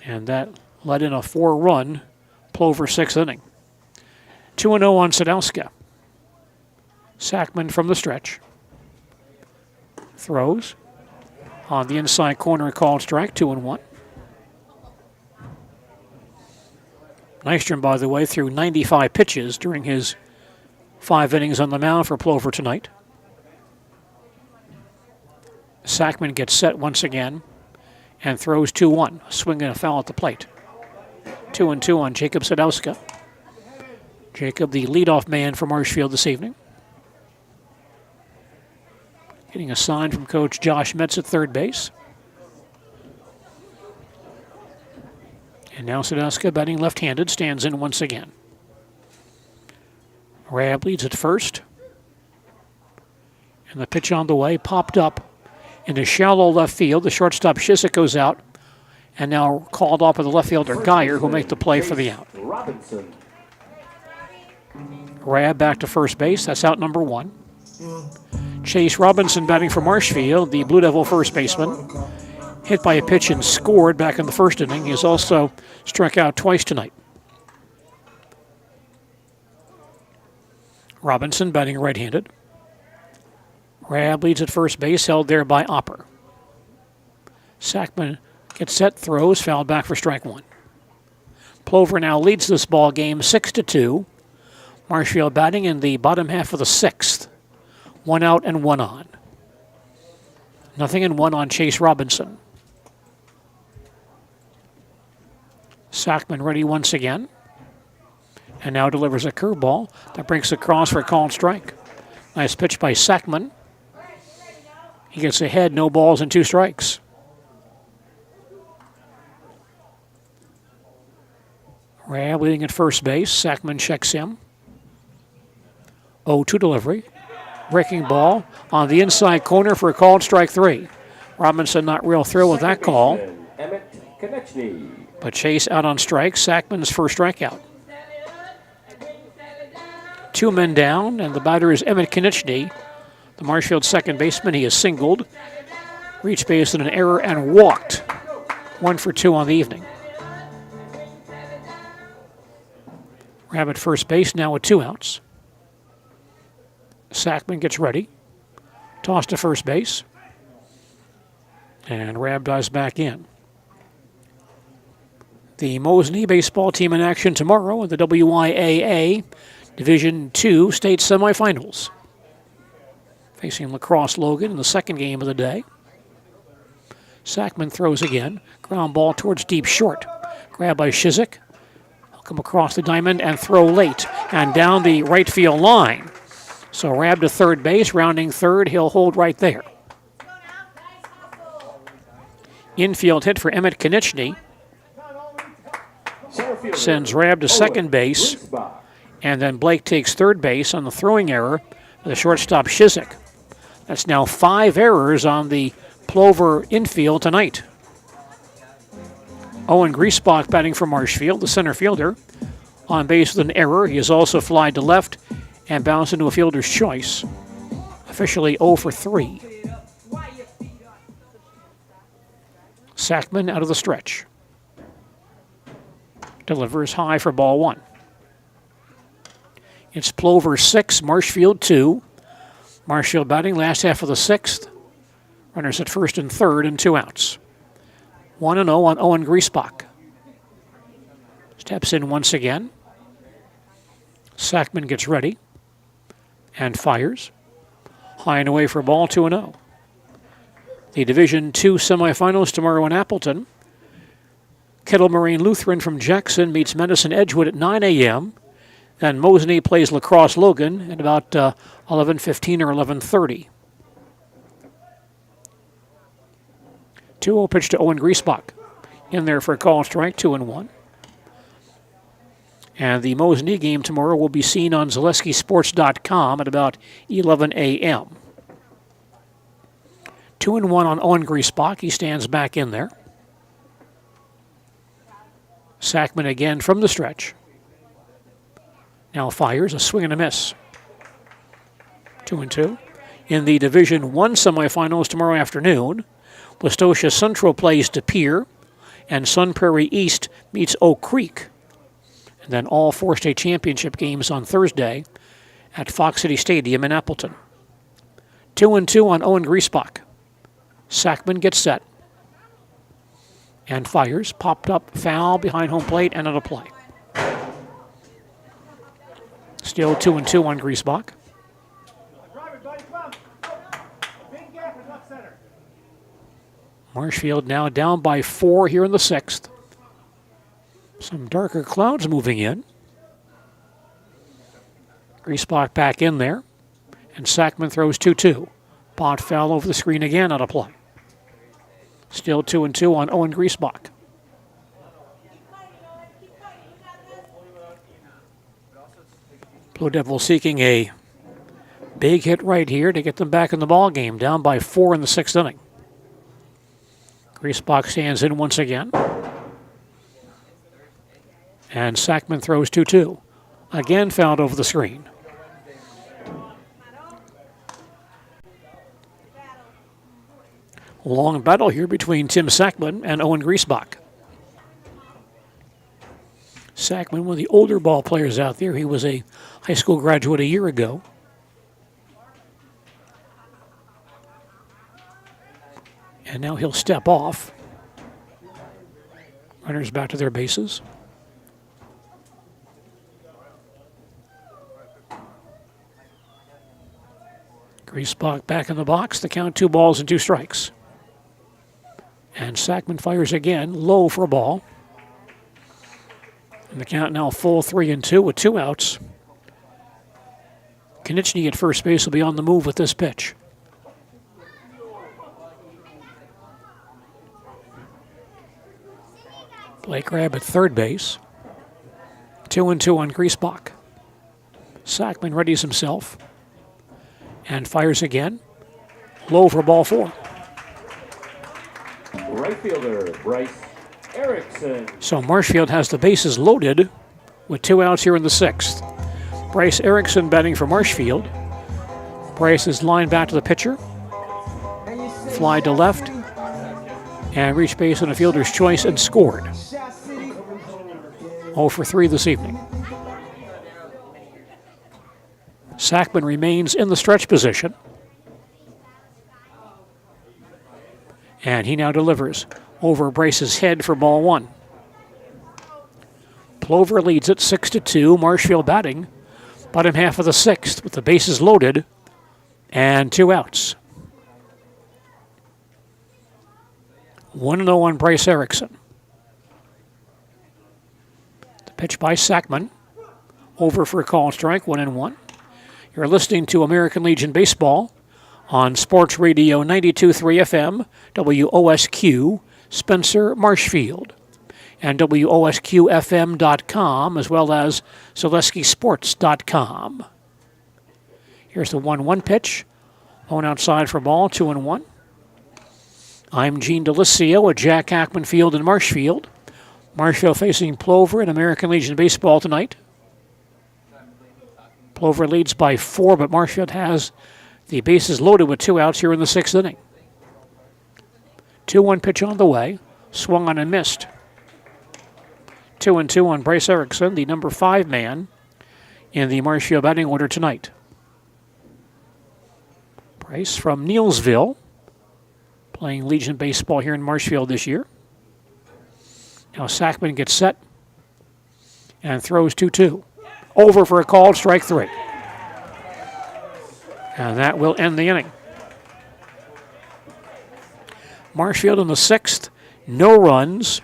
And that led in a 4-run Plover 6th inning. 2-0 on Sadowska. Sackman from the stretch. Throws. On the inside corner, called strike, 2-1. Nystrom, by the way, threw 95 pitches during his 5 innings on the mound for Plover tonight. Sackman gets set once again and throws 2-1. Swing and a foul at the plate. 2-2 on Jacob Sadowska. Jacob, the leadoff man for Marshfield this evening. Getting a sign from Coach Josh Metz at third base. And now Sadowska, batting left-handed, stands in once again. Rabb leads at first. And the pitch on the way, popped up into shallow left field. The shortstop Shizik goes out. And now called off by the left fielder Geyer, who'll make the play for the out. Robinson. Rabb back to first base. That's out number 1. Chase Robinson batting for Marshfield, the Blue Devil first baseman. Hit by a pitch and scored back in the first inning. He has also struck out twice tonight. Robinson batting right-handed. Rabb leads at first base, held there by Opper. Sackman gets set, throws, fouled back for strike 1. Plover now leads this ball game 6-2. Marshfield batting in the bottom half of the 6th. 1 out and 1 on. 0-1 on Chase Robinson. Sackman ready once again. And now delivers a curveball that breaks across for a called strike. Nice pitch by Sackman. He gets ahead, no balls and 2 strikes. Rabb leading at first base. Sackman checks him. 0-2 delivery. Breaking ball on the inside corner for a called strike 3. Robinson not real thrilled with that call. But Chase out on strike. Sackman's first strikeout. 2 men down, and the batter is Emmett Konieczny, the Marshfield second baseman. He is singled, reached base in an error, and walked. 1 for 2 on the evening. Rabb at first base now with 2 outs. Sackman gets ready. Toss to first base. And Rabb dives back in. The Mosney baseball team in action tomorrow in the WIAA Division II state semifinals. Facing Lacrosse Logan in the second game of the day. Sackman throws again. Ground ball towards deep short. Grab by Shizik. He'll come across the diamond and throw late and down the right field line. So Rab to third base, rounding third. He'll hold right there. Infield hit for Emmett Konieczny. Sends Rab to second base. And then Blake takes third base on the throwing error for the shortstop Shizik. That's now 5 errors on the Plover infield tonight. Owen Griesbach batting for Marshfield, the center fielder. On base with an error. He is also flied to left and bounced into a fielder's choice. Officially 0 for 3. Sackman out of the stretch. Delivers high for ball 1. It's Plover 6, Marshfield 2. Marshfield batting last half of the 6th. Runners at first and third and 2 outs. 1-0 on Owen Griesbach. Steps in once again. Sackman gets ready and fires. High and away for ball 2-0. The Division II semifinals tomorrow in Appleton. Kettle Moraine Lutheran from Jackson meets Medicine Edgewood at 9 a.m. Then Mosney plays Lacrosse Logan at about 11:15 or 11:30. 2-0 pitch to Owen Griesbach. In there for a call strike, 2-1. And the Mosney game tomorrow will be seen on ZaleskiSports.com at about 11 a.m. 2-1 on Owen Griesbach. He stands back in there. Sackman again from the stretch. Now fires, a swing and a miss. 2-2. In the Division I semifinals tomorrow afternoon, Westosha Central plays De Pere, and Sun Prairie East meets Oak Creek. And then all 4 state championship games on Thursday at Fox City Stadium in Appleton. 2-2 on Owen Griesbach. Sackman gets set. And fires, popped up, foul behind home plate and out of play. Still 2-2 on Griesbach. Marshfield now down by 4 here in the 6th. Some darker clouds moving in. Griesbach back in there. And Sackman throws 2-2. Pot foul over the screen again, out of play. Still 2-2 on Owen Griesbach. Blue Devils seeking a big hit right here to get them back in the ball game, down by 4 in the 6th inning. Griesbach stands in once again. And Sackman throws 2-2. Again fouled over the screen. Long battle here between Tim Sackman and Owen Griesbach. Sackman, one of the older ball players out there. He was a high school graduate a year ago. And now he'll step off. Runners back to their bases. Griesbach back in the box. The count 2 balls and 2 strikes. And Sackman fires again, low for a ball. And the count now full 3-2 with 2 outs. Konieczny at first base will be on the move with this pitch. Blake Rabb at third base. 2-2 on Griesbach. Sackman readies himself and fires again. Low for ball 4. Right fielder, Bryce Erickson. So Marshfield has the bases loaded with 2 outs here in the 6th. Bryce Erickson batting for Marshfield. Bryce is lined back to the pitcher. Fly to left. And reached base on a fielder's choice and scored. 0 for 3 this evening. Sackman remains in the stretch position. And he now delivers over Bryce's head for ball 1. Plover leads it 6-2. Marshfield batting bottom half of the sixth with the bases loaded and 2 outs. 1-0 on Bryce Erickson. The pitch by Sackman. Over for a call and strike, 1-1. You're listening to American Legion Baseball on Sports Radio 92.3 FM, WOSQ, Spencer, Marshfield, and WOSQFM.com, as well as ZaleskiSports.com. Here's the 1-1 pitch. On outside for ball, 2-1. I'm Gene DeLisio at Jack Ackman Field in Marshfield. Marshfield facing Plover in American Legion Baseball tonight. Plover leads by 4, but Marshfield has the bases loaded with 2 outs here in the 6th inning. 2-1 pitch on the way. Swung on and missed. 2-2 on Bryce Erickson, the number 5 man in the Marshfield batting order tonight. Bryce from Neilsville, playing Legion Baseball here in Marshfield this year. Now Sackman gets set and throws 2-2. Over for a call, strike 3. And that will end the inning. Marshfield in the 6th, no runs,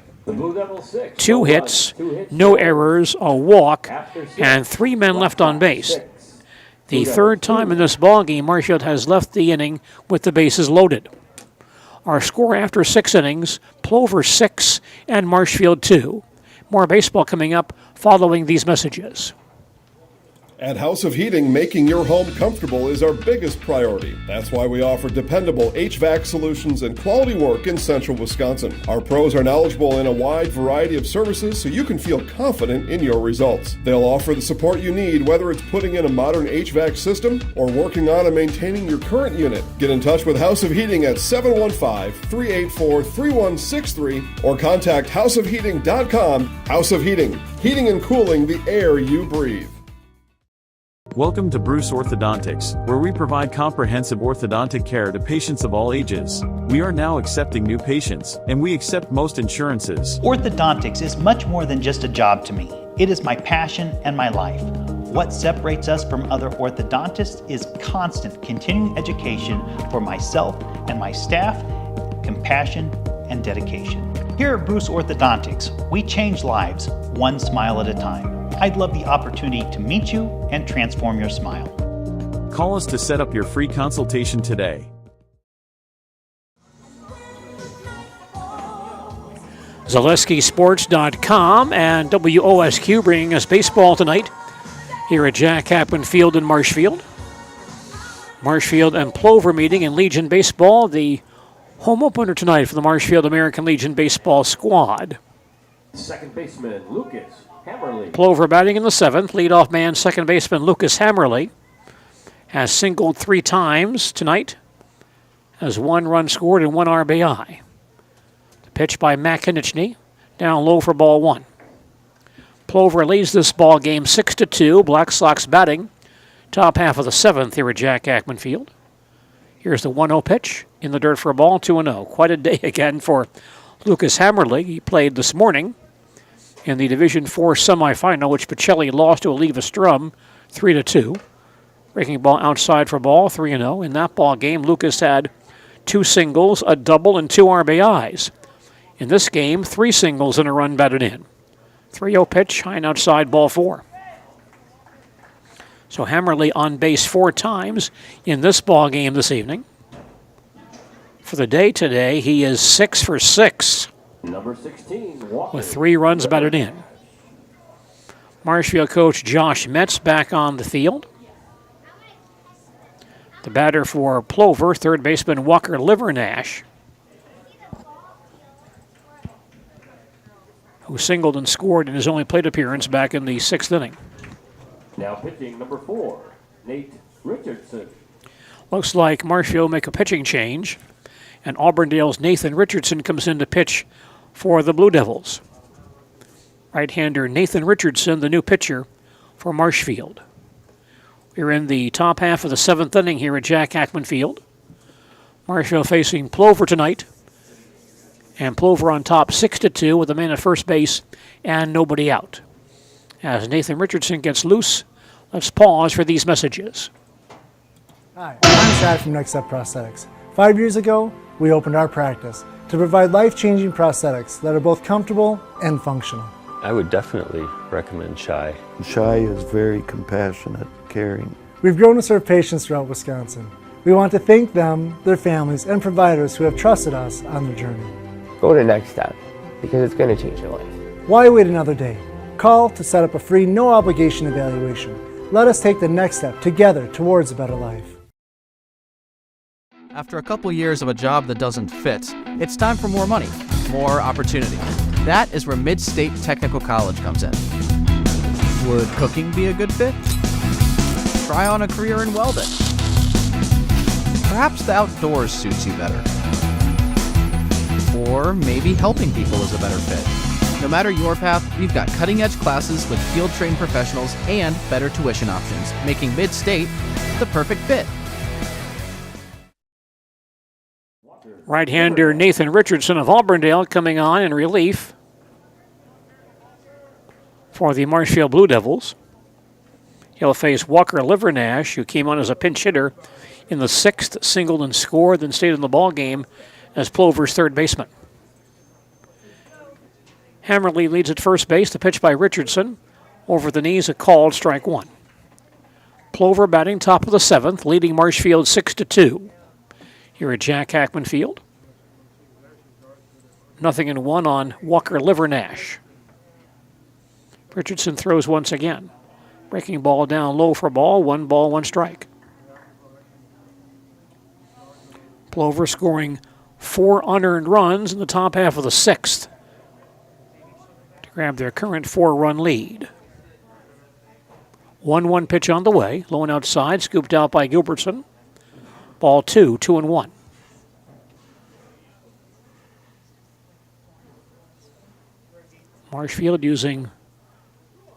2 hits, no errors, a walk, and 3 men left on base. The 3rd time in this ballgame, Marshfield has left the inning with the bases loaded. Our score after 6 innings, Plover 6 and Marshfield 2. More baseball coming up following these messages. At House of Heating, making your home comfortable is our biggest priority. That's why we offer dependable HVAC solutions and quality work in central Wisconsin. Our pros are knowledgeable in a wide variety of services so you can feel confident in your results. They'll offer the support you need, whether it's putting in a modern HVAC system or working on and maintaining your current unit. Get in touch with House of Heating at 715-384-3163 or contact houseofheating.com. House of Heating, heating and cooling the air you breathe. Welcome to Bruce Orthodontics, where we provide comprehensive orthodontic care to patients of all ages. We are now accepting new patients, and we accept most insurances. Orthodontics is much more than just a job to me. It is my passion and my life. What separates us from other orthodontists is constant continuing education for myself and my staff, compassion, and dedication. Here at Bruce Orthodontics, we change lives one smile at a time. I'd love the opportunity to meet you and transform your smile. Call us to set up your free consultation today. ZaleskiSports.com and WOSQ bringing us baseball tonight here at Jack Ackman Field in Marshfield. Marshfield and Plover meeting in Legion Baseball, the home opener tonight for the Marshfield American Legion Baseball squad. Second baseman, Lucas Hammerly. Plover batting in the 7th. Leadoff man, second baseman Lucas Hammerly, has singled 3 times tonight, has 1 run scored and 1 RBI. The pitch by Matt Kinichny, down low for ball 1. Plover leads this ball game 6-2. Black Sox batting top half of the 7th here at Jack Ackman Field. Here's the 1-0 pitch in the dirt for a ball, 2-0. Quite a day again for Lucas Hammerly. He played this morning in the Division IV semifinal, which Pacelli lost to Oliva Strum 3-2. Breaking ball outside for ball, 3-0. In that ball game, Lucas had 2 singles, a double, and 2 RBIs. In this game, 3 singles and a run batted in. 3-0 pitch, high and outside, ball 4. So Hammerly on base 4 times in this ball game this evening. For the day today, he is 6 for 6. Number 16, Walker. With 3 runs batted in. Marshfield coach Josh Metz back on the field. The batter for Plover, third baseman Walker Livernash, who singled and scored in his only plate appearance back in the 6th inning. Now pitching number 4, Nate Richardson. Looks like Marshfield make a pitching change, and Auburndale's Nathan Richardson comes in to pitch for the Blue Devils. Right-hander Nathan Richardson, the new pitcher for Marshfield. We're in the top half of the 7th inning here at Jack Ackman Field. Marshfield facing Plover tonight, and Plover on top 6-2 with a man at first base and nobody out. As Nathan Richardson gets loose, let's pause for these messages. Hi, I'm Chad from Next Step Prosthetics. 5 years ago, we opened our practice to provide life-changing prosthetics that are both comfortable and functional. I would definitely recommend Shai. Shai is very compassionate, caring. We've grown to serve patients throughout Wisconsin. We want to thank them, their families, and providers who have trusted us on their journey. Go to Next Step, because it's going to change your life. Why wait another day? Call to set up a free, no-obligation evaluation. Let us take the next step together towards a better life. After a couple years of a job that doesn't fit, it's time for more money, more opportunity. That is where Mid-State Technical College comes in. Would cooking be a good fit? Try on a career in welding. Perhaps the outdoors suits you better. Or maybe helping people is a better fit. No matter your path, we've got cutting-edge classes with field-trained professionals and better tuition options, making Mid-State the perfect fit. Right-hander Nathan Richardson of Auburndale coming on in relief for the Marshfield Blue Devils. He'll face Walker Livernash, who came on as a pinch hitter in the 6th, singled and scored, then stayed in the ballgame as Plover's third baseman. Hammerly leads at first base. The pitch by Richardson. Over the knees, a called strike one. Plover batting top of the 7th, leading Marshfield 6-2. Here at Jack Hackman Field. 0-1 on Walker Livernash. Richardson throws once again. Breaking ball down low for ball, 1 strike. Plover scoring 4 unearned runs in the top half of the 6th to grab their current 4-run lead. 1-1 pitch on the way, low and outside, scooped out by Gilbertson. Ball 2-1. Marshfield using,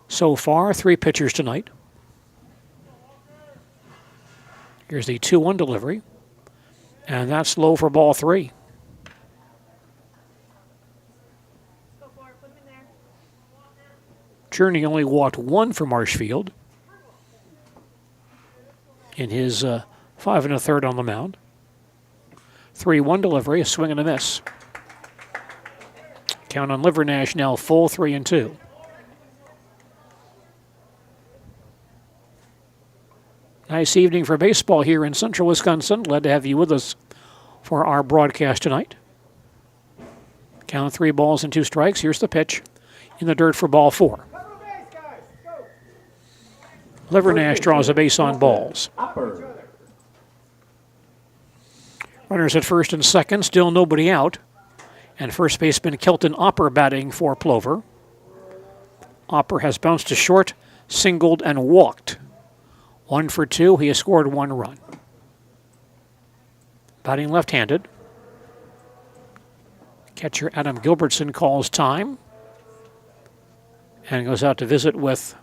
so far, 3 pitchers tonight. Here's the 2-1 delivery. And that's low for ball 3. Cherney only walked 1 for Marshfield in his 5 1/3 on the mound. 3-1 delivery, a swing and a miss. Count on Livernash now full 3-2. Nice evening for baseball here in central Wisconsin. Glad to have you with us for our broadcast tonight. Count 3 balls and 2 strikes. Here's the pitch in the dirt for ball 4. Livernash draws a base on balls. Runners at first and second, still nobody out. And first baseman Kelton Opper batting for Plover. Opper has bounced to short, singled, and walked. 1 for 2, he has scored 1 run. Batting left-handed. Catcher Adam Gilbertson calls time and goes out to visit with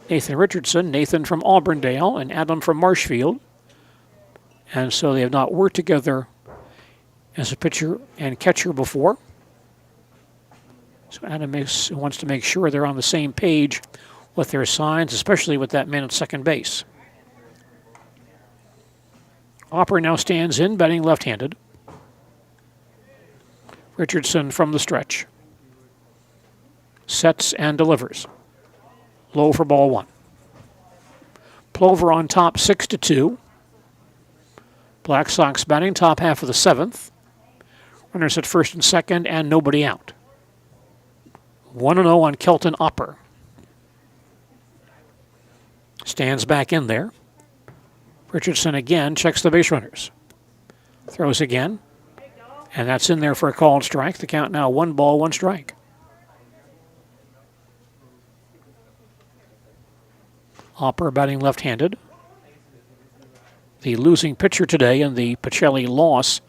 Nathan Richardson, Nathan from Auburndale, and Adam from Marshfield. And so they have not worked together as a pitcher and catcher before. So Adam wants to make sure they're on the same page with their signs, especially with that man at second base. Opper now stands in, batting left-handed. Richardson from the stretch. Sets and delivers. Low for ball 1. Plover on top 6-2. Black Sox batting top half of the 7th. Runners at first and second and nobody out. 1-0 on Kelton Opper. Stands back in there. Richardson again checks the base runners. Throws again. And that's in there for a called strike. The count now 1 ball, 1 strike. Opper batting left-handed. The losing pitcher today in the Pacelli loss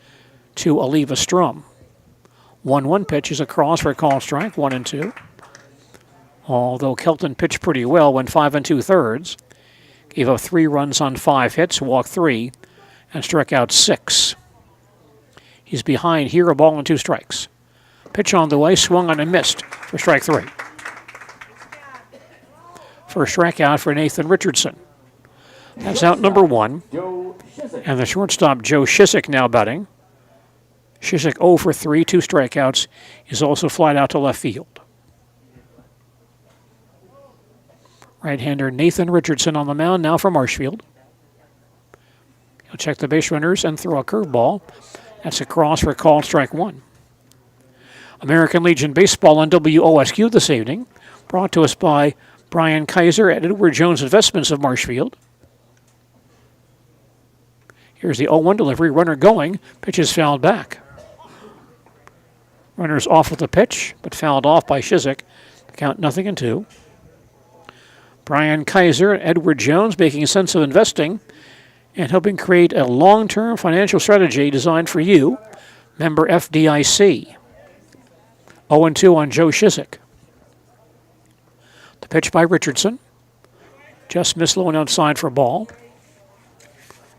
to Aliva Strum. 1-1 pitch is a cross for a called strike, 1-2. Although Kelton pitched pretty well, went 5 2/3. Gave up 3 runs on 5 hits, walked 3, and struck out 6. He's behind here, a ball and 2 strikes. Pitch on the way, swung on and missed for strike 3. First strikeout for Nathan Richardson. That's out number 1. And the shortstop, Joe Shisick, now batting. Shisick 0 for 3, 2 strikeouts. He's also flied out to left field. Right-hander Nathan Richardson on the mound now for Marshfield. He'll check the base runners and throw a curveball. That's a cross for called strike 1. American Legion Baseball on WOSQ this evening, brought to us by Brian Kaiser at Edward Jones Investments of Marshfield. Here's the 0-1 delivery. Runner going. Pitch is fouled back. Runner's off with the pitch, but fouled off by Shisick. Count 0-2. Brian Kaiser and Edward Jones making sense of investing and helping create a long-term financial strategy designed for you. Member FDIC. 0-2 on Joe Shisick. The pitch by Richardson. Just missed low and outside for a ball.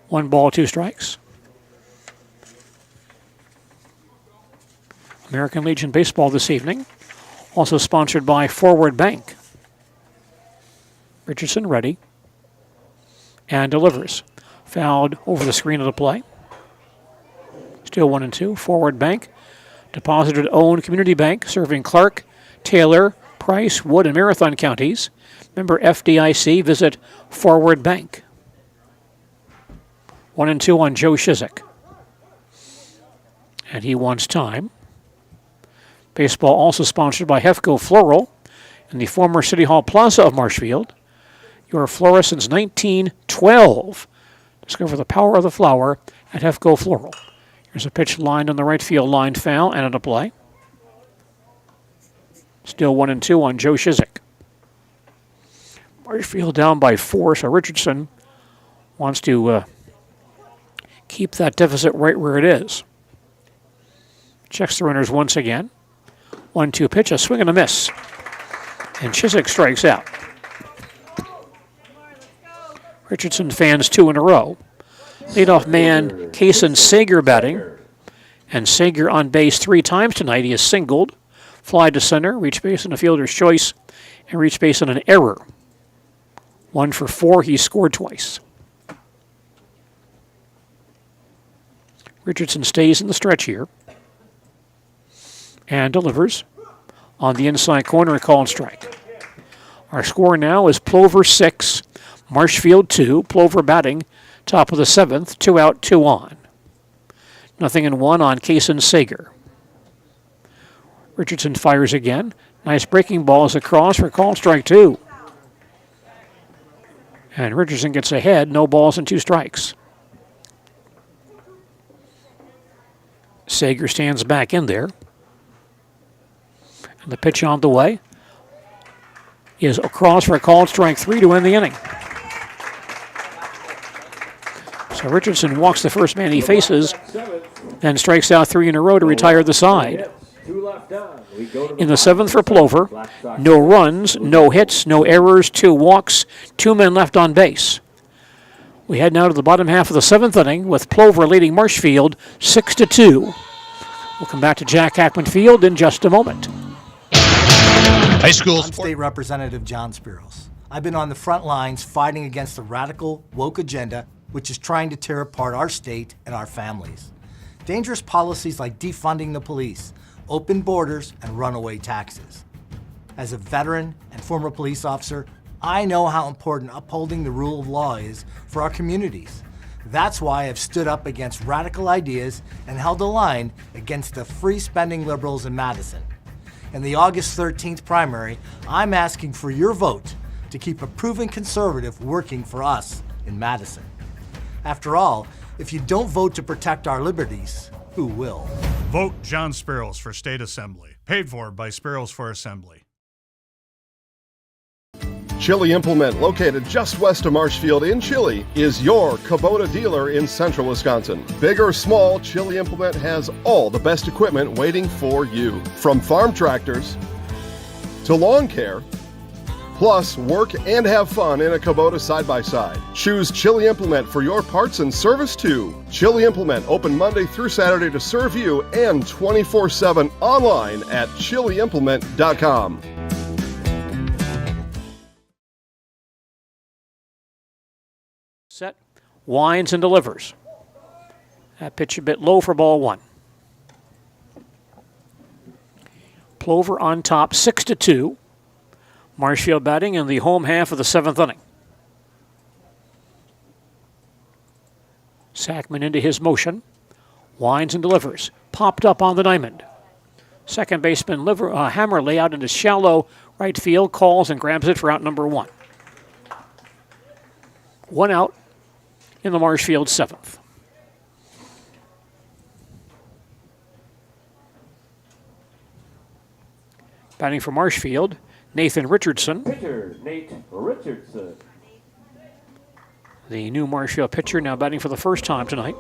1 ball, 2 strikes. American Legion Baseball this evening, also sponsored by Forward Bank. Richardson ready and delivers. Fouled over the screen of the play. Still 1-2. Forward Bank, deposited owned community bank serving Clark, Taylor, Price, Wood, and Marathon counties. Member FDIC. Visit Forward Bank. 1-2 on Joe Shisick. And he wants time. Baseball also sponsored by Hefco Floral in the former City Hall Plaza of Marshfield. Your florist since 1912. Discover the power of the flower at Hefco Floral. Here's a pitch lined on the right field line, foul, and at a play. Still 1-2 on Joe Shisick. Marshfield down by 4, so Richardson wants to keep that deficit right where it is. Checks the runners once again. 1-2 pitch, a swing and a miss. And Shisick strikes out. Richardson fans 2 in a row. Leadoff man Kason Sager batting. And Sager on base 3 times tonight. He has singled, fly to center, reach base on a fielder's choice, and reach base on an error. 1 for 4, he scored twice. Richardson stays in the stretch here and delivers on the inside corner, a called strike. Our score now is Plover 6, Marshfield 2. Plover batting, top of the 7th, 2 out, 2 on. 0-1 on Kason Sager. Richardson fires again. Nice breaking ball is across for called strike 2. And Richardson gets ahead, no balls and 2 strikes. Sager stands back in there. And the pitch on the way is across for a called strike 3 to end the inning. So Richardson walks the first man he faces, then strikes out 3 in a row to retire the side. In the 7th for Plover, no runs, no hits, no errors, 2 walks, 2 men left on base. We head now to the bottom half of the 7th inning with Plover leading Marshfield 6-2. We'll come back to Jack Hackman Field in just a moment. High school I'm State Representative John Spiros. I've been on the front lines fighting against the radical, woke agenda, which is trying to tear apart our state and our families. Dangerous policies like defunding the police, open borders, and runaway taxes. As a veteran and former police officer, I know how important upholding the rule of law is for our communities. That's why I've stood up against radical ideas and held the line against the free-spending liberals in Madison. In the August 13th primary, I'm asking for your vote to keep a proven conservative working for us in Madison. After all, if you don't vote to protect our liberties, who will? Vote John Spiros for State Assembly. Paid for by Spiros for Assembly. Chili Implement, located just west of Marshfield in Chili, is your Kubota dealer in central Wisconsin. Big or small, Chili Implement has all the best equipment waiting for you. From farm tractors to lawn care, plus work and have fun in a Kubota side-by-side. Choose Chili Implement for your parts and service too. Chili Implement, open Monday through Saturday to serve you and 24/7 online at chiliimplement.com. Set, winds and delivers. That pitch a bit low for ball one. Plover on top, 6-2. Marshfield batting in the home half of the 7th inning. Sackman into his motion. Winds and delivers. Popped up on the diamond. Second baseman Hammerly out into shallow right field, calls and grabs it for out number one. One out in the Marshfield 7th. Batting for Marshfield, Nathan Richardson. Pitcher, Nate Richardson. The new Marshfield pitcher now batting for the first time tonight.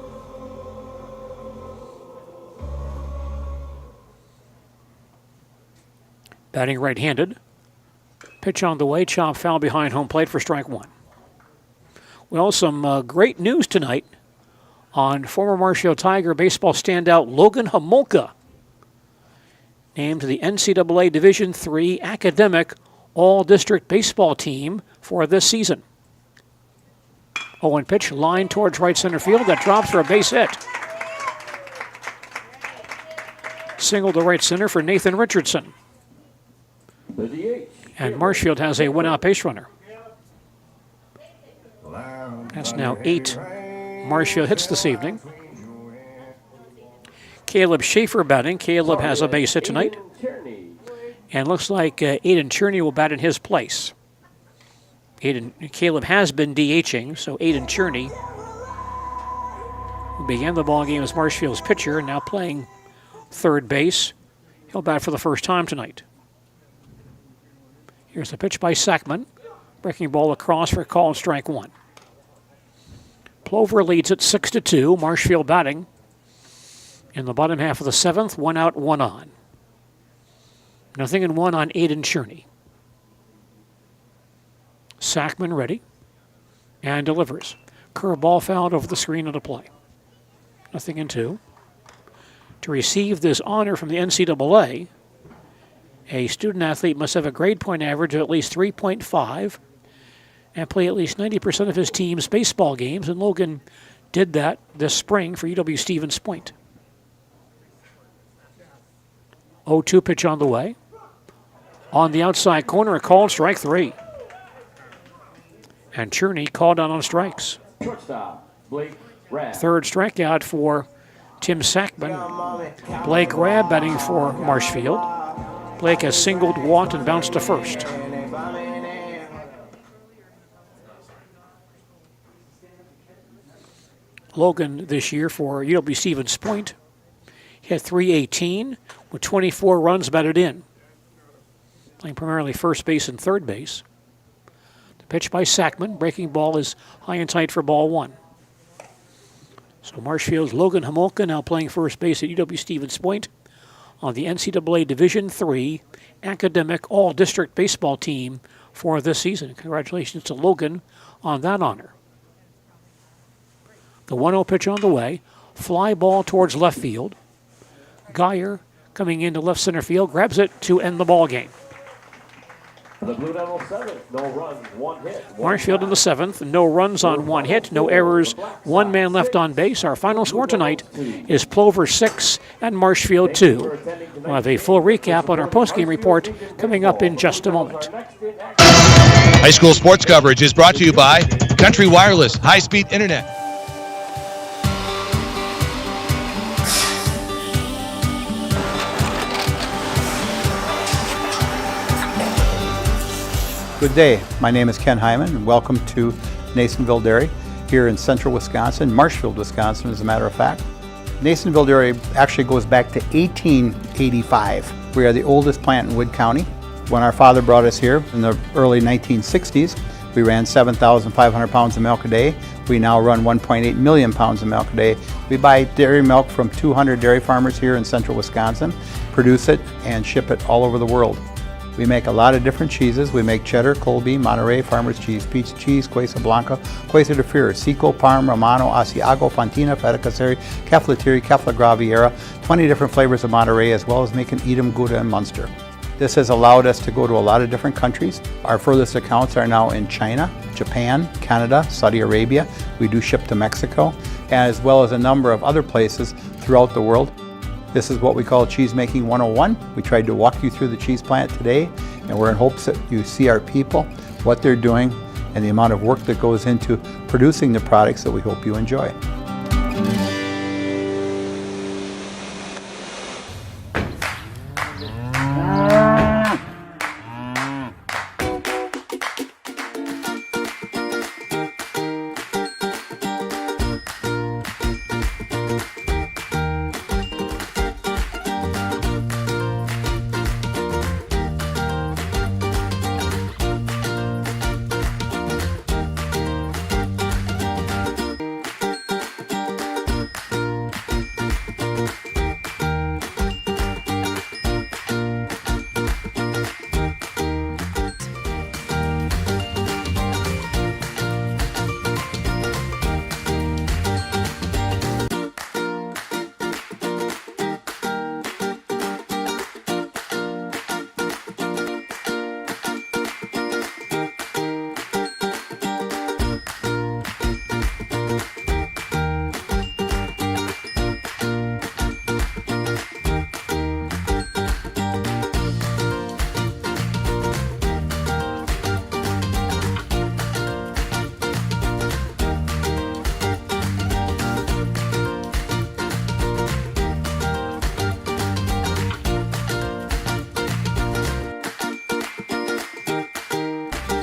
Batting right-handed. Pitch on the way, chop foul behind home plate for strike one. Well, some great news tonight on former Marshfield Tiger baseball standout Logan Homolka, named to the NCAA Division III Academic All-District Baseball Team for this season. 0-1 pitch, line towards right center field. That drops for a base hit. Single to right center for Nathan Richardson. And Marshfield has a one-out base runner. That's now 8 Marshfield hits this evening. Caleb Schaefer batting. Caleb has a base hit tonight. And looks like Aiden Cherney will bat in his place. Caleb has been DHing, so Aiden Cherney, who began the ball game as Marshfield's pitcher and now playing third base, he'll bat for the first time tonight. Here's the pitch by Sackman. Breaking ball across for a call and strike one. Plover leads it 6-2. Marshfield batting in the bottom half of the 7th. 1 out, 1 on. 0-1 on Aiden Cherney. Sackman ready and delivers. Curveball fouled over the screen of the play. 0-2. To receive this honor from the NCAA, a student athlete must have a grade point average of at least 3.5 and play at least 90% of his team's baseball games, and Logan did that this spring for UW-Stevens Point. 0-2 pitch on the way. On the outside corner, a called strike three. And Cherney called on strikes. Third strikeout for Tim Sackman. Blake Rabb batting for Marshfield. Blake has singled, walked, and bounced to first. Logan this year for UW-Stevens Point hit .318 with 24 runs batted in. Playing primarily first base and third base. The pitch by Sackman. Breaking ball is high and tight for ball one. So Marshfield's Logan Homolka now playing first base at UW-Stevens Point on the NCAA Division III Academic All-District Baseball Team for this season. Congratulations to Logan on that honor. The 1-0 pitch on the way. Fly ball towards left field. Geyer coming into left center field, grabs it to end the ball game. The Blue Devils 7th, no runs, 1 hit. Marshfield in the 7th, no runs on 1 hit, no errors, 1 man left on base. Our final score tonight is Plover 6 and Marshfield 2. We'll have a full recap on our postgame report coming up in just a moment. High school sports coverage is brought to you by Country Wireless, high-speed internet. Good day, my name is Ken Hyman and welcome to Nasonville Dairy here in central Wisconsin, Marshfield, Wisconsin as a matter of fact. Nasonville Dairy actually goes back to 1885. We are the oldest plant in Wood County. When our father brought us here in the early 1960s, we ran 7,500 pounds of milk a day. We now run 1.8 million pounds of milk a day. We buy dairy milk from 200 dairy farmers here in central Wisconsin, produce it and ship it all over the world. We make a lot of different cheeses. We make cheddar, Colby, Monterey, Farmer's Cheese, Peach Cheese, Quesa Blanca, Quesa de Freer, Seco, Parm, Romano, Asiago, Fontina, Feta Caseri, Keflatiri, Kefla Graviera, 20 different flavors of Monterey, as well as making Edam, Gouda, and Munster. This has allowed us to go to a lot of different countries. Our furthest accounts are now in China, Japan, Canada, Saudi Arabia. We do ship to Mexico, as well as a number of other places throughout the world. This is what we call Cheese Making 101. We tried to walk you through the cheese plant today, and we're in hopes that you see our people, what they're doing, and the amount of work that goes into producing the products that we hope you enjoy.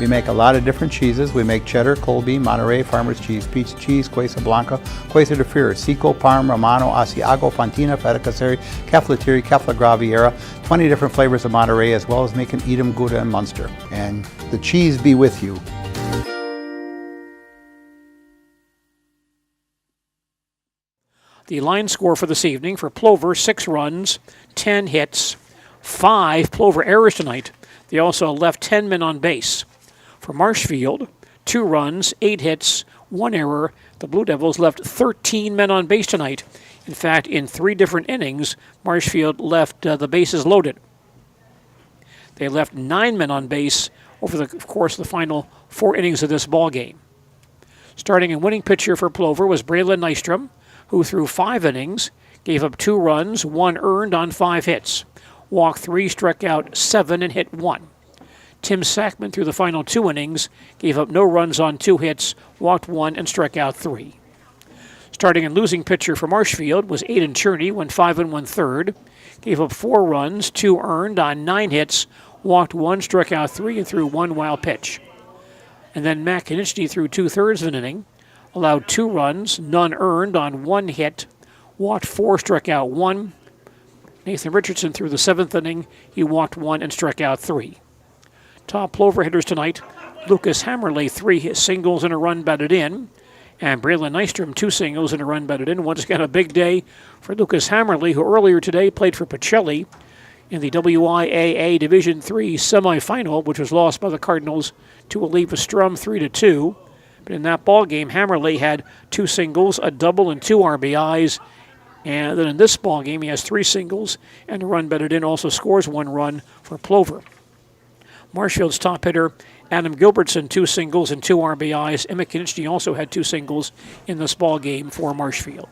We make a lot of different cheeses. We make cheddar, Colby, Monterey, Farmer's Cheese, Peach Cheese, Quesa Blanca, Quesa de Fir, Seco, Parm, Romano, Asiago, Fontina, Feta Caseri, Caflateri, Cafla Graviera, 20 different flavors of Monterey, as well as making Edam, Gouda, and Munster. And the cheese be with you. The line score for this evening for Plover, 6 runs, 10 hits, 5 Plover errors tonight. They also left 10 men on base. For Marshfield, 2 runs, 8 hits, 1 error. The Blue Devils left 13 men on base tonight. In fact, in 3 different innings, Marshfield left the bases loaded. They left 9 men on base over the course of the final 4 innings of this ball game. Starting and winning pitcher for Plover was Braylon Nystrom, who threw 5 innings, gave up 2 runs, 1 earned on 5 hits. Walked 3, struck out 7, and hit 1. Tim Sackman threw the final 2 innings, gave up no runs on 2 hits, walked 1, and struck out 3. Starting and losing pitcher for Marshfield was Aidan Cherney, went 5 1/3, gave up 4 runs, 2 earned on 9 hits, walked 1, struck out 3, and threw 1 wild pitch. And then Matt Konieczny threw 2/3 of an inning, allowed 2 runs, none earned on 1 hit, walked 4, struck out 1. Nathan Richardson threw the 7th inning. He walked 1 and struck out 3. Top Plover hitters tonight, Lucas Hammerley, 3 singles and a run batted in, and Braylon Nystrom, 2 singles and a run batted in. Once again, a big day for Lucas Hammerley, who earlier today played for Pacelli in the WIAA Division III semifinal, which was lost by the Cardinals to Oliva Strum 3-2. But in that ball game, Hammerley had 2 singles, a double, and 2 RBIs. And then in this ball game, he has 3 singles and a run batted in, also scores 1 run for Plover. Marshfield's top hitter, Adam Gilbertson, 2 singles and 2 RBIs. Emmett Konieczny also had 2 singles in this ball game for Marshfield.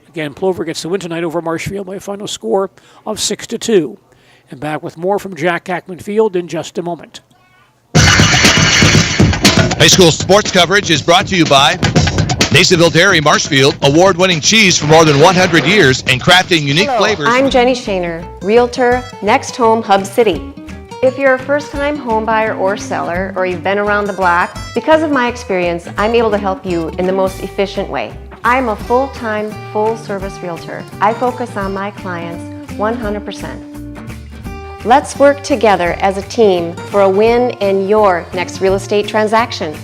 Again, Plover gets the win tonight over Marshfield by a final score of 6-2. And back with more from Jack Hackman Field in just a moment. High school sports coverage is brought to you by Nasonville Dairy Marshfield, award-winning cheese for more than 100 years and crafting unique flavors. I'm Jenny Shaner, Realtor, Next Home Hub City. If you're a first-time home buyer or seller, or you've been around the block, because of my experience, I'm able to help you in the most efficient way. I'm a full-time, full-service realtor. I focus on my clients 100%. Let's work together as a team for a win in your next real estate transaction.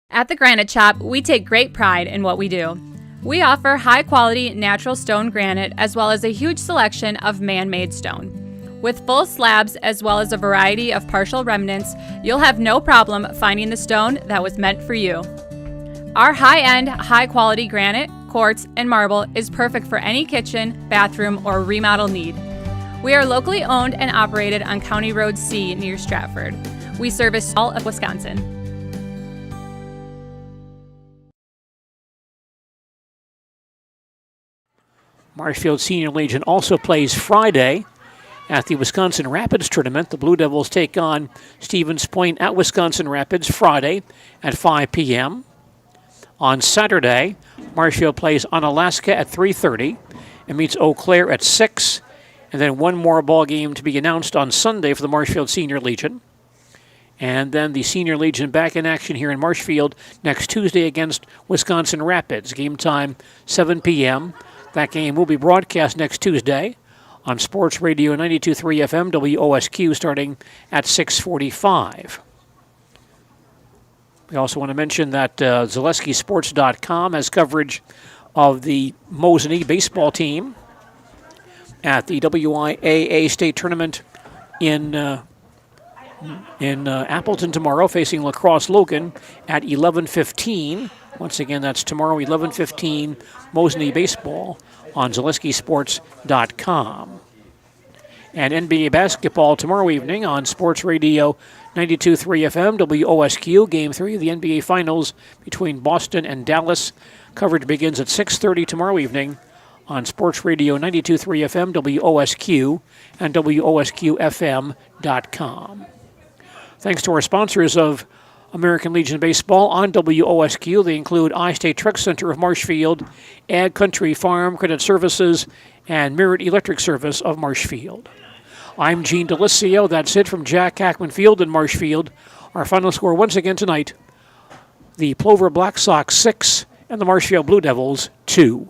At the Granite Shop, we take great pride in what we do. We offer high-quality natural stone granite as well as a huge selection of man-made stone. With full slabs as well as a variety of partial remnants, you'll have no problem finding the stone that was meant for you. Our high-end, high-quality granite, quartz, and marble is perfect for any kitchen, bathroom, or remodel need. We are locally owned and operated on County Road C near Stratford. We service all of Wisconsin. Marshfield Senior Legion also plays Friday at the Wisconsin Rapids tournament. The Blue Devils take on Stevens Point at Wisconsin Rapids Friday at 5 p.m. On Saturday, Marshfield plays Onalaska at 3:30 and meets Eau Claire at 6. And then one more ball game to be announced on Sunday for the Marshfield Senior Legion. And then the Senior Legion back in action here in Marshfield next Tuesday against Wisconsin Rapids. Game time 7 p.m. That game will be broadcast next Tuesday on Sports Radio 92.3 FM WOSQ starting at 6:45. We also want to mention that ZaleskiSports.com has coverage of the Mosinee baseball team at the WIAA state tournament in Appleton tomorrow, facing La Crosse Logan at 11:15. Once again, that's tomorrow, 11:15, Mosinee baseball on ZaleskiSports.com. And NBA basketball tomorrow evening on Sports Radio 92.3 FM WOSQ. Game 3 of the NBA Finals between Boston and Dallas. Coverage begins at 6:30 tomorrow evening on Sports Radio 92.3 FM WOSQ and WOSQFM.com. Thanks to our sponsors of American Legion Baseball on WOSQ. They include I-State Truck Center of Marshfield, Ag Country Farm Credit Services, and Merritt Electric Service of Marshfield. I'm Gene Delicio. That's it from Jack Hackman Field in Marshfield. Our final score once again tonight, the Plover Black Sox 6 and the Marshfield Blue Devils 2.